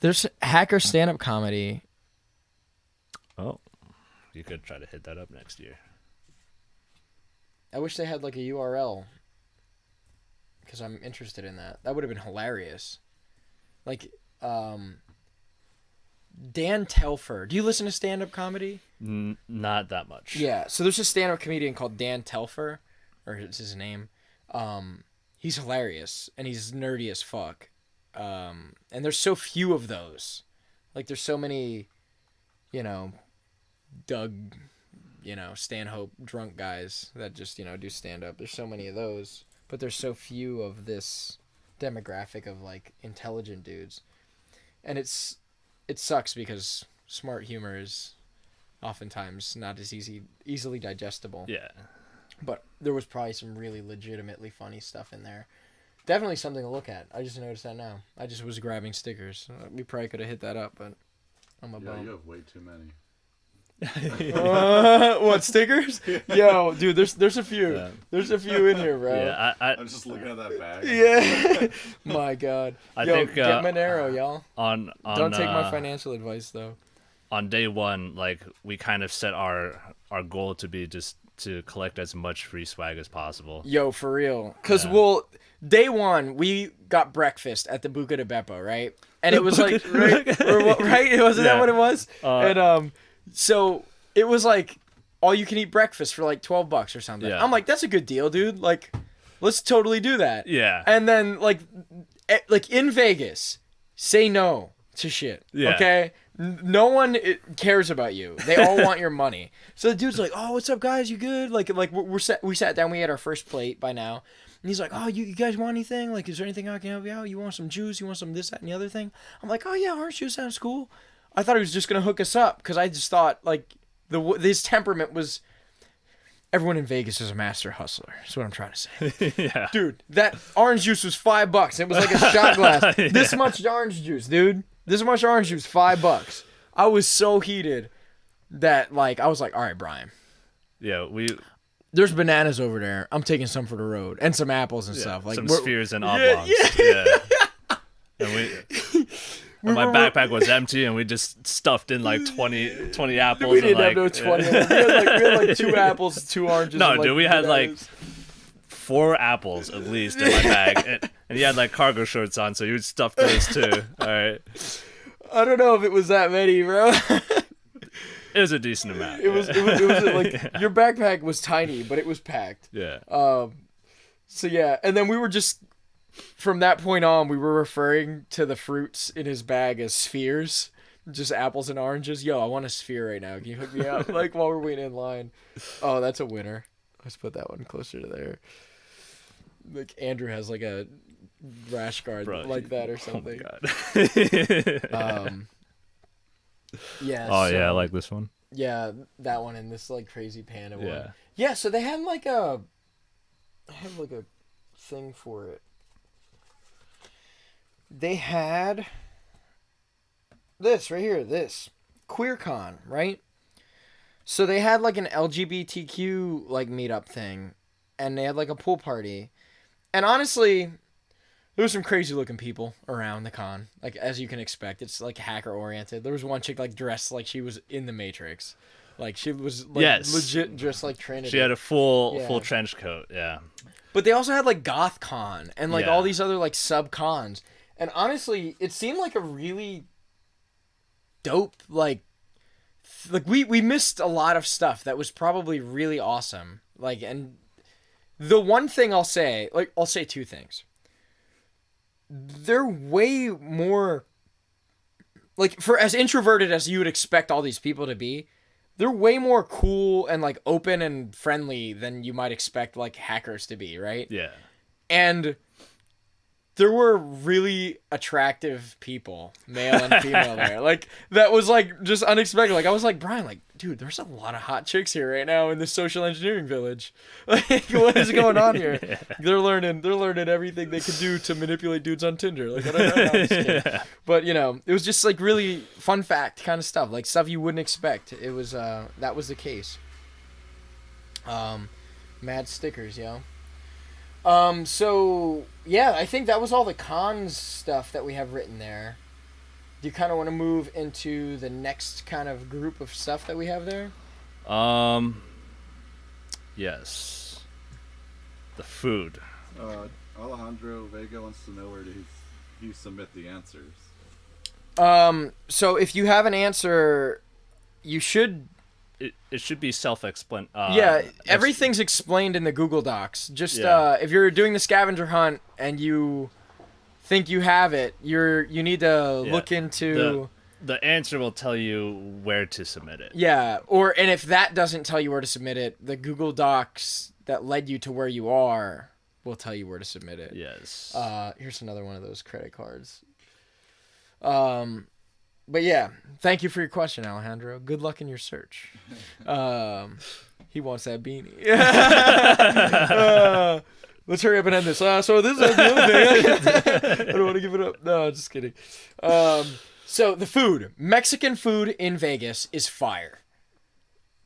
A: There's hacker stand-up comedy.
B: Oh, you could try to hit that up next year.
A: I wish they had like a URL, because I'm interested in that. That would have been hilarious. Like, Dan Telfer. Do you listen to stand-up comedy?
B: Not that much.
A: Yeah. So there's a stand-up comedian called Dan Telfer, or it's his name. He's hilarious and he's nerdy as fuck. And there's so few of those. Like there's so many, Doug, Stanhope drunk guys that just, do stand-up. There's so many of those, but there's so few of this demographic of like intelligent dudes. And it sucks because smart humor is oftentimes not as easily digestible.
B: Yeah.
A: But there was probably some really legitimately funny stuff in there. Definitely something to look at. I just noticed that now. I just was grabbing stickers. We probably could have hit that up, but I'm a
C: Yeah,
A: bum.
C: you have way too many.
A: What, stickers? Yo, dude, there's a few.
B: Yeah.
A: There's a few in here, bro.
B: Yeah,
C: I'm just looking at that bag.
A: Yeah. My God.
B: I
A: Yo,
B: think,
A: get Monero, y'all.
B: on
A: Don't take my financial advice, though.
B: on day one, like we kind of set our goal to be just to collect as much free swag as possible.
A: Yo, for real. Because,
B: Yeah.
A: day one, we got breakfast at the Buca de Beppo, right? And it was like, right? Wasn't that
B: Yeah.
A: what it was? So it was like all you can eat breakfast for like $12 or something.
B: Yeah.
A: I'm like, that's a good deal, dude. Like, let's totally do that.
B: Yeah.
A: And then like in Vegas, say no to shit.
B: Yeah.
A: Okay. No one cares about you. They all want your money. So the dude's like, "Oh, what's up, guys? You good?" Like we sat down. We had our first plate by now, and he's like, "Oh, you guys want anything? Like, is there anything I can help you out? You want some juice? You want some this, that, and the other thing?" I'm like, "Oh yeah, orange juice sounds cool." I thought he was just gonna hook us up because I just thought like his temperament was. Everyone in Vegas is a master hustler. That's what I'm trying to say.
B: Yeah.
A: Dude, that orange juice was $5. It was like a shot glass.
B: Yeah.
A: This much orange juice, dude. This much orange juice, $5. I was so heated that like I was like, all right, Brian.
B: Yeah,
A: There's bananas over there. I'm taking some for the road and some apples and stuff. Like
B: some spheres and oblongs. Yeah. And my backpack was empty, and we just stuffed in like 20 apples.
A: We didn't
B: and,
A: have no 20. We had like 2 apples, 2 oranges.
B: No,
A: and,
B: dude, we had like
A: bananas.
B: 4 apples at least in my bag, and he had like cargo shorts on, so he would stuff those too. All right.
A: I don't know if it was that many, bro.
B: It was a decent amount.
A: It was like your backpack was tiny, but it was packed.
B: Yeah.
A: So yeah, and then we were just from that point on, we were referring to the fruits in his bag as spheres, just apples and oranges. Yo, I want a sphere right now. Can you hook me up? Like while we're waiting in line. Oh, that's a winner. Let's put that one closer to there. Like Andrew has like a rash guard like that or something.
B: Oh my God.
A: Yeah.
B: Oh
A: so,
B: yeah, I like this one.
A: Yeah, that one and this like crazy panda
B: Yeah.
A: one. Yeah, so they had like a thing for it. They had this right here, this QueerCon, right? So they had like an LGBTQ like meetup thing, and they had like a pool party, and honestly, there was some crazy looking people around the con, like as you can expect. It's like hacker oriented. There was one chick like dressed like she was in the Matrix, like she was like legit dressed like Trinity.
B: She had a full trench coat. Yeah.
A: But they also had like GothCon and like
B: Yeah.
A: all these other like sub cons. And honestly, it seemed like a really dope like we missed a lot of stuff that was probably really awesome. Like, and The one thing I'll say, I'll say two things. They're way more, for as introverted as you would expect all these people to be, they're way more cool and, open and friendly than you might expect, hackers to be, right?
B: Yeah.
A: And there were really attractive people, male and female there. That was, just unexpected. I was like, Brian, dude, there's a lot of hot chicks here right now in this social engineering village. What is going on here? Yeah. They're learning everything they can do to manipulate dudes on Tinder. I don't know. I'm just kidding. Yeah. But, it was just, really fun fact kind of stuff. Stuff you wouldn't expect. It was, that was the case. Mad stickers, yo. So yeah, I think that was all the cons stuff that we have written there. Do you kind of want to move into the next kind of group of stuff that we have there?
B: Yes. The food.
C: Alejandro Vega wants to know where do you submit the answers.
A: So if you have an answer, you should.
B: It should be self-explanatory.
A: Yeah, everything's explained in the Google Docs. Just if you're doing the scavenger hunt and you think you have it, you need to look into.
B: The answer will tell you where to submit it.
A: Yeah, and if that doesn't tell you where to submit it, the Google Docs that led you to where you are will tell you where to submit it.
B: Yes.
A: Here's another one of those credit cards. But yeah, thank you for your question, Alejandro. Good luck in your search. He wants that beanie. Let's hurry up and end this. So this is the other thing. I don't want to give it up. No, just kidding. So the food, Mexican food in Vegas is fire.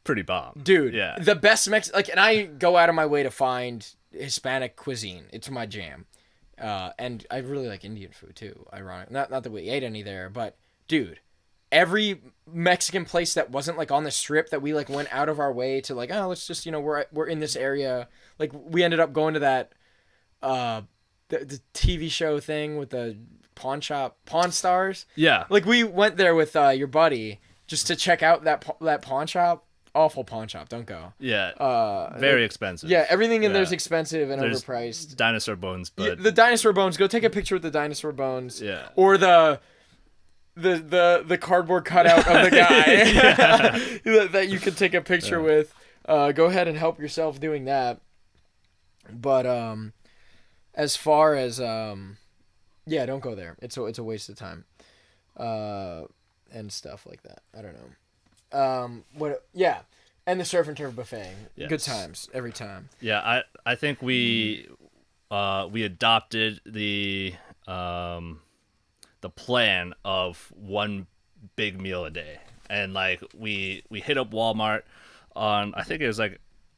B: Pretty bomb.
A: Dude,
B: yeah.
A: The best and I go out of my way to find Hispanic cuisine. It's my jam. And I really like Indian food too, ironic. Not that we ate any there, but dude, every Mexican place that wasn't on the strip that we went out of our way to let's just we're in this area. We ended up going to that the TV show thing with the pawn stars.
B: Yeah.
A: We went there with your buddy just to check out that pawn shop. Awful pawn shop. Don't go.
B: Yeah. Very expensive.
A: Yeah, everything in there's expensive and
B: there's
A: overpriced.
B: Dinosaur bones, but
A: the dinosaur bones. Go take a picture with the dinosaur bones.
B: Yeah.
A: Or the cardboard cutout of the guy that you can take a picture with. Go ahead and help yourself doing that. But as far as don't go there. It's a waste of time. And stuff like that. I don't know. And the surf and turf buffet. Yes. Good times every time.
B: Yeah, I think we adopted the plan of one big meal a day, and we hit up Walmart on, I think it was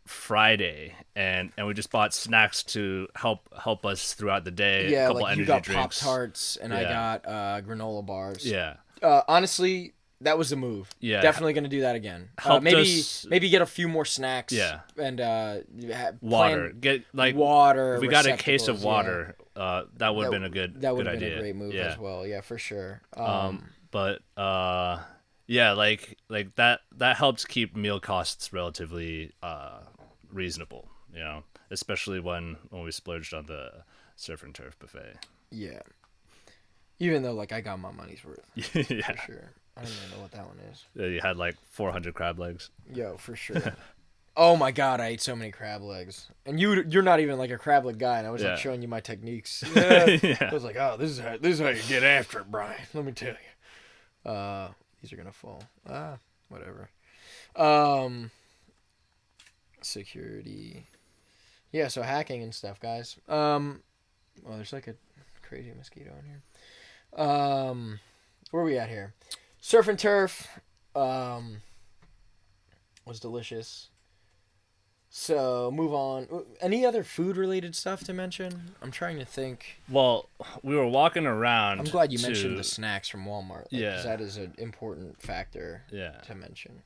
B: Friday, and we just bought snacks to help us throughout the day.
A: Yeah,
B: a couple energy
A: you got
B: drinks.
A: Pop-Tarts and I got granola bars.
B: Yeah.
A: Honestly, that was the move.
B: Yeah.
A: Definitely going to do that again. Maybe get a few more snacks.
B: Yeah.
A: And
B: water. Get
A: water.
B: If we got a case of water, that would have been a good idea.
A: That would have been a great move as well. Yeah, for sure.
B: But that helps keep meal costs relatively reasonable, especially when we splurged on the surf and turf buffet.
A: Yeah. Even though I got my money's worth.
B: Yeah.
A: For sure. I don't even know what that one is.
B: Yeah, you had 400 crab legs.
A: Yo, for sure. Oh my god, I ate so many crab legs. And you're not even a crab leg guy, and I was showing you my techniques. Yeah. I was like, oh, this is how you get after it, Brian. Let me tell you. These are gonna fall. Whatever. Security. Yeah, so hacking and stuff, guys. Well, there's a crazy mosquito in here. Where are we at here? Surf and turf was delicious. So move on. Any other food related stuff to mention? I'm trying to think.
B: Well, we were walking around.
A: I'm glad you mentioned the snacks from Walmart.
B: Yeah,
A: because that is an important factor. To mention.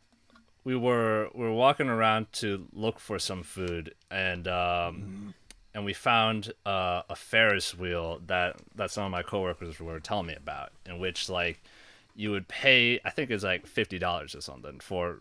B: We were walking around to look for some food, and we found a Ferris wheel that some of my coworkers were telling me about, in which you would pay, I think it's $50 or something for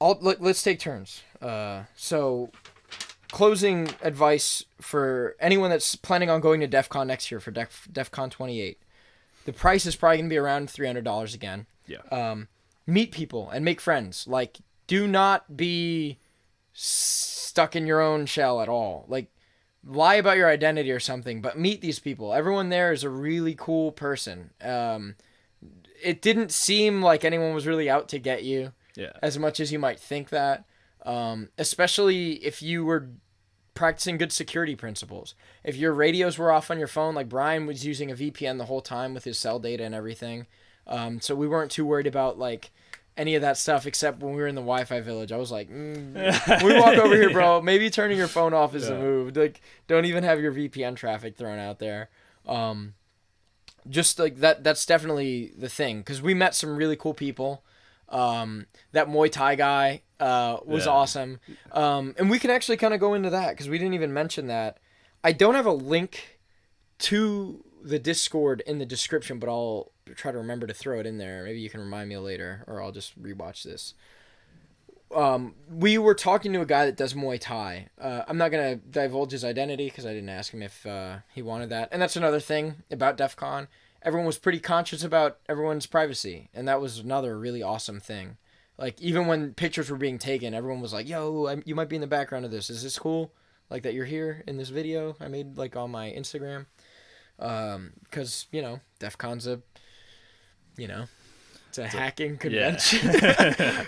A: let's take turns. So closing advice for anyone that's planning on going to DefCon next year for DefCon 28. The price is probably going to be around $300 again.
B: Yeah.
A: Meet people and make friends. Like, do not be stuck in your own shell at all. Like, lie about your identity or something, but meet these people. Everyone there is a really cool person. It didn't seem like anyone was really out to get you as much as you might think that. Especially if you were practicing good security principles. If your radios were off on your phone, like Brian was using a VPN the whole time with his cell data and everything. So we weren't too worried about like any of that stuff, except when we were in the Wi-Fi village. I was like, when we walk over here, bro, maybe turning your phone off is the move. Like, don't even have your VPN traffic thrown out there. Just like that's definitely the thing. Because we met some really cool people. That Muay Thai guy was awesome. And we can actually kind of go into that because we didn't even mention that. I don't have a link to the Discord in the description, but I'll try to remember to throw it in there. Maybe you can remind me later, or I'll just rewatch this. We were talking to a guy that does Muay Thai. I'm not going to divulge his identity because I didn't ask him if he wanted that. And that's another thing about DefCon. Everyone was pretty conscious about everyone's privacy, and that was another really awesome thing. Like, even when pictures were being taken, everyone was like, yo, you might be in the background of this. Is this cool? Like, that you're here in this video I made, like, on my Instagram? Because, DefCon's it's a hacking convention.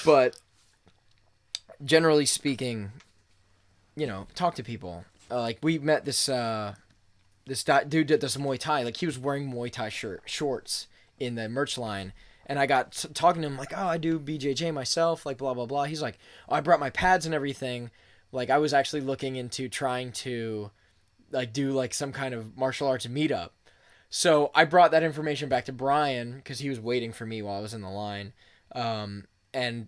A: But generally speaking, talk to people. Like, we met this dude that does Muay Thai. Like, he was wearing Muay Thai shorts in the merch line. And I got talking to him like, oh, I do BJJ myself, like, blah, blah, blah. He's like, oh, I brought my pads and everything. Like, I was actually looking into trying to, like, do, like, some kind of martial arts meetup. So I brought that information back to Brian because he was waiting for me while I was in the line. And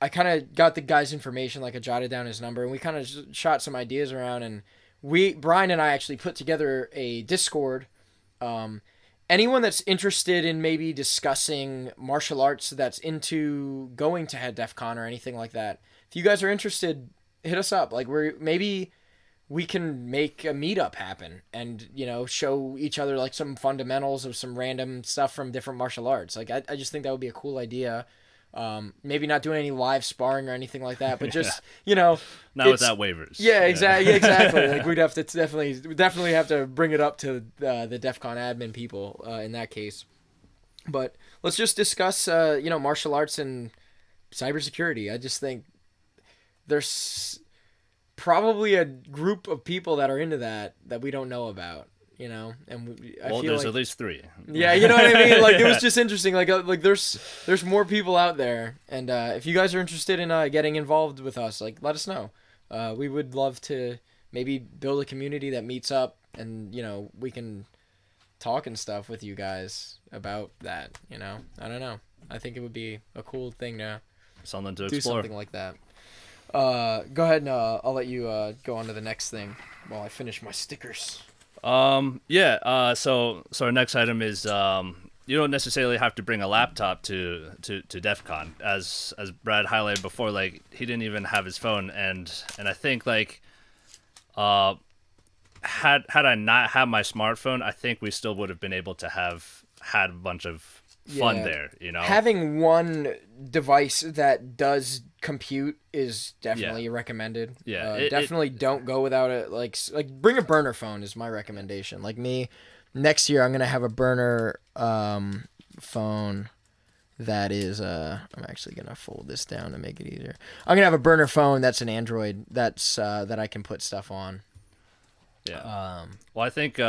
A: I kind of got the guy's information, like, I jotted down his number. And we kind of shot some ideas around. And Brian and I actually put together a Discord. Anyone that's interested in maybe discussing martial arts that's into going to head DefCon or anything like that, if you guys are interested, hit us up. Like, maybe we can make a meetup happen and, show each other like some fundamentals of some random stuff from different martial arts. Like, I just think that would be a cool idea. Maybe not doing any live sparring or anything like that, but just,
B: not without waivers.
A: Yeah, exactly. Like, we'd have to definitely have to bring it up to the DefCon admin people in that case. But let's just discuss, martial arts and cybersecurity. I just think there's probably a group of people that are into that we don't know about. And I feel
B: there's
A: like,
B: at least 3.
A: Yeah, you know what I mean? Like, it was just interesting. Like there's more people out there. And if you guys are interested in getting involved with us, like, let us know. We would love to maybe build a community that meets up and, we can talk and stuff with you guys about that, I don't know. I think it would be a cool thing to
B: something to
A: do
B: explore.
A: something like that. Go ahead and I'll let you go on to the next thing while I finish my stickers.
B: So our next item is you don't necessarily have to bring a laptop to DefCon, as Brad highlighted before. Like, he didn't even have his phone, and I think, like, had I not had my smartphone, I think we still would have been able to have had a bunch of fun there.
A: Having one device that does compute is definitely recommended. Definitely don't go without it. Like bring a burner phone is my recommendation. Like me, next year I'm gonna have a burner phone that is I'm actually gonna fold this down to make it easier. I'm gonna have a burner phone that's an Android that's that I can put stuff on.
B: Well, I think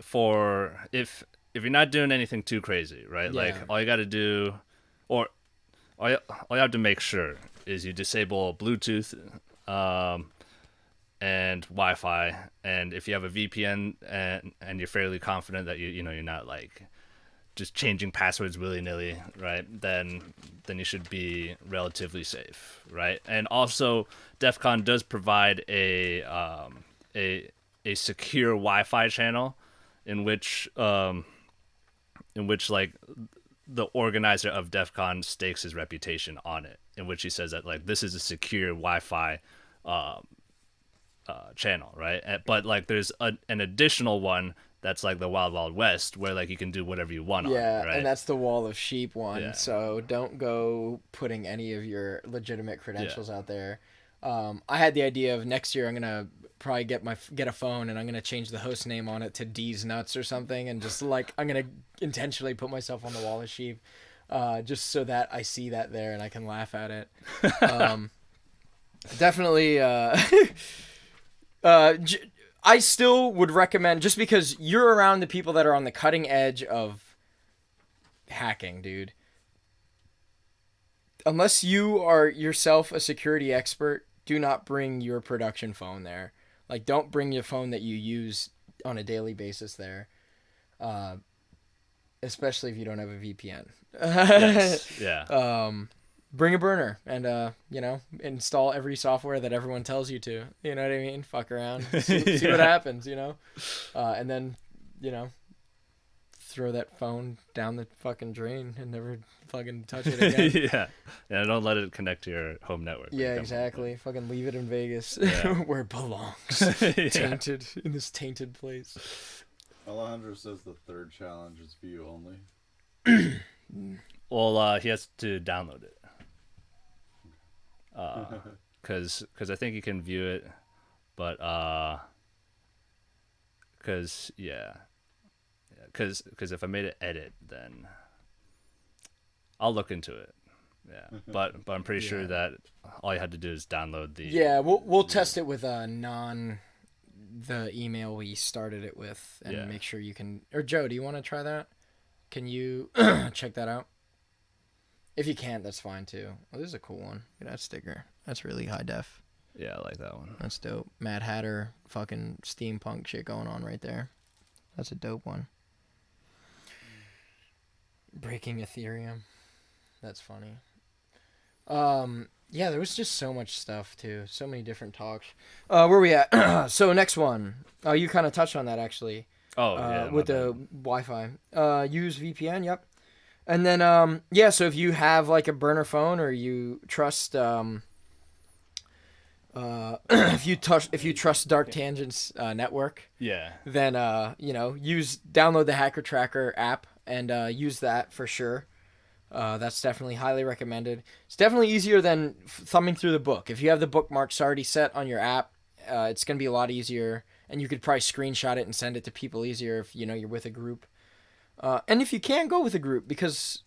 B: for if you're not doing anything too crazy, right?
A: Yeah.
B: Like, all you got to do, or all you have to make sure is you disable Bluetooth and Wi-Fi, and if you have a VPN and you're fairly confident that you're not, like, just changing passwords willy-nilly, right? Then you should be relatively safe, right? And also, DefCon does provide a secure Wi-Fi channel in which like the organizer of DefCon stakes his reputation on it, in which he says that like this is a secure Wi-Fi channel, right? But like there's an additional one that's like the Wild Wild West, where like you can do whatever you want on it, right?
A: and that's the Wall of Sheep one.
B: Yeah.
A: So don't go putting any of your legitimate credentials out there. I had the idea of next year I'm gonna probably get a phone and I'm gonna change the host name on it to D's Nuts or something, and just like I'm gonna intentionally put myself on the Wall of Sheep, just so that I see that there and I can laugh at it. Definitely. I still would recommend, just because you're around the people that are on the cutting edge of hacking, dude. Unless you are yourself a security expert, do not bring your production phone there. Like, don't bring your phone that you use on a daily basis there. Especially if you don't have a VPN.
B: Yes. Yeah.
A: Bring a burner and, install every software that everyone tells you to. You know what I mean? Fuck around. See what happens, and then, throw that phone down the fucking drain and never fucking touch it again.
B: Yeah, don't let it connect to your home network.
A: Yeah, exactly. Fucking leave it in Vegas where it belongs. Tainted, in this tainted place.
C: Alejandro says the third challenge is view only.
B: Well, he has to download it. Because I think you can view it, but because if I made an edit, then I'll look into it. Yeah, but I'm pretty sure that all you had to do is download the.
A: Yeah, we'll test it with the email we started it with, and make sure you can. Or Joe, do you want to try that? Can you check that out? If you can't, that's fine too. Oh, this is a cool one. Look at that sticker. That's really high def.
B: Yeah, I like that one.
A: That's dope. Mad Hatter fucking steampunk shit going on right there. That's a dope one. Breaking Ethereum. That's funny. Yeah, there was just so much stuff too. So many different talks. Where we at? So next one. You kind of touched on that actually.
B: Oh, yeah.
A: With the Wi-Fi. Use VPN, yep. And then, so if you have like a burner phone, or you trust, if you trust Dark Tangent's network, then download the Hacker Tracker app and use that for sure. That's definitely highly recommended. It's definitely easier than thumbing through the book. If you have the bookmarks already set on your app, it's gonna be a lot easier, and you could probably screenshot it and send it to people easier if you're with a group. And if you can, go with a group, because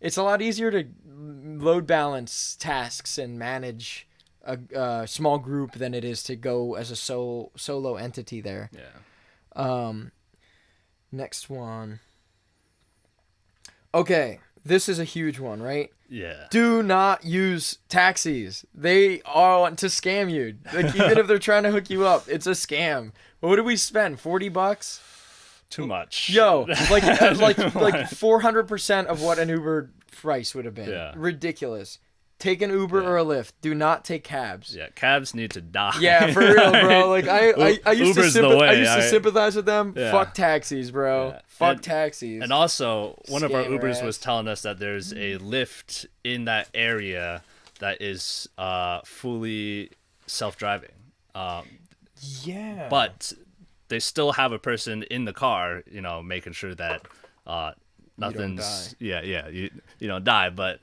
A: it's a lot easier to load balance tasks and manage a small group than it is to go as a solo entity there.
B: Yeah.
A: Next one. Okay, this is a huge one, right?
B: Yeah.
A: Do not use taxis. They are to scam you. Like, even if they're trying to hook you up, it's a scam. What did we spend? $40?
B: Too much.
A: Yo, like 400% of what an Uber price would have been.
B: Yeah.
A: Ridiculous. Take an Uber or a Lyft. Do not take cabs.
B: Yeah, cabs need to die.
A: Yeah, for real, bro. Like I used
B: Uber's
A: to
B: the way.
A: I used to sympathize with them.
B: Yeah.
A: Fuck taxis, bro.
B: Yeah.
A: Fuck taxis.
B: And also, one of our
A: Scam
B: Ubers
A: rats.
B: was telling us that there's a Lyft in that area that is fully self-driving.
A: Yeah.
B: But they still have a person in the car, making sure that nothing's. You don't die, but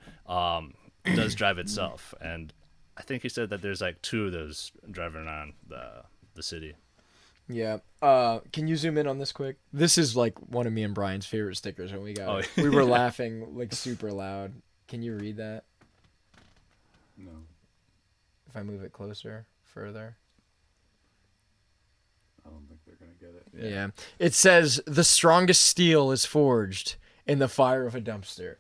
B: it does drive itself. And I think he said that there's like 2 of those driving around the city.
A: Yeah. Can you zoom in on this quick? This is like one of me and Brian's favorite stickers when we got it. We were laughing like super loud. Can you read that?
C: No.
A: If I move it closer, further.
C: I don't think they're going to get it.
A: Yeah. It says, "The strongest steel is forged in the fire of a dumpster."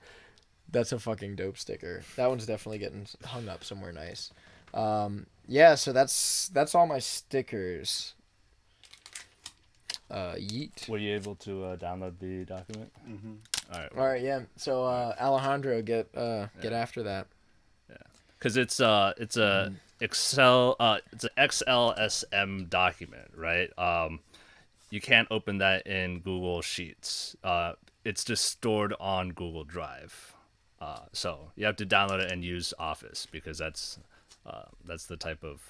A: That's a fucking dope sticker. That one's definitely getting hung up somewhere nice. So that's all my stickers. Yeet.
B: Were you able to download the document?
C: Mm-hmm.
B: All
A: right, yeah. So Alejandro, get after that.
B: Yeah, because it's a Excel, it's an XLSM document, right? You can't open that in Google Sheets. it's just stored on Google Drive. So you have to download it and use Office because that's the type of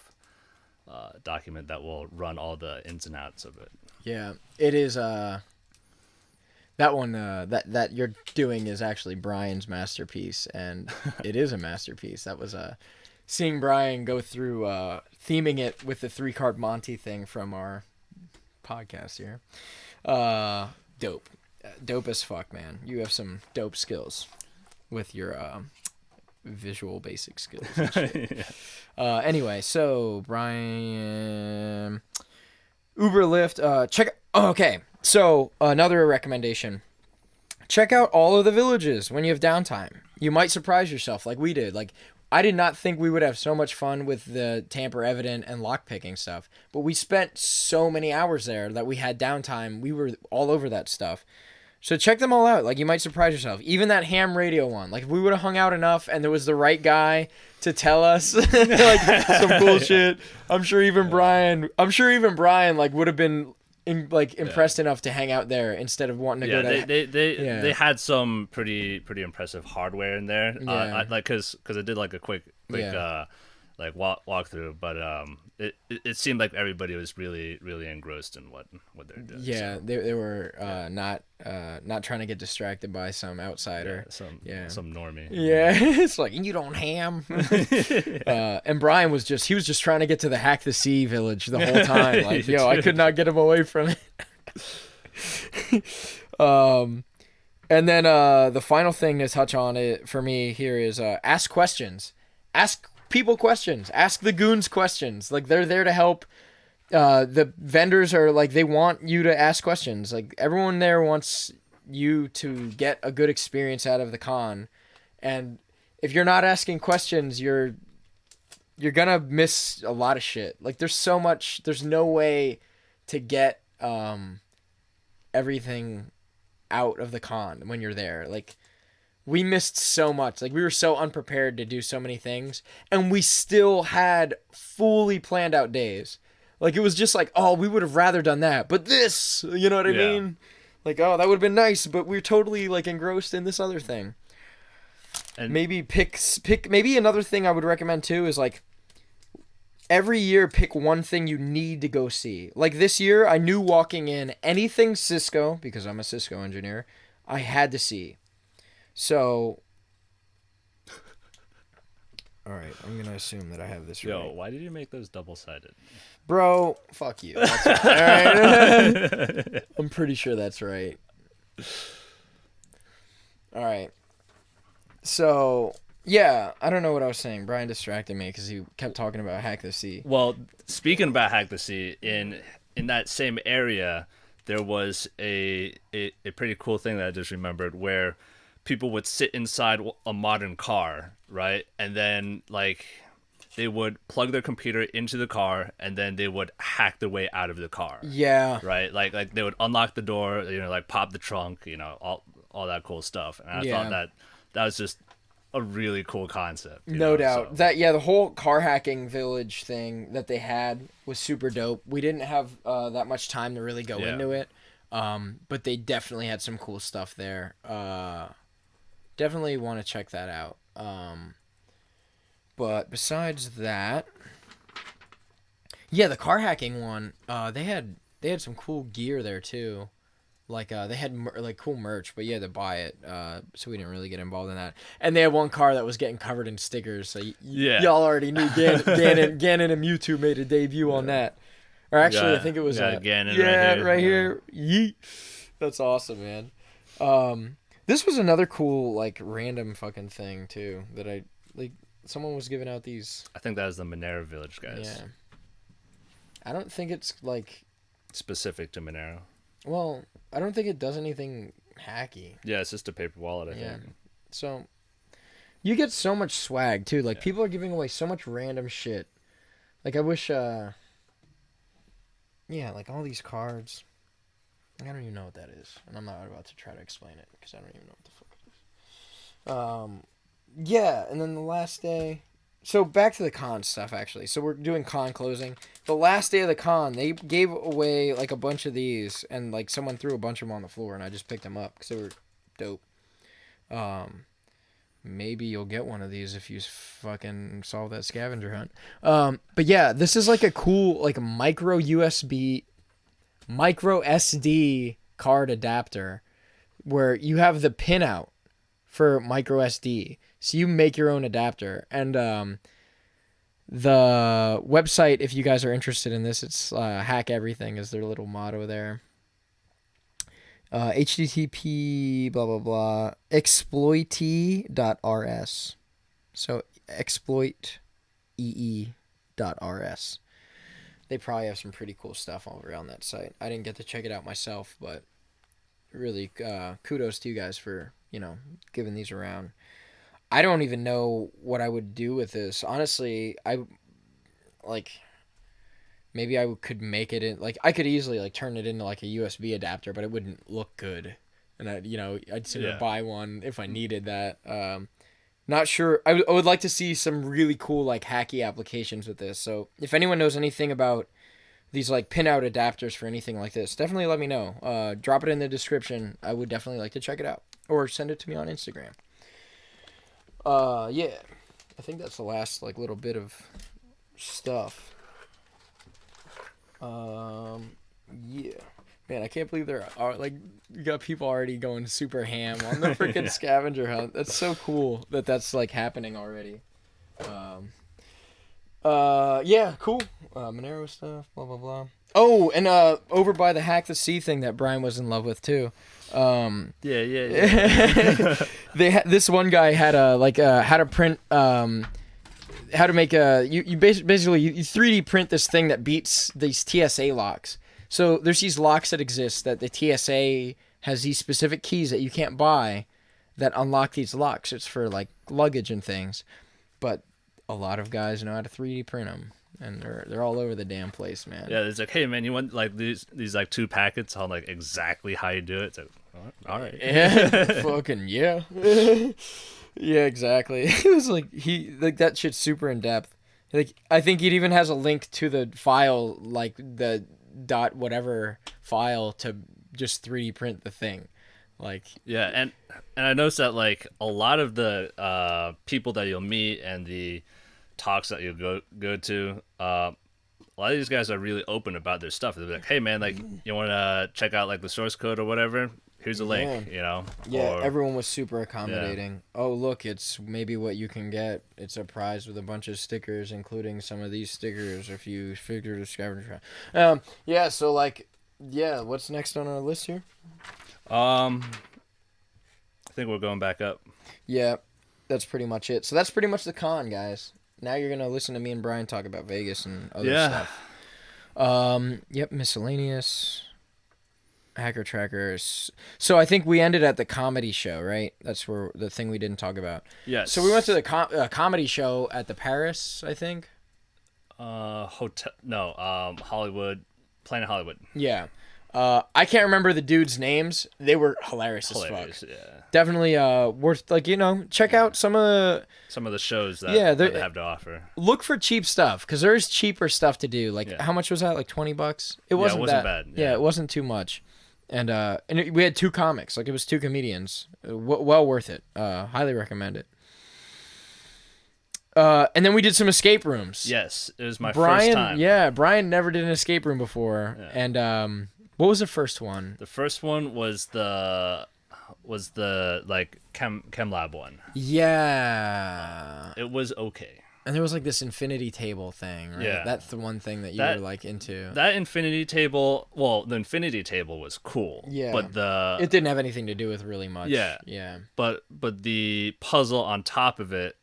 B: document that will run all the ins and outs of it.
A: Yeah, it is. That one that you're doing is actually Brian's masterpiece, and it is a masterpiece. That was seeing Brian go through theming it with the 3-card Monty thing from our podcast here. Dope. Dope as fuck, man. You have some dope skills with your visual basic skills and shit. Yeah. Anyway, so Brian, Uber, Lyft, check. Oh, okay, so another recommendation: check out all of the villages when you have downtime. You might surprise yourself, like we did. Like, I did not think we would have so much fun with the tamper evident and lockpicking stuff, but we spent so many hours there that we had downtime. We were all over that stuff. So check them all out. Like, you might surprise yourself. Even that ham radio one. Like, if we would have hung out enough and there was the right guy to tell us like some cool shit, I'm sure even Brian like would have been impressed enough to hang out there instead of wanting to go to.
B: They had some pretty impressive hardware in there.
A: Yeah.
B: Because I did like a quick like walkthrough, but it seemed like everybody was really engrossed in what they're doing.
A: Yeah,
B: so.
A: they were not trying to get distracted by some outsider.
B: Some normie.
A: Yeah, it's like, you don't ham. And Brian was just trying to get to the Hack the Sea village the whole time. Like, I could not get him away from it. And then the final thing to touch on it for me here is ask questions. Ask people questions. Ask the goons questions. Like, they're there to help. The vendors are like, they want you to ask questions. Like, everyone there wants you to get a good experience out of the con. And if you're not asking questions, you're gonna miss a lot of shit. Like, there's no way to get everything out of the con when you're there. Like, we missed so much. Like, we were so unprepared to do so many things, and we still had fully planned out days. Like, it was just like, oh, we would have rather done that, but this, you know what I mean? Like, oh, that would have been nice, but we're totally like engrossed in this other thing. And maybe maybe another thing I would recommend too is, like, every year pick one thing you need to go see. Like, this year, I knew walking in anything Cisco, because I'm a Cisco engineer, I had to see. So, all right, I'm going to assume that I have this right.
B: Yo, why did you make those double-sided?
A: Bro, fuck you. That's right. All right. I'm pretty sure that's right. All right. So, yeah, I don't know what I was saying. Brian distracted me because he kept talking about Hack the Sea.
B: Well, speaking about Hack the Sea, in that same area, there was a pretty cool thing that I just remembered where people would sit inside a modern car, right? And then, like, they would plug their computer into the car, and then they would hack their way out of the car.
A: Yeah.
B: Right? Like they would unlock the door, like pop the trunk, all that cool stuff. And I thought that was just a really cool concept.
A: No doubt. So. The whole car hacking village thing that they had was super dope. We didn't have that much time to really go into it. But they definitely had some cool stuff there. Definitely want to check that out. But besides that, the car hacking one, they had some cool gear there too. Like, they had cool merch, but you had to buy it. So we didn't really get involved in that. And they had one car that was getting covered in stickers. So y'all already knew Gannon and Mewtwo made a debut on that. Or actually, I think it was
B: Gannon
A: right here. Yeet. That's awesome, man. This was another cool, like, random fucking thing too that I like. Someone was giving out these.
B: I think that was the Monero Village guys.
A: Yeah. I don't think it's like
B: specific to Monero.
A: Well, I don't think it does anything hacky.
B: Yeah, it's just a paper wallet, I think.
A: So you get so much swag too. Like, people are giving away so much random shit. Like, I wish like all these cards. I don't even know what that is, and I'm not about to try to explain it because I don't even know what the fuck it is. And then the last day. So back to the con stuff, actually. So we're doing con closing. The last day of the con, they gave away like a bunch of these, and like someone threw a bunch of them on the floor, and I just picked them up because they were Dope. Maybe you'll get one of these if you fucking solve that scavenger hunt. But yeah, this is like a cool like micro USB, micro SD card adapter where you have the pinout for micro SD. So you make your own adapter. And the website, if you guys are interested in this, it's Hack Everything is their little motto there. HTTP blah blah blah exploitee.rs. So exploitee.rs. They probably have some pretty cool stuff all around that site. I didn't get to check it out myself, but really kudos to you guys for, you know, giving these around. I don't even know what I would do with this. Honestly, maybe I could make it in, like, I could easily, like, turn it into, like, a USB adapter, but it wouldn't look good. And, I'd sort of buy one if I needed that. Not sure. I would like to see some really cool, like, hacky applications with this. So if anyone knows anything about these, like, pinout adapters for anything like this, definitely let me know. Drop it in the description. I would definitely like to check it out. Or send it to me on Instagram. Yeah. I think that's the last, like, little bit of stuff. Yeah, man, I can't believe there are, like, you got people already going super ham on the freaking scavenger hunt. That's so cool that that's, like, happening already. Yeah, cool. Monero stuff, blah, blah, blah. Oh, and, over by the Hack the Sea thing that Brian was in love with, too.
B: Yeah.
A: This one guy had how to print, how to make you basically you 3D print this thing that beats these TSA locks. So there's these locks that exist that the TSA has these specific keys that you can't buy that unlock these locks. It's for, like, luggage and things, but a lot of guys know how to 3D print them, and they're all over the damn place, man.
B: Yeah, it's like, hey man, you want, like, these like 2 packets on, like, exactly how you do it? It's like, all right.
A: Yeah, fucking yeah. Yeah, exactly. It was like that shit's super in depth. Like, I think it even has a link to the file, like the dot whatever file, to just 3D print the thing. Like,
B: yeah, and I noticed that, like, a lot of the people that you'll meet and the talks that you'll go to, a lot of these guys are really open about their stuff. They're like, hey man, like, you want to check out, like, the source code or whatever? Here's a link, you know?
A: Yeah, everyone was super accommodating. Yeah. Oh, look, it's maybe what you can get. It's a prize with a bunch of stickers, including some of these stickers if you figure the scavenger hunt. Yeah, so, like, yeah, what's next on our list here?
B: I think we're going back up.
A: Yeah, that's pretty much it. So that's pretty much the con, guys. Now you're going to listen to me and Brian talk about Vegas and other stuff. Yep, miscellaneous... Hacker trackers. So I think we ended at the comedy show, right? That's where the thing we didn't talk about.
B: Yes.
A: So we went to the comedy show at the Paris, I think.
B: Hotel. No. Hollywood. Planet Hollywood.
A: Yeah. I can't remember the dudes' names. They were hilarious as fuck.
B: Yeah.
A: Definitely worth, like, check out some of
B: the shows that they have to offer.
A: Look for cheap stuff, because there's cheaper stuff to do. Like, how much was that? Like $20? It wasn't
B: bad.
A: Yeah, it wasn't too much. And we had 2 comics. Like, it was 2 comedians. Well worth it. Highly recommend it. And then we did some escape rooms.
B: Yes, it was my first time.
A: Yeah, Brian never did an escape room before. Yeah. And what was the first one?
B: The first one was the like chem lab one.
A: Yeah.
B: It was okay.
A: And there was, like, this infinity table thing, right? Yeah. That's the one thing that you were, like, into.
B: That infinity table, well, the infinity table was cool.
A: Yeah.
B: But
A: it didn't have anything to do with really much.
B: Yeah.
A: Yeah.
B: But the puzzle on top of it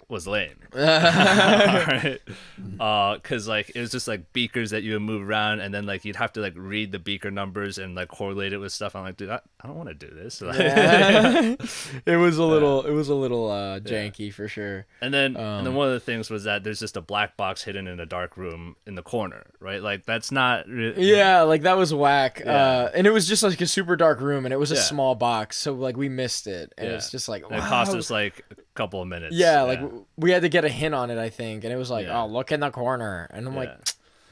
B: was lame. Right? Because, like, it was just, like, beakers that you would move around, and then, like, you'd have to, like, read the beaker numbers and, like, correlate it with stuff. I'm like, dude, I don't want to do this.
A: Yeah. It was a little janky for sure.
B: And then one of the things was that there's just a black box hidden in a dark room in the corner, right? Like, that's not really...
A: Yeah, like, that was whack. Yeah. And it was just, like, a super dark room, and it was a small box, so, like, we missed it. And it's just like, wow.
B: It cost us, like, a couple of minutes.
A: Yeah, like, we had to get a hint on it, I think, and it was like, oh, look in the corner. And I'm like,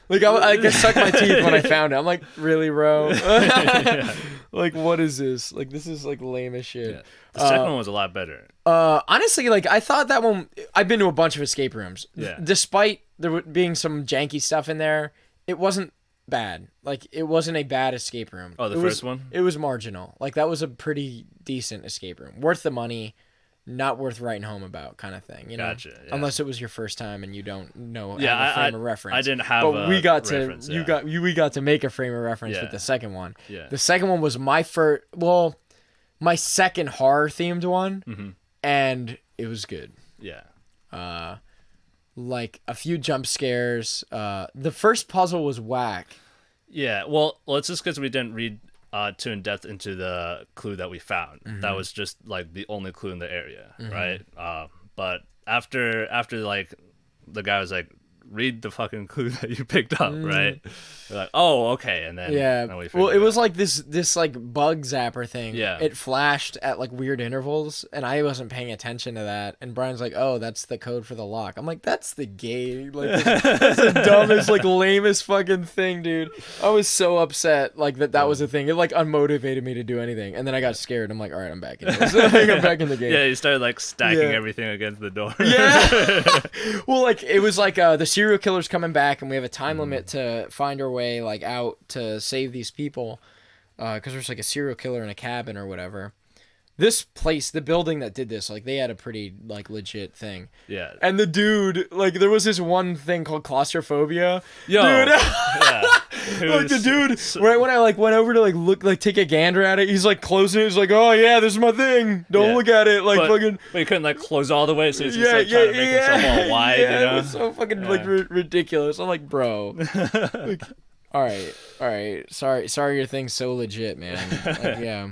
A: Like I just sucked my teeth when I found it. I'm like, really, bro? Like, what is this? Like, this is like lame as shit.
B: Yeah. The second one was a lot better.
A: Honestly, like I thought that one. I've been to a bunch of escape rooms.
B: Yeah.
A: Despite there being some janky stuff in there, it wasn't bad. Like, it wasn't a bad escape room.
B: Oh, the first one?
A: It was marginal. Like, that was a pretty decent escape room, worth the money. Not worth writing home about, kind of thing, you know.
B: Gotcha, yeah.
A: Unless it was your first time and you don't know have a frame of reference.
B: I didn't have.
A: But we got
B: reference,
A: to we got to make a frame of reference
B: Yeah.
A: with the second one.
B: Yeah.
A: The second one was my second horror themed one, and it was good.
B: Yeah.
A: Like a few jump scares. The first puzzle was whack.
B: Yeah. Well, it's just because we didn't read too in depth into the clue that we found. That was just like the only clue in the area, right? But after like the guy was like, read the fucking clue that you picked up, right? We're like, oh, okay, and then then we
A: well, it
B: figured
A: was like this like bug zapper thing.
B: Yeah.
A: It flashed at like weird intervals, and I wasn't paying attention to that. And Brian's like, "Oh, that's the code for the lock." I'm like, "That's the gate." Like, that's the dumbest, like lamest fucking thing, dude. I was so upset like that was a thing. It like unmotivated me to do anything, and then I got scared. I'm like, "All right, I'm back in this." I'm back in the game.
B: Yeah, you started like stacking
A: Yeah.
B: everything against the door.
A: Yeah. Well, like it was like the serial killer's coming back, and we have a time limit to find our way like out to save these people, because there's like a serial killer in a cabin or whatever. This place, the building that did this, like they had a pretty like legit thing.
B: Yeah.
A: And the dude, like there was this one thing called claustrophobia.
B: Yo.
A: Dude.
B: Yeah. It
A: Like the
B: was
A: dude, right when I like went over to like look, like take a gander at it, he's like closing it. He's like, "Oh yeah, this is my thing. Don't
B: Yeah.
A: look at it." Like
B: but,
A: fucking.
B: But he couldn't like close all the way, so he's just like trying to make himself all wide,
A: yeah,
B: you know?
A: It was so fucking like ridiculous. I'm like, bro. Like, all right. Sorry, your thing's so legit, man. Like, yeah.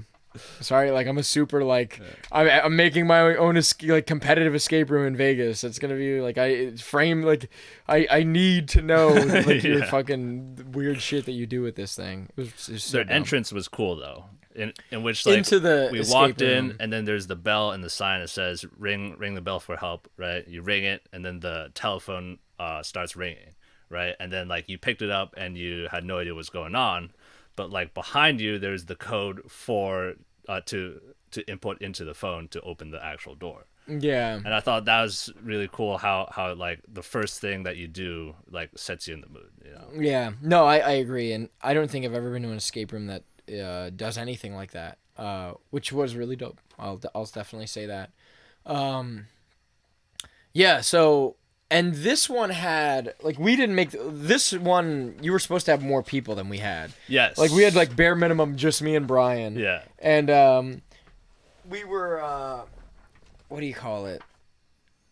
A: Sorry, like I'm a super like I'm making my own like competitive escape room in Vegas. It's gonna be like I need to know like your fucking weird shit that you do with this thing. It was so
B: Their
A: dumb.
B: entrance was cool though, in which like
A: Into the
B: we
A: escape
B: walked
A: room.
B: in, and then there's the bell and the sign that says ring the bell for help, right? You ring it, and then the telephone starts ringing, right? And then like you picked it up and you had no idea what's going on, but like behind you there's the code for to input into the phone to open the actual door.
A: Yeah.
B: And I thought that was really cool how like the first thing that you do like sets you in the mood, you know?
A: Yeah. No, I agree, and I don't think I've ever been to an escape room that does anything like that. Which was really dope. I'll definitely say that. Yeah. So. And this one had, like, we didn't make, this one, you were supposed to have more people than we had.
B: Yes.
A: Like, we had, like, bare minimum, just me and Brian.
B: Yeah.
A: And we were, what do you call it?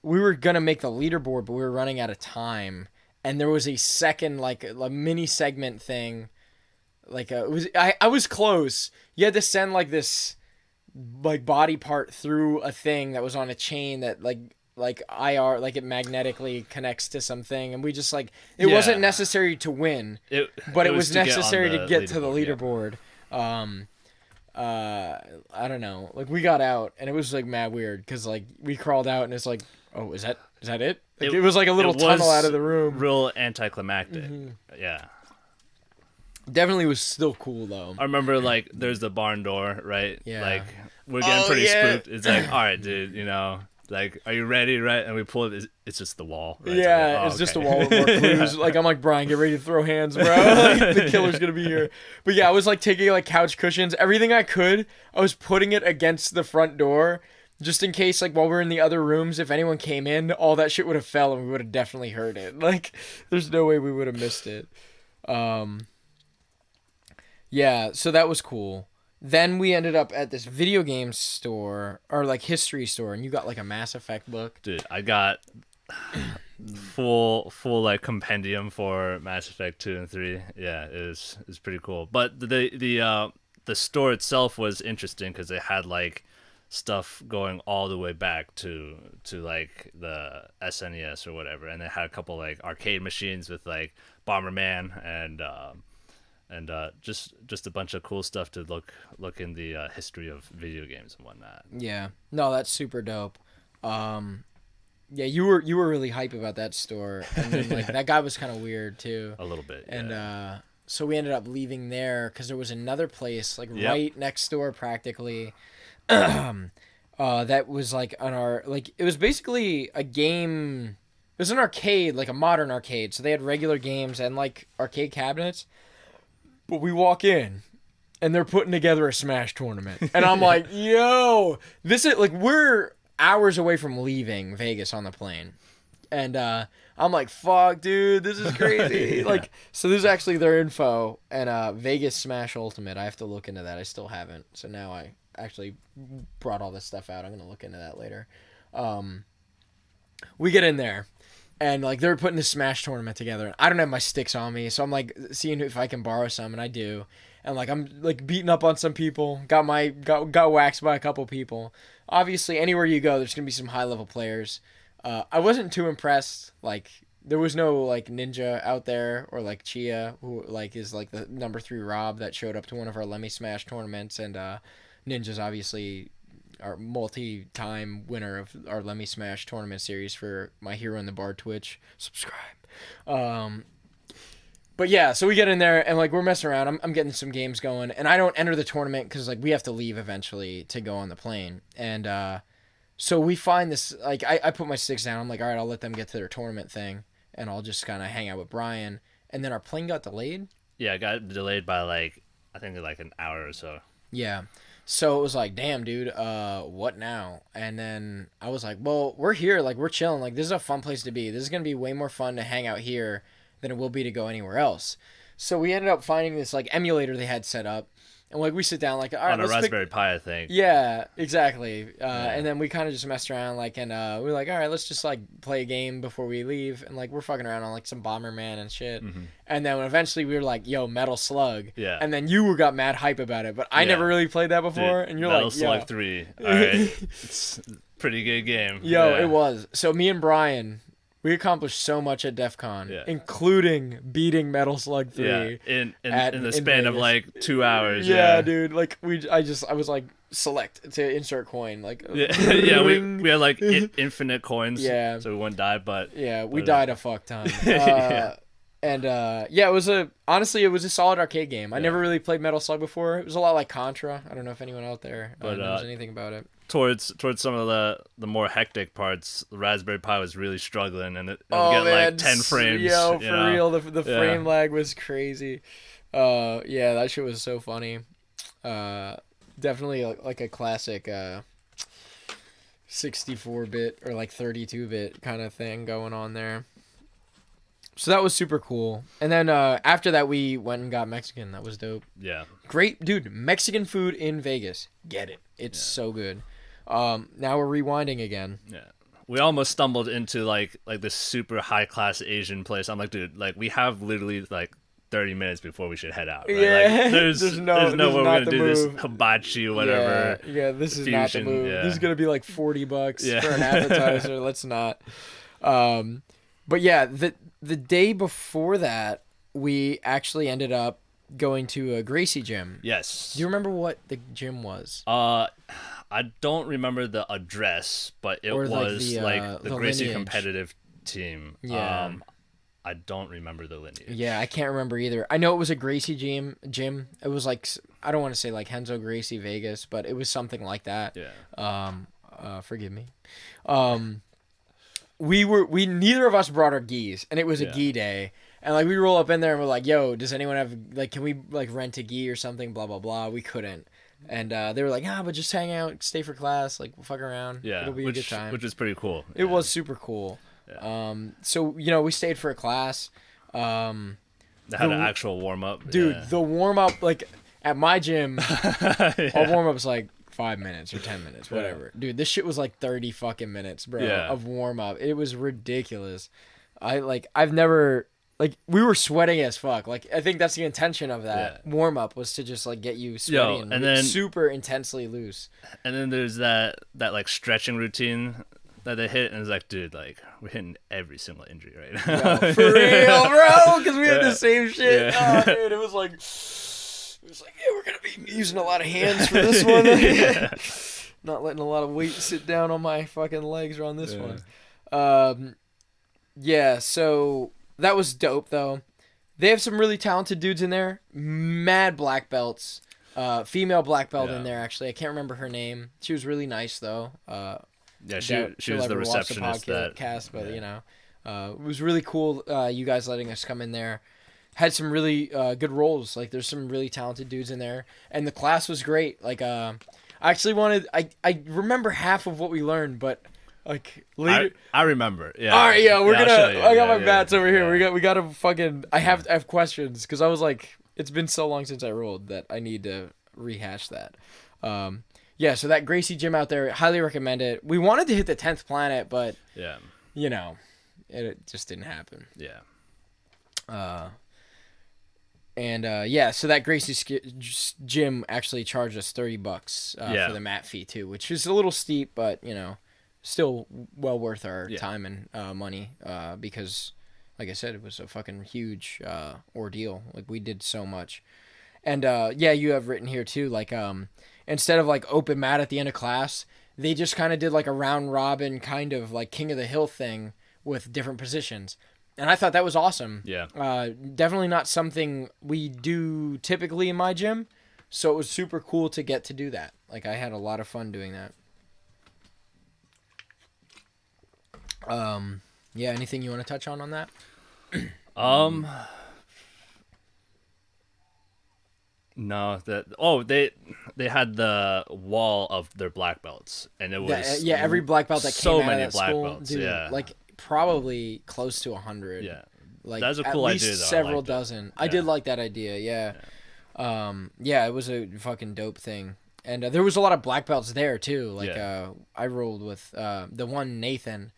A: We were going to make the leaderboard, but we were running out of time. And there was a second, like, a mini segment thing. Like, it was, I was close. You had to send, like, this, like, body part through a thing that was on a chain that, like IR, like it magnetically connects to something, and we just like it wasn't necessary to win, but it was necessary to get to the leaderboard. I don't know, like we got out and it was like mad weird because like we crawled out and it's like, oh, is that it? Like, it was like a little tunnel out of the room.
B: Real anticlimactic. Yeah.
A: Definitely was still cool though.
B: I remember like there's the barn door, right?
A: Yeah.
B: Like we're getting pretty spooked. It's like, all right, dude, you know. Like, are you ready, right? And we pull it. It's just the wall. Right?
A: Yeah, it's just a wall with more clues. Like, I'm like, Brian, get ready to throw hands, bro. Like, the killer's gonna be here. But yeah, I was like taking like couch cushions, everything I could. I was putting it against the front door, just in case, like, while we were in the other rooms, if anyone came in, all that shit would have fell and we would have definitely heard it. Like, there's no way we would have missed it. Yeah, so that was cool. Then we ended up at this video game store, or like history store, and you got like a Mass Effect book.
B: Dude, I got full like compendium for Mass Effect 2 and 3. Yeah, it was pretty cool. But the store itself was interesting because it had like stuff going all the way back to like the SNES or whatever, and it had a couple like arcade machines with like Bomberman and just a bunch of cool stuff to look in the history of video games and whatnot.
A: Yeah, no, that's super dope. Yeah, you were really hype about that store, and then like that guy was kind of weird too.
B: A little bit.
A: And so we ended up leaving there because there was another place like
B: Yep.
A: right next door practically. That was like on our like it was basically a game. It was an arcade, like a modern arcade. So they had regular games and like arcade cabinets. But we walk in, and they're putting together a Smash tournament, and I'm like, yo, this is like we're hours away from leaving Vegas on the plane. And I'm like, fuck, dude, this is crazy.
B: Yeah.
A: Like, so this is actually their info. And Vegas Smash Ultimate, I have to look into that. I still haven't. So now I actually brought all this stuff out. I'm going to look into that later. We get in there. And, like, they're putting this Smash tournament together. And I don't have my sticks on me. So I'm, like, seeing if I can borrow some. And I do. And, like, I'm, like, beating up on some people. Got waxed by a couple people. Obviously, anywhere you go, there's going to be some high-level players. I wasn't too impressed. Like, there was no, like, Ninja out there. Or, like, Chia, who, like, is, like, the number 3 Rob that showed up to one of our Lemmy Smash tournaments. And Ninja's obviously our multi-time winner of our Lemmy Smash tournament series for My Hero in the Bar Twitch. Subscribe. But yeah, so we get in there and like we're messing around. I'm getting some games going, and I don't enter the tournament because like we have to leave eventually to go on the plane. And so we find this like I put my sticks down. I'm like, all right, I'll let them get to their tournament thing, and I'll just kind of hang out with Brian. And then our plane got delayed.
B: Yeah, it got delayed by like I think like an hour or so.
A: Yeah. So it was like, damn, dude, what now? And then I was like, well, we're here, like, we're chilling. Like, this is a fun place to be. This is going to be way more fun to hang out here than it will be to go anywhere else. So we ended up finding this, like, emulator they had set up. And, like, we sit down, like, all right,
B: on a Raspberry Pi, I think.
A: Yeah, exactly.
B: Yeah.
A: And then we kind of just messed around, like, and we were like, all right, let's just, like, play a game before we leave. And, like, we're fucking around on, like, some Bomberman and shit.
B: Mm-hmm.
A: And then eventually we were like, yo, Metal Slug.
B: Yeah.
A: And then you got mad hype about it. But I never really played that before.
B: Dude,
A: and you're
B: Metal
A: like,
B: Slug
A: yo.
B: 3. All right. It's a pretty good game.
A: Yo,
B: Yeah.
A: it was. So me and Brian, we accomplished so much at DefCon,
B: Yeah.
A: including beating Metal Slug 3.
B: Yeah, in
A: in
B: the span of
A: Vegas.
B: like 2 hours.
A: Yeah,
B: Yeah,
A: dude. Like I was like select to insert coin. Like
B: Yeah, yeah. We had like infinite coins.
A: Yeah.
B: So we wouldn't die, but
A: yeah, we
B: but,
A: died a fuck ton.
B: Yeah.
A: And yeah, it was honestly it was a solid arcade game. I never really played Metal Slug before. It was a lot like Contra. I don't know if anyone out there knows anything about it.
B: towards some of the more hectic parts, the Raspberry Pi was really struggling, and it would
A: Oh
B: get
A: man,
B: like 10 frames.
A: Yo,
B: you
A: for
B: know?
A: real, the
B: Yeah.
A: frame lag was crazy. Yeah, that shit was so funny. Definitely like a classic 64-bit or like 32-bit kind of thing going on there. So that was super cool. And then after that, we went and got Mexican. That was dope.
B: Yeah.
A: Great, dude. Mexican food in Vegas. Get it. It's so good. Now we're rewinding again.
B: Yeah. We almost stumbled into like this super high class Asian place. I'm like, dude, like we have literally like 30 minutes before we should head out. Right?
A: Yeah.
B: Like, there's no way we're
A: not
B: gonna
A: the
B: do this
A: move.
B: hibachi or whatever.
A: Yeah, this is not the
B: fusion,
A: move.
B: yeah.
A: This is gonna be like $40
B: Yeah.
A: for an appetizer. Let's not. But yeah, the day before that, we actually ended up going to a Gracie gym.
B: Yes.
A: Do you remember what the gym was?
B: I don't remember the address, but it
A: Or, like,
B: was
A: the,
B: like the Gracie
A: lineage.
B: competitive team.
A: Yeah.
B: I don't remember the lineage.
A: Yeah, I can't remember either. I know it was a Gracie gym. It was like, I don't want to say like Henzo Gracie Vegas, but it was something like that.
B: Yeah.
A: Forgive me. We neither of us brought our gis, and it was a gi day. And like we roll up in there and we're like, yo, does anyone have like, can we like rent a gi or something? Blah blah blah. We couldn't. And they were like, but just hang out, stay for class, like we'll fuck around.
B: Yeah.
A: It'll be a good time.
B: Which is pretty cool.
A: It was super cool.
B: Yeah.
A: So we stayed for a class.
B: They had an actual warm up.
A: Dude,
B: Yeah.
A: the warm up, like at my gym, our warm up's like 5 minutes or 10 minutes, whatever. Dude, this shit was like 30 fucking minutes, bro, of warm up. It was ridiculous. I've never, like, we were sweating as fuck. Like, I think that's the intention of that warm up, was to just like get you sweaty and
B: then
A: super intensely loose.
B: And then there's that like stretching routine that they hit, and it's like, dude, like we're hitting every single injury right now.
A: Yo, for real, bro, because we had the same shit.
B: Yeah.
A: Oh, dude, it was like, yeah, we're gonna be using a lot of hands for this one. Not letting a lot of weight sit down on my fucking legs on this one. Yeah, so that was dope though. They have some really talented dudes in there. Mad black belts. Female black belt in
B: Yeah.
A: there actually. I can't remember her name. She was really nice though.
B: Yeah,
A: Doubt
B: she
A: she'll
B: was the
A: ever watch
B: receptionist that.
A: podcast, but
B: Yeah.
A: you know, it was really cool. You guys letting us come in there. Had some really good roles. Like there's some really talented dudes in there, and the class was great. Like I actually wanted. I remember half of what we learned, but like later.
B: I remember. Yeah.
A: All right, yeah, we're
B: I'll
A: gonna.
B: show you.
A: I got
B: Yeah,
A: my bats over here.
B: yeah.
A: We gotta fucking. I have questions because I was like, it's been so long since I rolled that I need to rehash that. Yeah, so that Gracie gym out there, highly recommend it. We wanted to hit the 10th planet, but
B: Yeah.
A: you know, it just didn't happen.
B: Yeah.
A: And yeah, so that Gracie gym actually charged us $30
B: Yeah.
A: for the mat fee too, which is a little steep, but you know, still well worth our
B: Yeah.
A: time and money because, like I said, it was a fucking huge ordeal. Like we did so much, and yeah, you have written here too, like instead of like open mat at the end of class, they just kind of did like a round robin kind of like King of the Hill thing with different positions. And I thought that was awesome.
B: Yeah.
A: Definitely not something we do typically in my gym. So it was super cool to get to do that. Like I had a lot of fun doing that. Yeah, anything you want to touch on that?
B: No, they had the wall of their black belts, and it was
A: Yeah, every black belt that
B: so
A: came out
B: many
A: of that
B: black
A: school,
B: belts.
A: dude,
B: Yeah.
A: like probably close to 100.
B: Yeah.
A: Like
B: That's a
A: at
B: cool
A: least
B: idea, though. I
A: several
B: liked it.
A: dozen. I
B: Yeah.
A: did like that idea. Yeah. Yeah, it was a fucking dope thing. And there was a lot of black belts there too. Like
B: Yeah.
A: I rolled with the one Nathan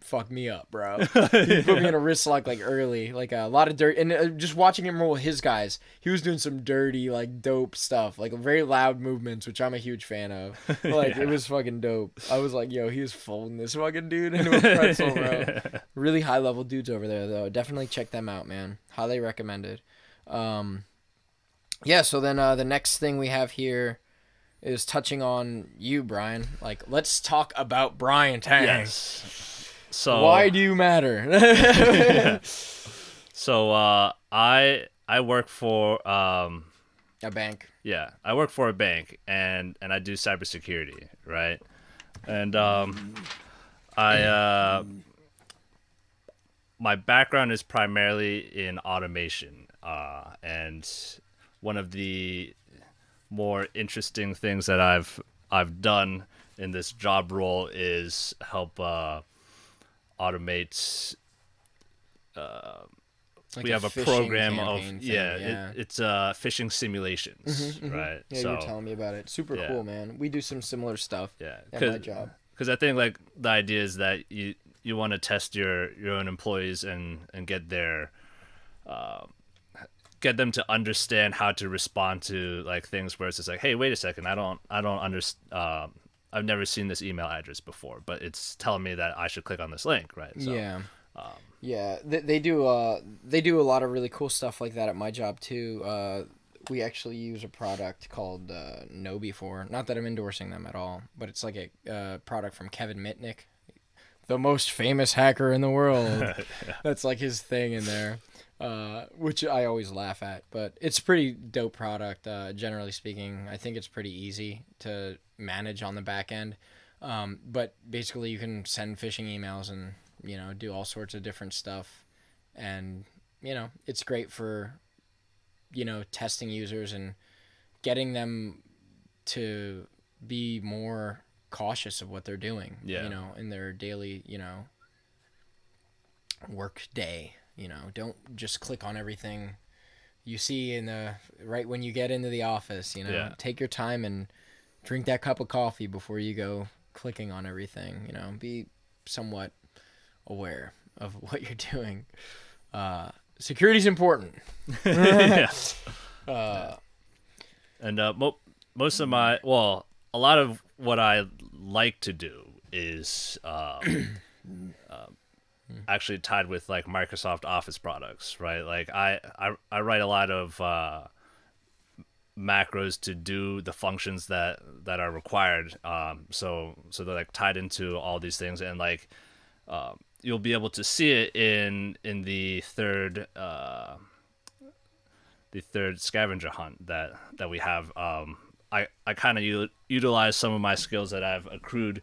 A: fucked me up, bro. He put me in a wrist lock like early, like a lot of dirt. And just watching him roll with his guys, he was doing some dirty, like dope stuff, like very loud movements, which I'm a huge fan of. Like it was fucking dope. I was like, yo, he was folding this fucking dude into a pretzel, bro. Really high level dudes over there though. Definitely check them out, man. Highly recommended. Yeah. So then the next thing we have here is touching on you, Brian. Like, let's talk about Brian Tang.
B: Yes. So
A: Why do you matter?
B: So I work for
A: A bank.
B: yeah, I work for a bank, and I do cybersecurity, right? And I my background is primarily in automation, and one of the more interesting things that I've done in this job role is help automate.
A: Like
B: We have a
A: phishing
B: program of
A: campaign thing,
B: it's phishing simulations, right?
A: Yeah, you were telling me about it. Super
B: Yeah.
A: cool, man. We do some similar stuff
B: Yeah,
A: at my job.
B: because I think like the idea is that you want to test your own employees and get their get them to understand how to respond to like things where it's just like, hey, wait a second, I don't understand. I've never seen this email address before, but it's telling me that I should click on this link, right? So,
A: Yeah. Yeah, they do a lot of really cool stuff like that at my job too. We actually use a product called Know4. Not that I'm endorsing them at all, but it's like a product from Kevin Mitnick, the most famous hacker in the world. That's like his thing in there, which I always laugh at. But it's a pretty dope product, generally speaking. I think it's pretty easy to manage on the back end. But basically, you can send phishing emails and do all sorts of different stuff, and it's great for testing users and getting them to be more cautious of what they're doing.
B: Yeah.
A: In their daily work day. Don't just click on everything you see in the right when you get into the office.
B: Yeah.
A: Take your time and drink that cup of coffee before you go clicking on everything. Be somewhat aware of what you're doing. Security's important.
B: yeah. And most of my a lot of what I like to do is actually tied with like Microsoft Office products, right? Like I write a lot of macros to do the functions that are required. So they're like tied into all these things, and like you'll be able to see it in the third scavenger hunt that we have. I kind of utilize some of my skills that I've accrued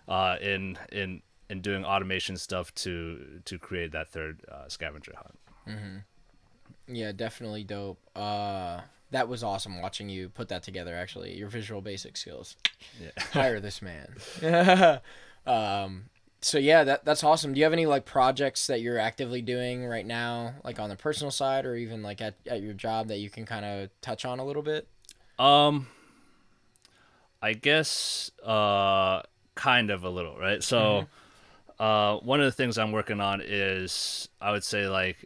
B: in doing automation stuff to create that third scavenger hunt.
A: Yeah, definitely dope. That was awesome watching you put that together. Actually, your Visual Basic skills.
B: Yeah.
A: Hire this man. So yeah, that's awesome. Do you have any like projects that you're actively doing right now, like on the personal side or even like at your job that you can kind of touch on a little bit?
B: I guess kind of a little, right? So one of the things I'm working on is, I would say, like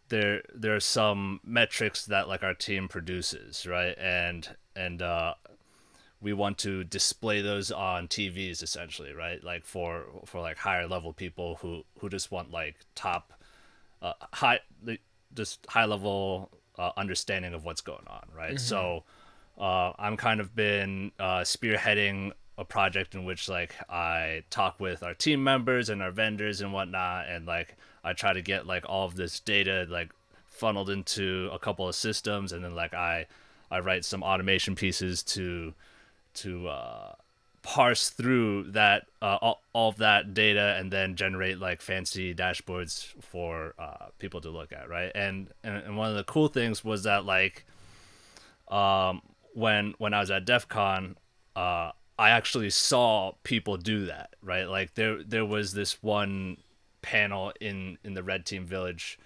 B: there are some metrics that like our team produces, right? And we want to display those on TVs essentially, right? Like for like higher level people who just want like top just high level understanding of what's going on, right? So I'm kind of been spearheading a project in which like I talk with our team members and our vendors and whatnot, and like I try to get like all of this data like funneled into a couple of systems, and then like I write some automation pieces to parse through that all of that data and then generate like fancy dashboards for people to look at, right? And one of the cool things was that like when I was at DefCon, I actually saw people do that, right? Like there was this one panel in the Red Team Village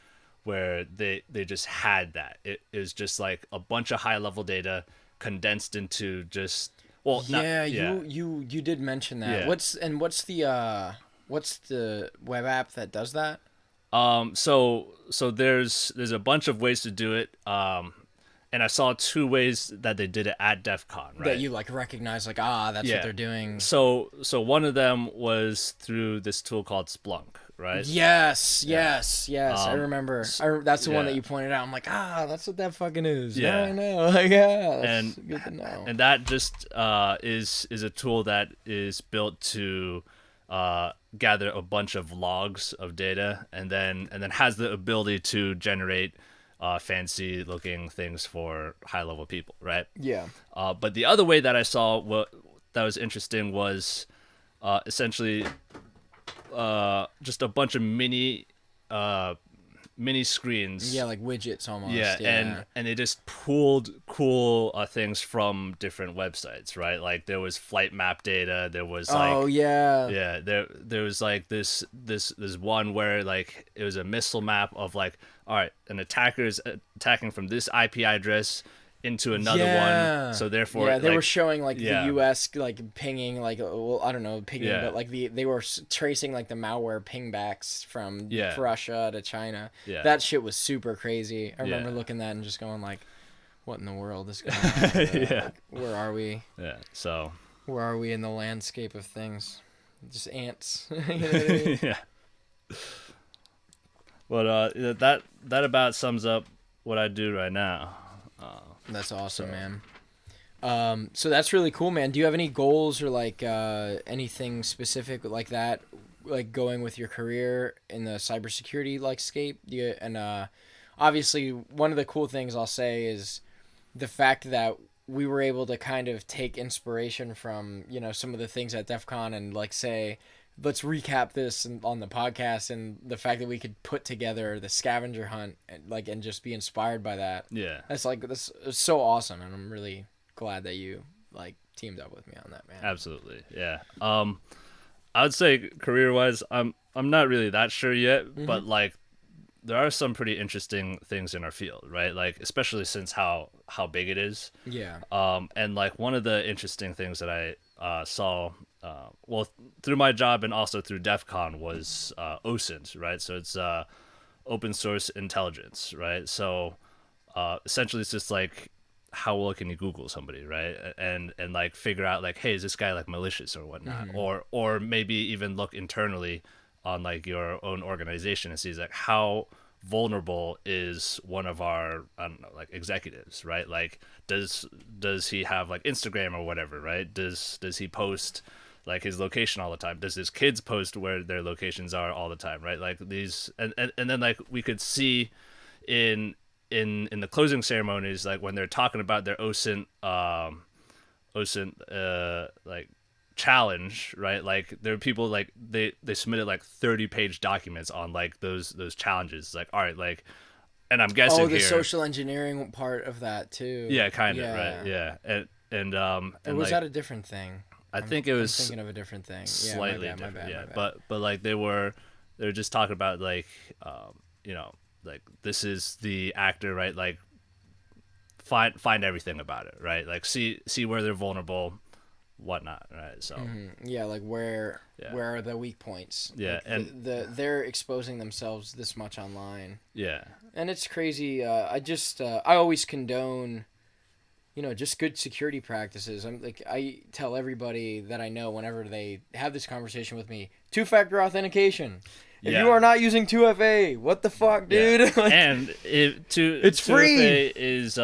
B: where they just had that. It was just like a bunch of high level data condensed into just
A: You did mention that.
B: Yeah.
A: What's the web app that does that?
B: So there's a bunch of ways to do it. And I saw two ways that they did it at DefCon, right?
A: That you like recognize, like, that's what they're doing.
B: So one of them was through this tool called Splunk, right?
A: Yes. I remember. That's the one that
B: yeah.
A: you pointed out. I'm like, that's what that fucking is.
B: Yeah.
A: Now I know. Like, that's
B: And
A: good to know.
B: and that just is a tool that is built to gather a bunch of logs of data, and then has the ability to generate fancy looking things for high level people, right?
A: Yeah.
B: But the other way that I saw that was interesting was essentially just a bunch of mini screens.
A: Yeah, like widgets almost.
B: Yeah. And they just pulled cool things from different websites, right? Like there was flight map data. There was like there was like this one where like it was a missile map of like, all right, an attacker is attacking from this IP address into another one, so therefore
A: they
B: like,
A: were showing like
B: yeah.
A: the US like pinging, like, well, I don't know pinging,
B: Yeah.
A: but like they were tracing like the malware pingbacks from Russia to China.
B: Yeah.
A: That shit was super crazy. I remember looking at that and just going like, what in the world is going on?
B: Yeah.
A: Like, where are we?
B: Yeah. So
A: Where are we in the landscape of things? Just ants. You know what I mean?
B: yeah. But that about sums up what I do right now.
A: That's awesome, man. So that's really cool, man. Do you have any goals or like anything specific like that, like going with your career in the cybersecurity like scape? Obviously, one of the cool things I'll say is the fact that we were able to kind of take inspiration from, some of the things at DEF CON and like say, let's recap this on the podcast, and the fact that we could put together the scavenger hunt and just be inspired by that.
B: Yeah.
A: That's so awesome, and I'm really glad that you like teamed up with me on that, man.
B: Absolutely. Yeah. I would say career-wise, I'm not really that sure yet, but like there are some pretty interesting things in our field, right? Like especially since how big it is.
A: Yeah.
B: And like one of the interesting things that I saw through my job and also through DEF CON was OSINT, right? So it's open source intelligence, right? So essentially it's just like how well can you Google somebody, right? And like figure out like, hey, is this guy like malicious or whatnot? Or maybe even look internally on like your own organization and see like how vulnerable is one of our, I don't know, like executives, right? Like does he have like Instagram or whatever, right? Does he post like his location all the time? Does his kids post where their locations are all the time, right? Like these, and then like we could see in the closing ceremonies, like when they're talking about their OSINT like challenge, right? Like there are people like they submitted like 30-page documents on like those challenges. Like, all right, like, and I'm guessing
A: Oh, the
B: here,
A: social engineering part of that too.
B: yeah, kind of, right, yeah, and
A: Or was that a different thing?
B: I think it was
A: I'm thinking of a different thing.
B: slightly
A: Yeah, my
B: different,
A: bad.
B: but like they're just talking about like you know, like this is the actor, right? Like find everything about it, right? Like see where they're vulnerable, whatnot, right? So
A: yeah, like where are the weak points?
B: Yeah,
A: like
B: and
A: they're exposing themselves this much online.
B: Yeah,
A: and it's crazy. I always condone, just good security practices. I tell everybody that I know whenever they have this conversation with me, 2-factor authentication. If you are not using 2FA, what the fuck, dude?
B: Like, and it's free. 2FA is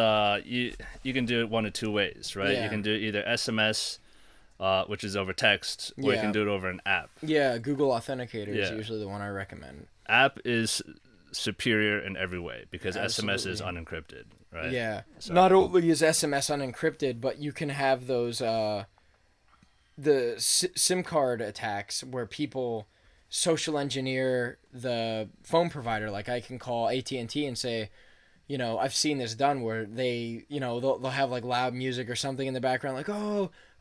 B: you can do it one of two ways, right?
A: Yeah.
B: You can do it either SMS, which is over text, or you can do it over an app.
A: Yeah, Google Authenticator is usually the one I recommend.
B: App is superior in every way because SMS is unencrypted, right?
A: Yeah. So. Not only is SMS unencrypted, but you can have those the SIM card attacks where people social engineer the phone provider. Like I can call AT&T and say, I've seen this done where they, they'll have like loud music or something in the background, like,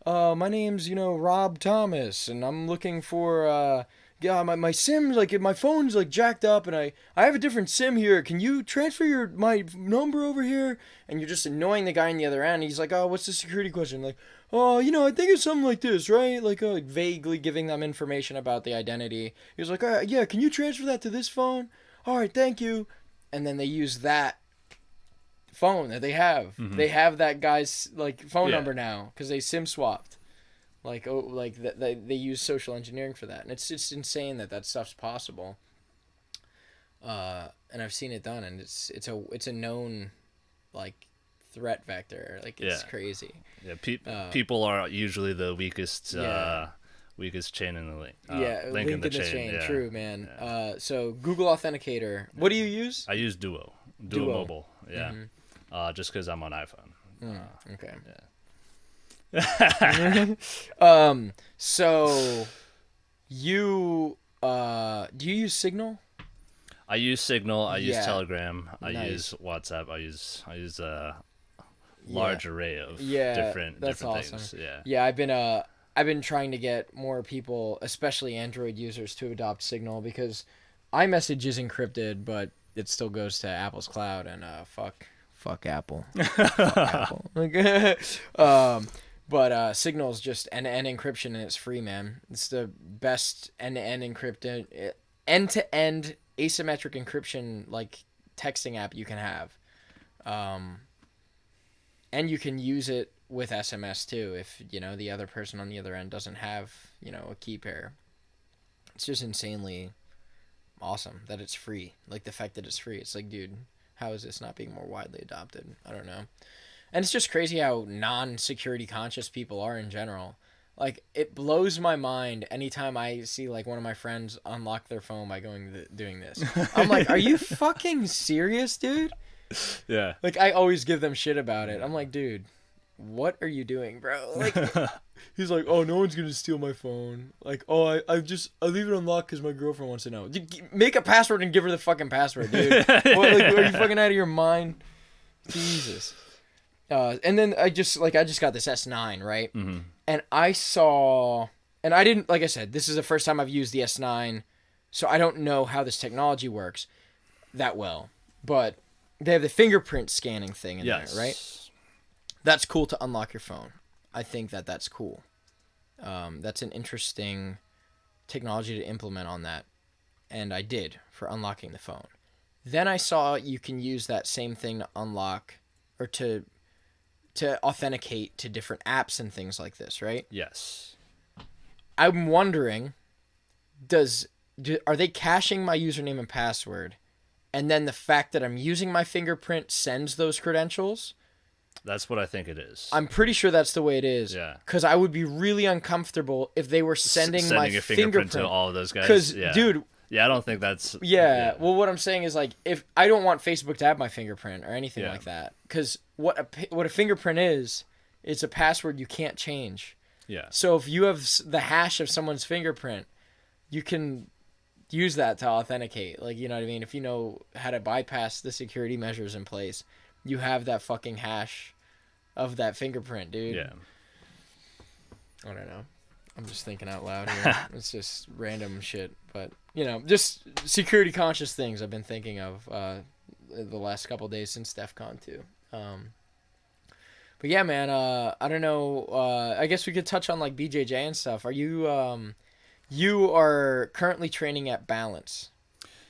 A: my name's, Rob Thomas, and I'm looking for, my SIM's like, my phone's like jacked up, and I have a different SIM here. Can you transfer my number over here? And you're just annoying the guy on the other end. He's like, what's the security question? Like, I think it's something like this, right? Like, vaguely giving them information about the identity. He's like, yeah, can you transfer that to this phone? All right, thank you. And then they use that phone that they have. Mm-hmm. They have that guy's like phone number now because they SIM swapped. They use social engineering for that, and it's just insane that stuff's possible. And I've seen it done, and it's a known like threat vector. Like it's crazy.
B: Yeah, people are usually the weakest chain in the link. Link in the chain.
A: Yeah. True, man. Yeah. So Google Authenticator. What do you use?
B: I use Duo Mobile. Yeah. Mm-hmm. Just because I'm on iPhone.
A: Okay.
B: Yeah.
A: So you do you use Signal?
B: I use Signal. I use Telegram. I use WhatsApp. I use a large array of different
A: awesome.
B: things.
A: Yeah. I've been trying to get more people, especially Android users, to adopt Signal because iMessage is encrypted, but it still goes to Apple's cloud, and fuck Apple. Fuck Apple. But Signal's just end-to-end encryption, and it's free, man. It's the best end-to-end encrypted, end-to-end asymmetric encryption like texting app you can have. And you can use it with SMS too if, the other person on the other end doesn't have, a key pair. It's just insanely awesome that it's free. Like the fact that it's free. It's like, dude, how is this not being more widely adopted? I don't know. And it's just crazy how non-security conscious people are in general. Like, it blows my mind anytime I see, like, one of my friends unlock their phone by doing this. I'm like, are you fucking serious, dude?
B: Yeah.
A: Like, I always give them shit about it. I'm like, dude, what are you doing, bro? Like, he's like, oh, no one's gonna steal my phone. Like, I leave it unlocked because my girlfriend wants to know. Make a password and give her the fucking password, dude. Are you fucking out of your mind? Jesus. And then I just got this S9, right?
B: Mm-hmm.
A: And I saw, and I didn't, like I said, this is the first time I've used the S9, so I don't know how this technology works that well. But they have the fingerprint scanning thing in there, right? That's cool to unlock your phone. I think that's cool. That's an interesting technology to implement on that. And I did for unlocking the phone. Then I saw you can use that same thing to unlock or to authenticate to different apps and things like this, right?
B: Yes.
A: I'm wondering, are they caching my username and password, and then the fact that I'm using my fingerprint sends those credentials?
B: That's what I think it is.
A: I'm pretty sure that's the way it is.
B: Yeah.
A: Because I would be really uncomfortable if they were sending my
B: a fingerprint to
A: fingerprint.
B: all of those guys.
A: Because,
B: yeah.
A: dude.
B: Yeah, I don't think that's.
A: Yeah. Well, what I'm saying is, like, if I don't want Facebook to have my fingerprint or anything like that. Because what a fingerprint is, it's a password you can't change.
B: Yeah.
A: So if you have the hash of someone's fingerprint, you can use that to authenticate. Like, you know what I mean? If you know how to bypass the security measures in place, you have that fucking hash of that fingerprint, dude.
B: Yeah.
A: I don't know. I'm just thinking out loud here. It's just random shit. But, you know, just security conscious things I've been thinking of the last couple of days since DefCon 2. But yeah, man, I don't know. I guess we could touch on like BJJ and stuff. Are you, you are currently training at Balance?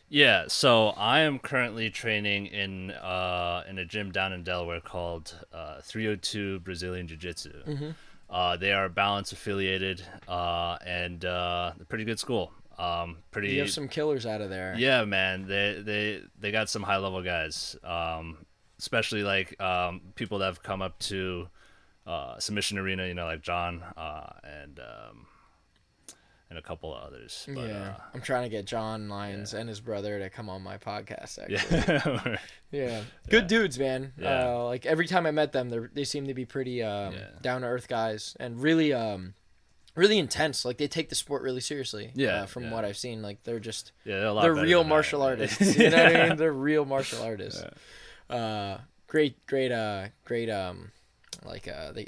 B: Yeah, so I am currently training in a gym down in Delaware called 302 Brazilian Jiu-Jitsu.
A: Mm-hmm.
B: They are Balance affiliated, and they're a pretty good school.
A: You have some killers out of there.
B: Yeah, man. They got some high level guys. Especially like people that have come up to Submission Arena, you know, like John and a couple of others. But,
A: yeah, I'm trying to get John Lyons and his brother to come on my podcast. Actually,
B: yeah,
A: yeah, good dudes, man.
B: Yeah.
A: Like every time I met them, they seem to be pretty down to earth guys and really really intense. Like they take the sport really seriously.
B: Yeah,
A: from what I've seen, like they're just
B: they're
A: real martial artists. You know what I mean? They're real martial artists. Great like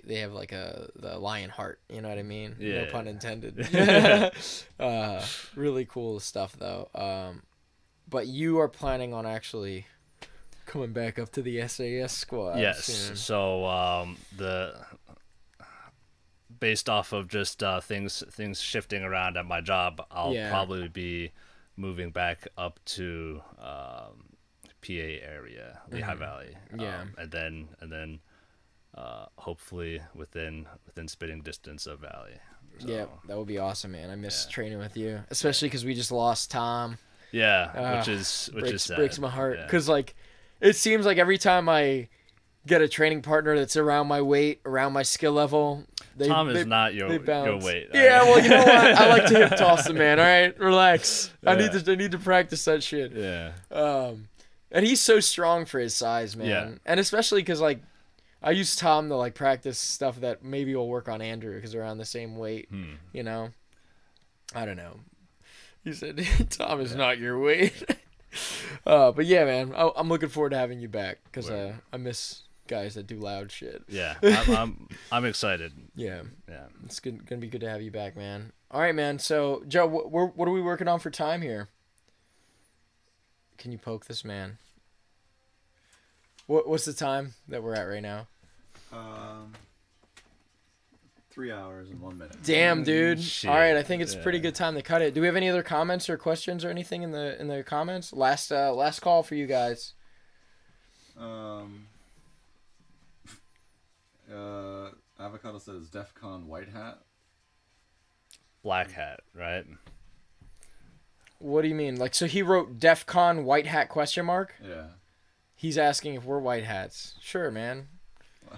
A: they have like the lion heart, you know what I mean? No pun intended. Really cool stuff though. But you are planning on actually coming back up to the SAS squad.
B: Yes.
A: soon.
B: So based off of just things shifting around at my job, I'll probably be moving back up to PA area, Lehigh Valley. And then hopefully within spitting distance of Valley. So,
A: yeah, that would be awesome, man. I miss training with you, especially because we just lost Tom.
B: Yeah, which is sad.
A: Breaks my heart because like it seems like every time I get a training partner that's around my weight, around my skill level,
B: Tom is not your weight.
A: Yeah, well, you know what? I like to hip toss the man. All right, relax. Yeah. I need to practice that shit.
B: Yeah.
A: And he's so strong for his size, man.
B: Yeah.
A: And especially because like I use Tom to like practice stuff that maybe will work on Andrew because they're around the same weight. You know, I don't know. You said Tom is not your weight. But yeah, man, I'm looking forward to having you back because I miss guys that do loud shit.
B: Yeah, I'm excited.
A: Yeah,
B: yeah,
A: it's gonna be good to have you back, man. All right, man. So Joe, what are we working on for time here? Can you poke this man? What's the time that we're at right now?
C: 3 hours and 1 minute.
A: Damn, dude.
B: Shit.
A: All right, I think it's a pretty good time to cut it. Do we have any other comments or questions or anything in the comments? Last call for you guys.
C: Avocado says DefCon white hat.
B: Black hat, right?
A: What do you mean? Like, so he wrote DefCon white hat ?
C: Yeah.
A: He's asking if we're white hats. Sure, man.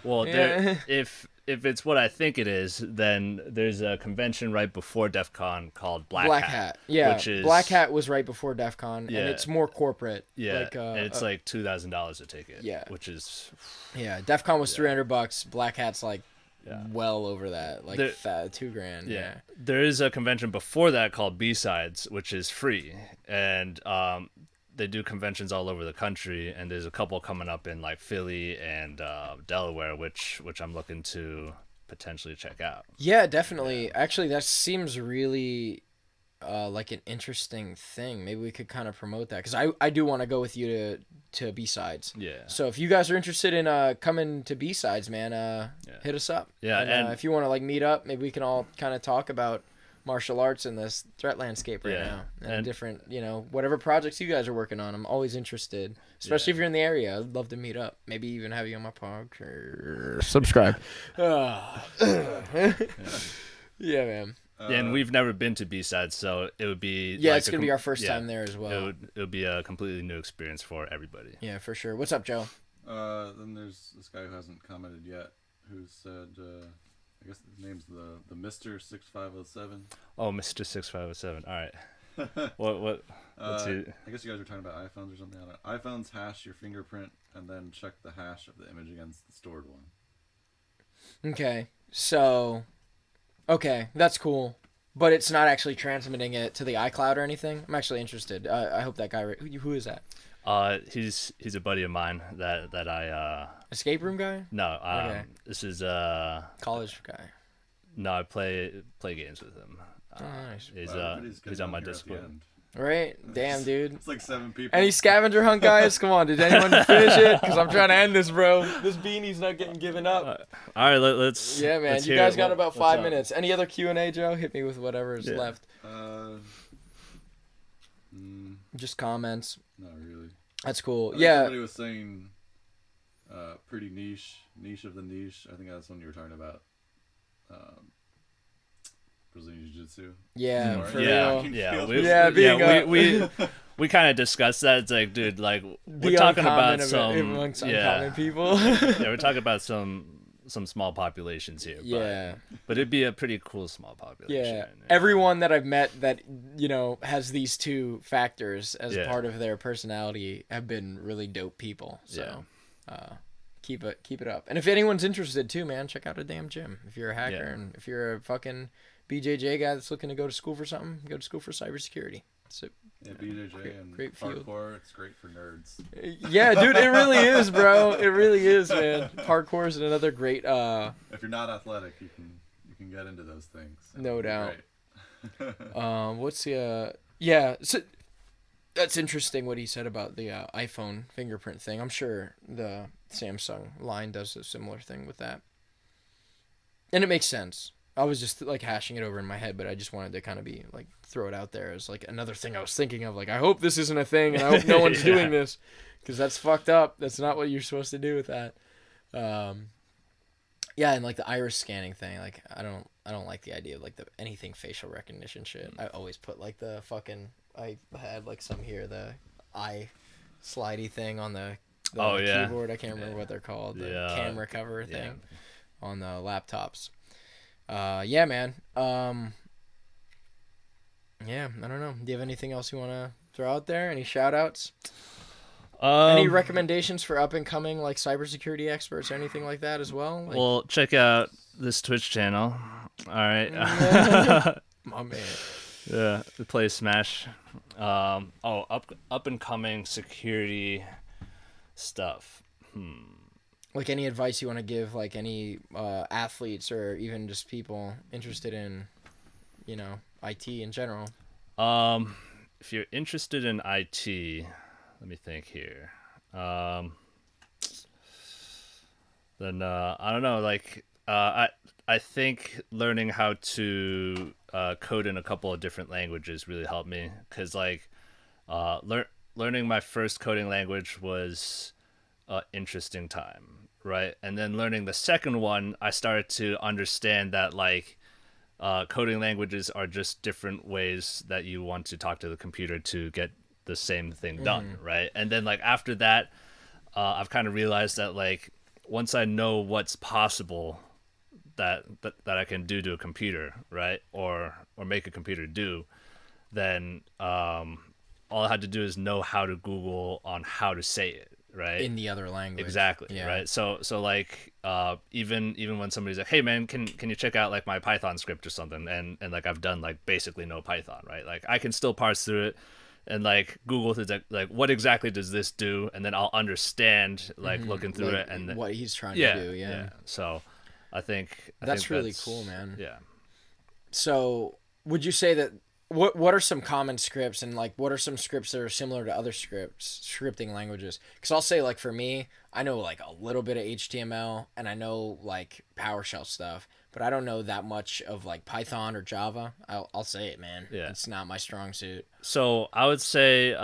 B: Well,
A: Yeah.
B: if it's what I think it is, then there's a convention right before DefCon called Black Hat.
A: Yeah,
B: which is,
A: Black Hat was right before DefCon,
B: Yeah.
A: and it's more corporate.
B: Yeah,
A: like,
B: and it's like $2,000 a ticket.
A: Yeah.
B: Which is...
A: Yeah, DefCon was $300. Black Hat's like
B: Yeah.
A: well over that, like $2,000. Yeah.
B: There is a convention before that called B-Sides, which is free, and they do conventions all over the country, and there's a couple coming up in like Philly and Delaware, which I'm looking to potentially check out.
A: Yeah, definitely. Actually, that seems really like an interesting thing. Maybe we could kind of promote that because I do want to go with you to B-Sides.
B: Yeah.
A: So if you guys are interested in coming to B-Sides, man, hit us up.
B: Yeah,
A: and if you want to like meet up, maybe we can all kind of talk about martial arts in this threat landscape right now, and different, whatever projects you guys are working on. I'm always interested, especially if you're in the area. I'd love to meet up. Maybe even have you on my podcast. Subscribe. Yeah, man.
B: And we've never been to B-Sides, so it would be
A: it's gonna be our first time there as well.
B: It would be a completely new experience for everybody.
A: Yeah, for sure. What's up, Joe?
C: Then there's this guy who hasn't commented yet, who said, I guess his name's the Mr. 6507.
B: Oh, Mr. 6507. All right. What? What's it?
C: I guess you guys were talking about iPhones or something. I don't know. iPhones hash your fingerprint and then check the hash of the image against the stored one.
A: Okay, so, okay, that's cool. But it's not actually transmitting it to the iCloud or anything? I'm actually interested. I hope that guy... Who is that?
B: He's a buddy of mine that I
A: Escape room guy?
B: no
A: Okay.
B: This is
A: College guy.
B: no, I play games with him.
A: Oh, nice.
B: He's on my Discord.
A: Right? Damn, dude.
C: It's like 7 people.
A: Any scavenger hunt guys? Come on, did anyone finish it? Because I'm trying to end this, bro. This beanie's not getting given up.
B: All right, let's.
A: Yeah, man.
B: let's
A: You
B: hear
A: guys
B: it.
A: got about
B: What's
A: 5
B: up?
A: minutes. Any other Q&A, Joe? Hit me with whatever's
B: Yeah.
A: left. Just comments.
C: Not really.
A: That's cool.
C: I think
A: Yeah.
C: Somebody was saying, pretty niche of the niche. I think that's when you were talking about Brazilian Jiu-Jitsu.
A: Yeah,
C: Sorry.
A: for
B: Yeah,
A: real.
B: yeah,
A: being
B: we kind of discussed that. It's like, dude, like we're
A: The
B: talking
A: uncommon
B: about some
A: amongst uncommon people.
B: yeah, we're talking about some small populations here.
A: Yeah.
B: but it'd be a pretty cool small population.
A: Yeah. Everyone that I've met that, has these two factors as
B: Yeah.
A: part of their personality have been really dope people. So keep it up. And if anyone's interested too, man, check out a damn gym. If you're a hacker and if you're a fucking BJJ guy that's looking to go to school for something, go to school for cybersecurity. So
C: Yeah, BJJ and
A: great field.
C: hardcore. It's great for nerds.
A: yeah, dude, it really is, bro. It really is, man. Parkour is another great
C: If you're not athletic, you can get into those things.
A: No
C: It'd be
A: doubt.
C: great.
A: What's the yeah, so that's interesting what he said about the iPhone fingerprint thing. I'm sure the Samsung line does a similar thing with that. And it makes sense. I was just like hashing it over in my head, but I just wanted to kind of be like throw it out there as like another thing I was thinking of. Like, I hope this isn't a thing, and I hope no one's doing this, because that's fucked up. That's not what you're supposed to do with that. Yeah, and like the iris scanning thing, like I don't like the idea of like anything facial recognition shit. I always put like the fucking I had like some here the eye slidey thing on the keyboard. I can't remember what they're called. The camera cover thing on the laptops. Yeah, man. Yeah, I don't know. Do you have anything else you want to throw out there? Any shout outs? Any recommendations for up and coming like cybersecurity experts or anything like that as well? Like,
B: Well, check out this Twitch channel. All right.
A: my man.
B: Yeah, we play Smash. Up and coming security stuff.
A: Like any advice you want to give, like any athletes or even just people interested in, IT in general?
B: If you're interested in IT, let me think here. Then I don't know. Like I think learning how to code in a couple of different languages really helped me, because like learning my first coding language was an interesting time, right? And then learning the second one, I started to understand that like coding languages are just different ways that you want to talk to the computer to get the same thing done, right? And then like after that, I've kind of realized that like once I know what's possible that I can do to a computer, right, or make a computer do, then all I had to do is know how to Google on how to say it, right?
A: In the other language.
B: Exactly.
A: Yeah.
B: Right. So like even when somebody's like, hey man, can you check out like my Python script or something, and like I've done like basically no Python, right? Like I can still parse through it and like Google things like what exactly does this do, and then I'll understand like looking through
A: Like,
B: it and
A: what he's trying to do. Yeah.
B: So I think
A: That's really cool, man.
B: Yeah.
A: So would you say that what are some common scripts, and like what are some scripts that are similar to other scripting languages? Because I'll say like for me, I know like a little bit of HTML and I know like PowerShell stuff, but I don't know that much of like Python or Java. I'll say it, man.
B: Yeah.
A: It's not my strong suit.
B: So I would say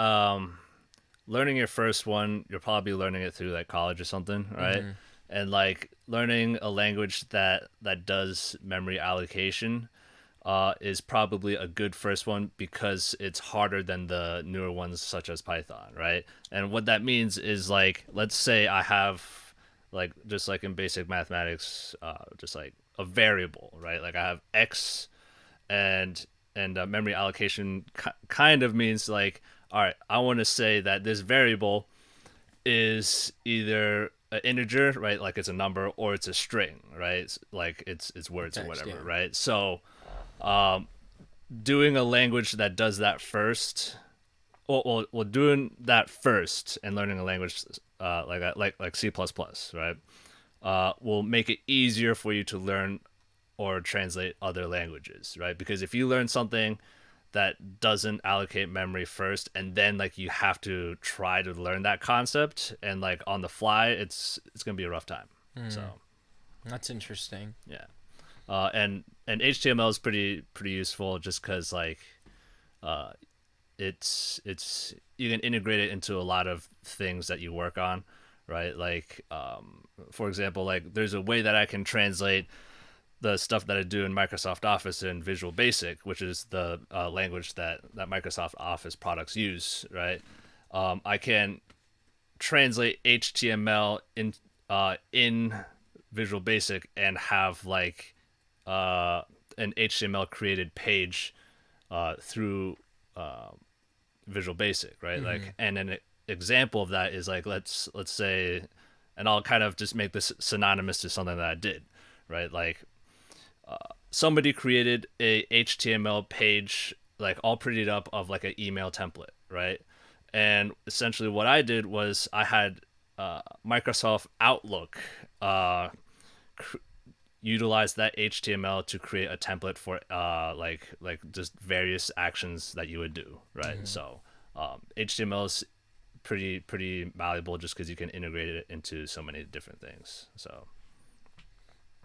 B: learning your first one, you'll probably be learning it through like college or something, right? And like learning a language that does memory allocation, is probably a good first one because it's harder than the newer ones such as Python, right? And what that means is like, let's say I have like just like in basic mathematics, just like a variable, right? Like I have x and memory allocation kind of means like, all right, I want to say that this variable is either an integer, right? Like it's a number, or it's a string, right? Like it's words or
A: Text,
B: whatever,
A: yeah.
B: right? So doing a language that does that first, well, doing that first and learning a language like C++, right? Will make it easier for you to learn or translate other languages, right? Because if you learn something that doesn't allocate memory first and then like you have to try to learn that concept and like on the fly, it's gonna be a rough time. So
A: That's interesting.
B: yeah. And HTML is pretty useful just because like it's you can integrate it into a lot of things that you work on, right? Like for example, like there's a way that I can translate the stuff that I do in Microsoft Office in Visual Basic, which is the language that Microsoft Office products use, right? I can translate HTML in Visual Basic and have like an HTML created page through Visual Basic, right? Like, and an example of that is like let's say, and I'll kind of just make this synonymous to something that I did, right? Like somebody created a HTML page, like all prettied up of like an email template, right? And essentially what I did was I had Microsoft Outlook utilize that HTML to create a template for like just various actions that you would do, right? So HTML is pretty malleable just because you can integrate it into so many different things. So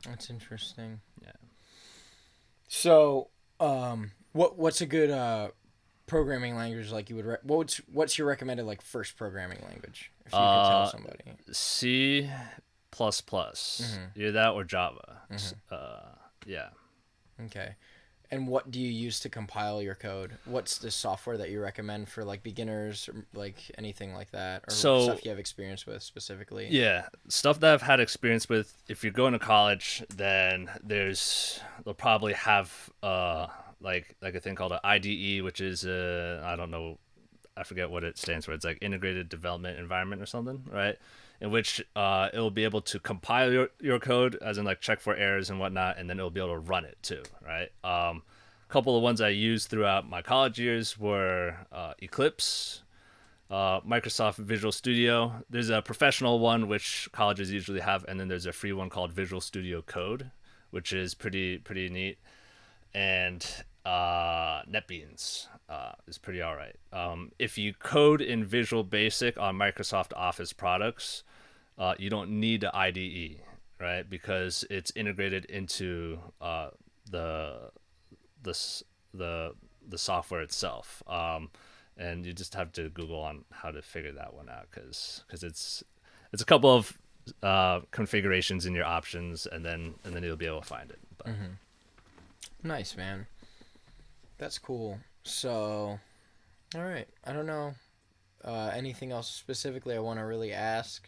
A: That's interesting.
B: yeah.
A: So, what's a good programming language like you would what's your recommended like first programming language if you could tell somebody?
B: C++, either that or Java. Yeah.
A: Okay. And what do you use to compile your code? What's the software that you recommend for like beginners or like anything like that, or
B: So
A: stuff you have experience with specifically?
B: yeah, stuff that I've had experience with. If you're going to college, then they'll probably have like a thing called an IDE, which is I don't know, I forget what it stands for. It's like Integrated Development Environment or something, right? In which it'll be able to compile your code, as in like check for errors and whatnot, and then it'll be able to run it too, right? A couple of ones I used throughout my college years were Eclipse, Microsoft Visual Studio. There's a professional one which colleges usually have, and then there's a free one called Visual Studio Code, which is pretty neat. And NetBeans is pretty all right. If you code in Visual Basic on Microsoft Office products, you don't need the IDE, right? Because it's integrated into the software itself. And you just have to Google on how to figure that one out because it's a couple of configurations in your options, and then you'll be able to find it. But.
A: Nice, man. That's cool. So, all right. I don't know anything else specifically I want to really ask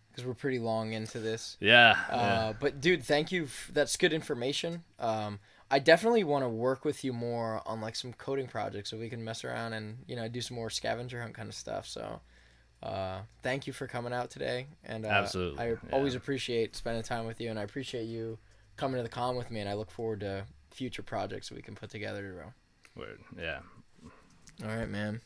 A: because we're pretty long into this.
B: Yeah.
A: But dude, thank you. That's good information. I definitely want to work with you more on like some coding projects so we can mess around and do some more scavenger hunt kind of stuff. So, thank you for coming out today, and
B: Absolutely.
A: I always appreciate spending time with you, and I appreciate you coming to the con with me, and I look forward to future projects that we can put together, bro.
B: Word. Yeah.
A: All right, man.